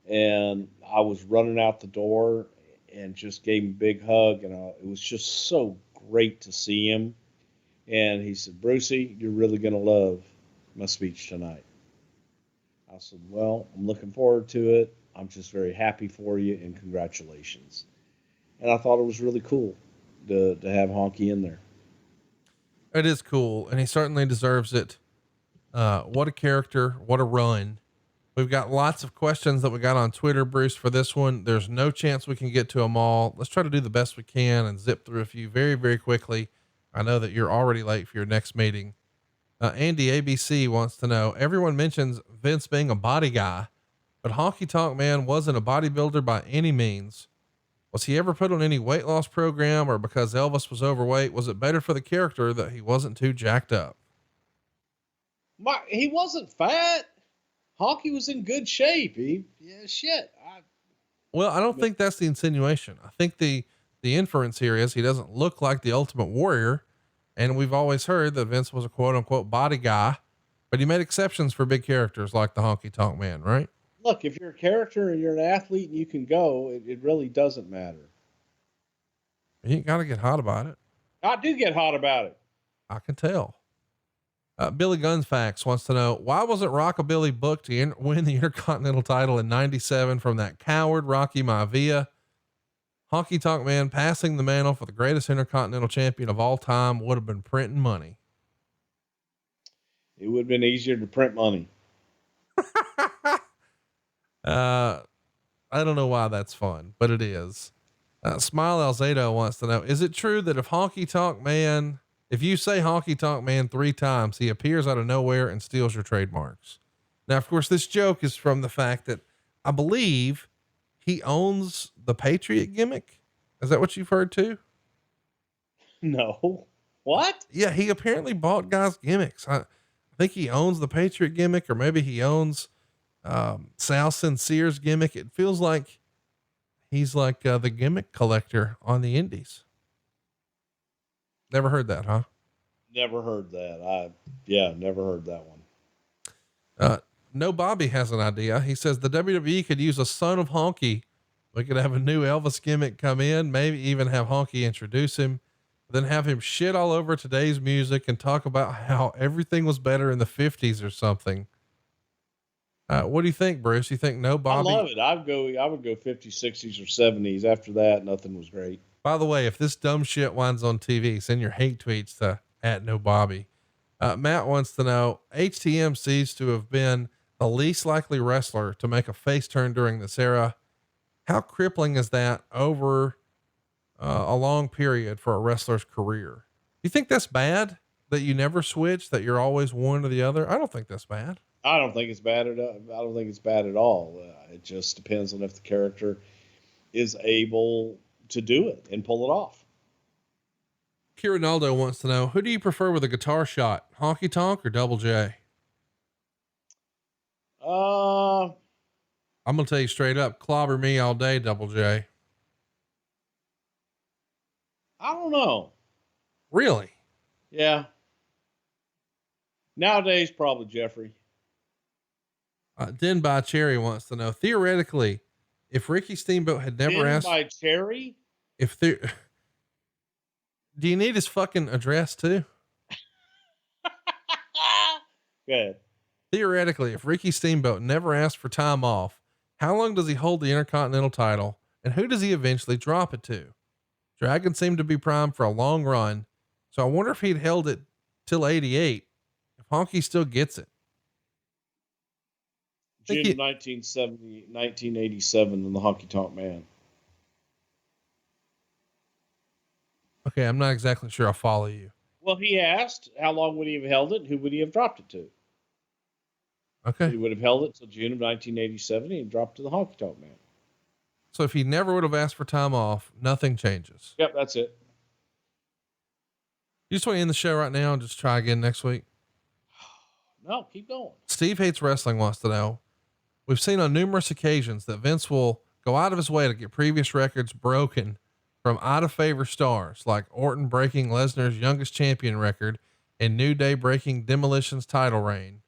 And I was running out the door and just gave him a big hug. And it was just so great to see him. And he said, Brucey, you're really going to love my speech tonight. I said, well, I'm looking forward to it. I'm just very happy for you, and congratulations. And I thought it was really cool to have Honky in there. It is cool. And he certainly deserves it. What a character, what a run. We've got lots of questions that we got on Twitter, Bruce, for this one. There's no chance we can get to them all. Let's try to do the best we can and zip through a few very, very quickly. I know that you're already late for your next meeting. Andy ABC wants to know, everyone mentions Vince being a body guy, but Honky Tonk Man wasn't a bodybuilder by any means. Was he ever put on any weight loss program, or because Elvis was overweight, was it better for the character that he wasn't too jacked up? He wasn't fat. Honky was in good shape. Well, I don't think that's the insinuation. I think the inference here is he doesn't look like the Ultimate Warrior. And we've always heard that Vince was a quote unquote body guy, but he made exceptions for big characters like the Honky Tonk Man, right? Look, if you're a character and you're an athlete and you can go, it really doesn't matter. You ain't got to get hot about it. I do get hot about it. I can tell. Billy Gunsfax wants to know, why wasn't Rockabilly booked to win the Intercontinental title in 97 from that coward Rocky Maivia? Honky Tonk Man passing the mantle for the greatest Intercontinental Champion of all time would have been printing money. It would have been easier to print money. I don't know why that's fun, but it is. Smile Alzado wants to know, is it true that if you say Honky Tonk Man 3 times, he appears out of nowhere and steals your trademarks? Now, of course, this joke is from the fact that I believe he owns the Patriot gimmick. Is that what you've heard too? No. What? Yeah. He apparently bought guys' gimmicks. I think he owns the Patriot gimmick, or maybe he owns, Sal Sincere's gimmick. It feels like he's like, the gimmick collector on the indies. Never heard that, huh? Never heard that. Never heard that one. No Bobby has an idea. He says the WWE could use a son of Honky. We could have a new Elvis gimmick come in, maybe even have Honky introduce him, then have him shit all over today's music and talk about how everything was better in the 50s or something. What do you think, Bruce? You think no Bobby? I love it. I would go 50s, 60s, or 70s. After that, nothing was great. By the way, if this dumb shit winds on TV, send your hate tweets to @NoBobby. Matt wants to know, HTM seems to have been the least likely wrestler to make a face turn during this era. How crippling is that over a long period for a wrestler's career? You think that's bad that you never switch, that you're always one or the other? I don't think that's bad. I don't think it's bad at all. I don't think it's bad at all. It just depends on if the character is able to do it and pull it off. Kirinaldo wants to know, who do you prefer with a guitar shot, Honky Tonk or Double J? I'm going to tell you straight up, clobber me all day, Double J. I don't know. Really? Yeah. Nowadays, probably Jeffrey. Den by Cherry wants to know, theoretically, if Ricky Steamboat had never asked by Cherry, if there, do you need his fucking address too? good. Theoretically, if Ricky Steamboat never asked for time off, how long does he hold the Intercontinental title, and who does he eventually drop it to? Dragon seemed to be primed for a long run, so I wonder if he'd held it till 88, if Honky still gets it. June 1987 in the Honky Tonk Man. Okay, I'm not exactly sure I follow you. Well, he asked how long would he have held it and who would he have dropped it to? Okay. He would have held it till June of 1987 and dropped to the Honky Tonk Man. So if he never would have asked for time off, nothing changes. Yep, that's it. You just want to end the show right now and just try again next week? No, keep going. Steve Hates Wrestling wants to know, we've seen on numerous occasions that Vince will go out of his way to get previous records broken from out of favor stars, like Orton breaking Lesnar's youngest champion record and New Day breaking Demolition's title reign.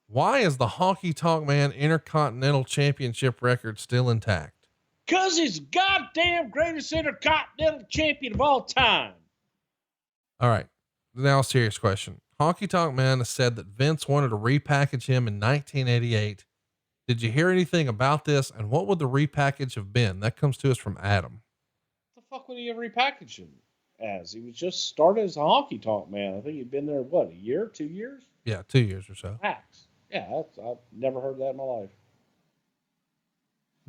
Why is the Honky Tonk Man Intercontinental Championship record still intact? 'Cause he's goddamn greatest Intercontinental champion of all time. All right. Now a serious question. Honky Tonk Man has said that Vince wanted to repackage him in 1988. Did you hear anything about this? And what would the repackage have been? That comes to us from Adam. What the fuck would he have repackaged him as? He was just started as a Honky Tonk Man. I think he'd been there, what, a year, 2 years? Yeah, 2 years or so. Max. Yeah, I've never heard that in my life.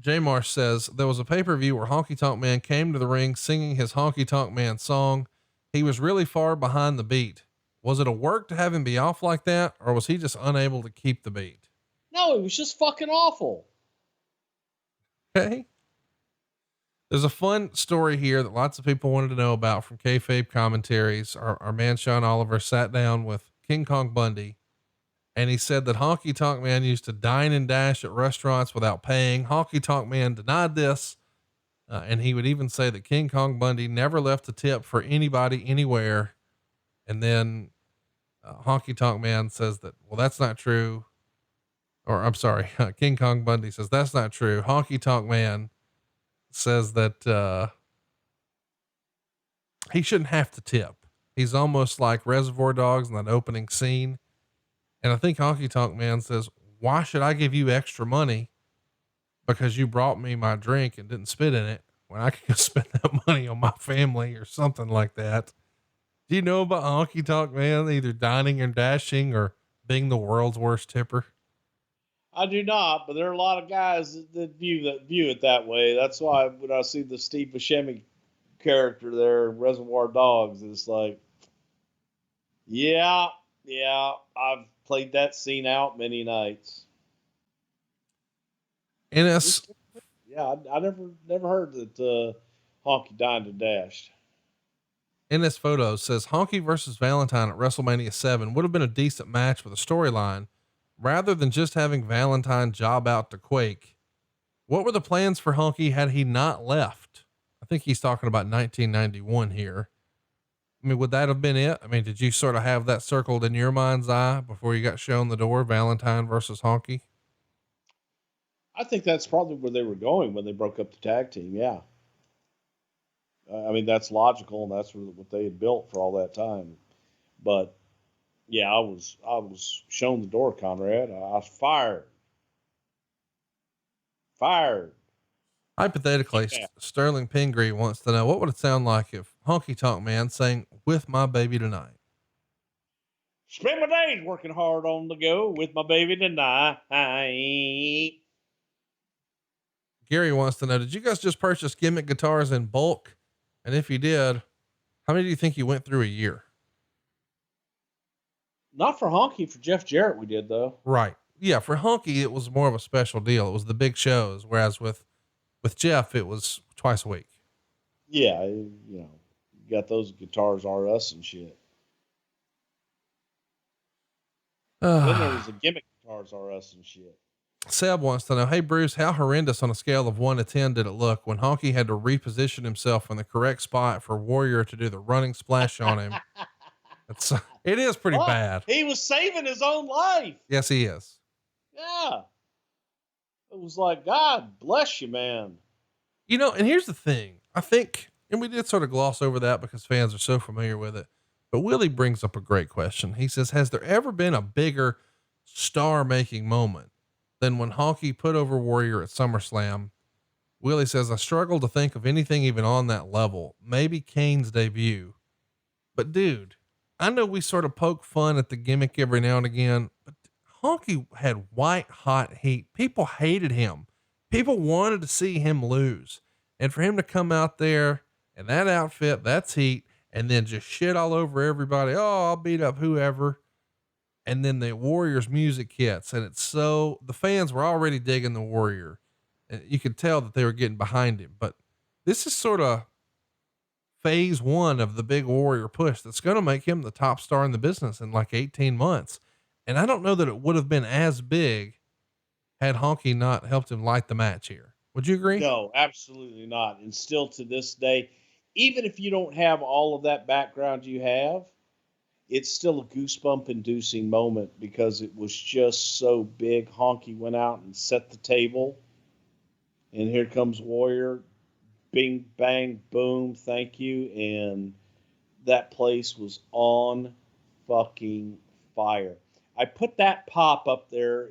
J Marsh says there was a pay-per-view where Honky Tonk Man came to the ring singing his Honky Tonk Man song. He was really far behind the beat. Was it a work to have him be off like that, or was he just unable to keep the beat? No, it was just fucking awful. Okay. There's a fun story here that lots of people wanted to know about from kayfabe commentaries. Our man Sean Oliver sat down with King Kong Bundy, and he said that Honky Tonk Man used to dine and dash at restaurants without paying. Honky Tonk Man denied this. And he would even say that King Kong Bundy never left a tip for anybody anywhere. And then Honky Tonk Man says that, well, that's not true. Or I'm sorry. King Kong Bundy says that's not true. Honky Tonk Man says that, he shouldn't have to tip. He's almost like Reservoir Dogs in that opening scene. And I think Honky Tonk Man says, why should I give you extra money because you brought me my drink and didn't spit in it when I could go spend that money on my family or something like that? Do you know about Honky Tonk Man, either dining and dashing or being the world's worst tipper? I do not, but there are a lot of guys that view it that way. That's why when I see the Steve Buscemi character there, Reservoir Dogs, it's like, yeah, I've played that scene out many nights. NS. Yeah, I never heard that Honky dined and dashed. NS Photos says Honky versus Valentine at WrestleMania 7 would have been a decent match with a storyline rather than just having Valentine job out to Quake. What were the plans for Honky had he not left? I think he's talking about 1991 here. I mean, would that have been it? I mean, did you sort of have that circled in your mind's eye before you got shown the door, Valentine versus Honky? I think that's probably where they were going when they broke up the tag team. Yeah. I mean, that's logical, and that's what they had built for all that time. But yeah, I was shown the door, Conrad. I was fired. Hypothetically, Yeah. Sterling Pingree wants to know, what would it sound like if Honky Tonk Man sang "With My Baby Tonight"? Spend my days working hard on the go with my baby tonight. Gary wants to know, did you guys just purchase gimmick guitars in bulk? And if you did, how many do you think you went through a year? Not for Honky, for Jeff Jarrett we did, though. Right. Yeah, for Honky, it was more of a special deal. It was the big shows, whereas with Jeff, it was twice a week. Yeah, you got those guitars R Us and shit. Then there was the gimmick guitars R Us and shit. Seb wants to know, hey Bruce, how horrendous on a scale of 1 to 10 did it look when Honky had to reposition himself in the correct spot for Warrior to do the running splash on him? It is pretty bad. He was saving his own life. Yes, he is. Yeah. It was like, God bless you, man. And here's the thing. I think, and we did sort of gloss over that because fans are so familiar with it, but Willie brings up a great question. He says, has there ever been a bigger star making moment than when Honky put over Warrior at SummerSlam? Willie says, I struggle to think of anything even on that level. Maybe Kane's debut, but dude, I know we sort of poke fun at the gimmick every now and again, but Honky had white hot heat. People hated him. People wanted to see him lose. And for him to come out there in that outfit, that's heat, and then just shit all over everybody. Oh, I'll beat up whoever. And then the Warrior's music hits, and the fans were already digging the Warrior, and you could tell that they were getting behind him. But this is sort of phase 1 of the big Warrior push that's going to make him the top star in the business in like 18 months. And I don't know that it would have been as big had Honky not helped him light the match here. Would you agree? No, absolutely not. And still to this day, even if you don't have all of that background you have, it's still a goosebump inducing moment because it was just so big. Honky went out and set the table, and here comes Warrior. Bing, bang, boom. Thank you. And that place was on fucking fire. I put that pop up there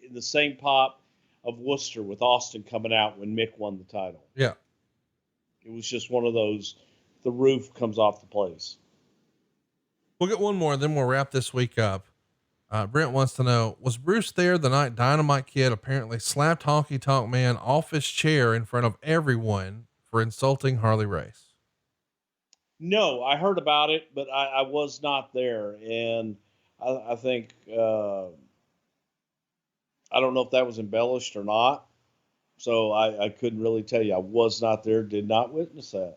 in the same pop of Worcester with Austin coming out when Mick won the title. Yeah. It was just one of those, the roof comes off the place. We'll get one more and then we'll wrap this week up. Brent wants to know, was Bruce there the night Dynamite Kid apparently slapped Honky Tonk Man off his chair in front of everyone for insulting Harley Race? No, I heard about it, but I was not there. And I think, I don't know if that was embellished or not. So I couldn't really tell you. I was not there, did not witness that.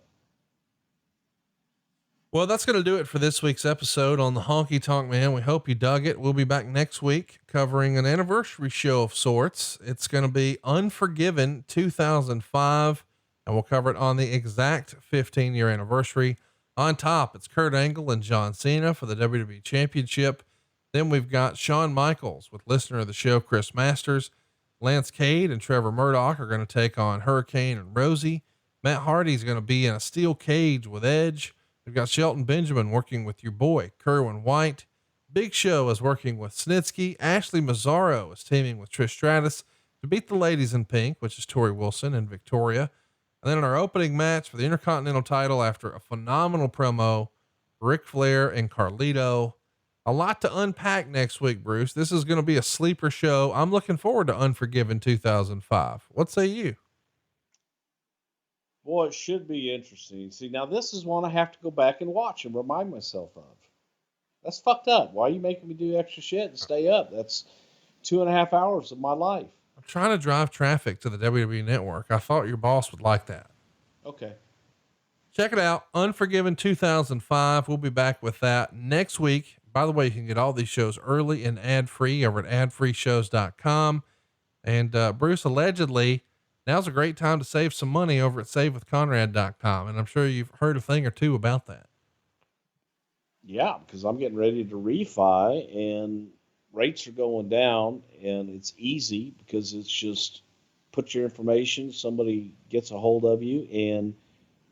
Well, that's going to do it for this week's episode on the Honky Tonk Man. We hope you dug it. We'll be back next week covering an anniversary show of sorts. It's going to be Unforgiven 2005, and we'll cover it on the exact 15-year anniversary. On top, it's Kurt Angle and John Cena for the WWE Championship. Then we've got Shawn Michaels with listener of the show, Chris Masters. Lance Cade and Trevor Murdoch are going to take on Hurricane and Rosie. Matt Hardy's going to be in a steel cage with Edge. We've got Shelton Benjamin working with your boy, Kerwin White. Big Show is working with Snitsky. Ashley Mazzaro is teaming with Trish Stratus to beat the ladies in pink, which is Tori Wilson and Victoria. And then in our opening match for the Intercontinental title, after a phenomenal promo, Ric Flair and Carlito. A lot to unpack next week, Bruce. This is going to be a sleeper show. I'm looking forward to Unforgiven 2005. What say you? Boy, it should be interesting. See, now this is one I have to go back and watch and remind myself of. That's fucked up. Why are you making me do extra shit and stay up? That's 2.5 hours of my life. I'm trying to drive traffic to the WWE Network. I thought your boss would like that. Okay. Check it out. Unforgiven 2005. We'll be back with that next week. By the way, you can get all these shows early and ad-free over at adfreeshows.com. And, Bruce, allegedly, now's a great time to save some money over at savewithconrad.com. And I'm sure you've heard a thing or two about that. Yeah, because I'm getting ready to refi and rates are going down, and it's easy because it's just put your information, somebody gets a hold of you, and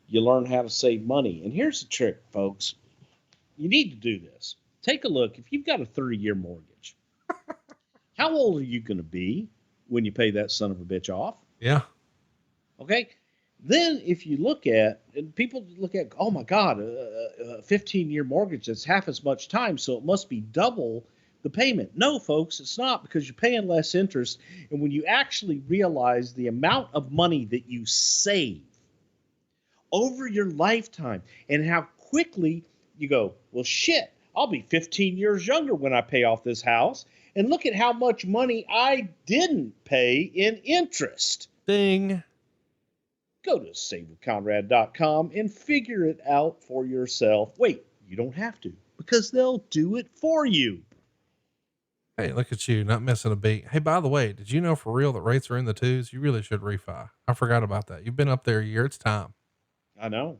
you learn how to save money. And here's the trick, folks. You need to do this. Take a look. If you've got a 30-year mortgage, how old are you going to be when you pay that son of a bitch off? Yeah. Okay. Then if you look at, and people look at, oh my God, a 15-year mortgage, that's half as much time, so it must be double the payment. No, folks, it's not, because you're paying less interest. And when you actually realize the amount of money that you save over your lifetime and how quickly you go, well, shit, I'll be 15 years younger when I pay off this house. And look at how much money I didn't pay in interest. Ding. Go to savewithconrad.com and figure it out for yourself. Wait, you don't have to, because they'll do it for you. Hey, look at you, not missing a beat. Hey, by the way, did you know for real that rates are in the twos? You really should refi. I forgot about that. You've been up there a year. It's time. I know.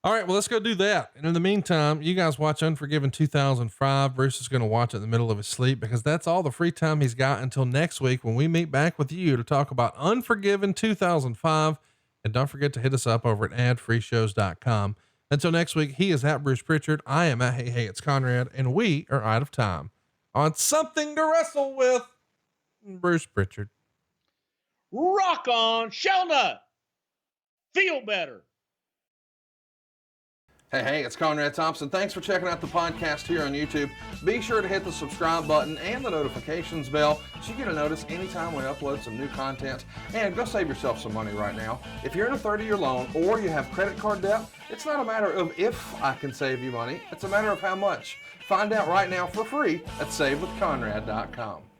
All right, well, let's go do that. And in the meantime, you guys watch Unforgiven 2005. Bruce is going to watch it in the middle of his sleep, because that's all the free time he's got until next week, when we meet back with you to talk about Unforgiven 2005. And don't forget to hit us up over at adfreeshows.com. Until next week, he is at Bruce Prichard. I am at Hey, it's Conrad, and we are out of time on Something to Wrestle With, Bruce Prichard. Rock on, Shelnut. Feel better. Hey, it's Conrad Thompson. Thanks for checking out the podcast here on YouTube. Be sure to hit the subscribe button and the notifications bell so you get a notice anytime we upload some new content. And go save yourself some money right now. If you're in a 30-year loan or you have credit card debt, it's not a matter of if I can save you money. It's a matter of how much. Find out right now for free at savewithconrad.com.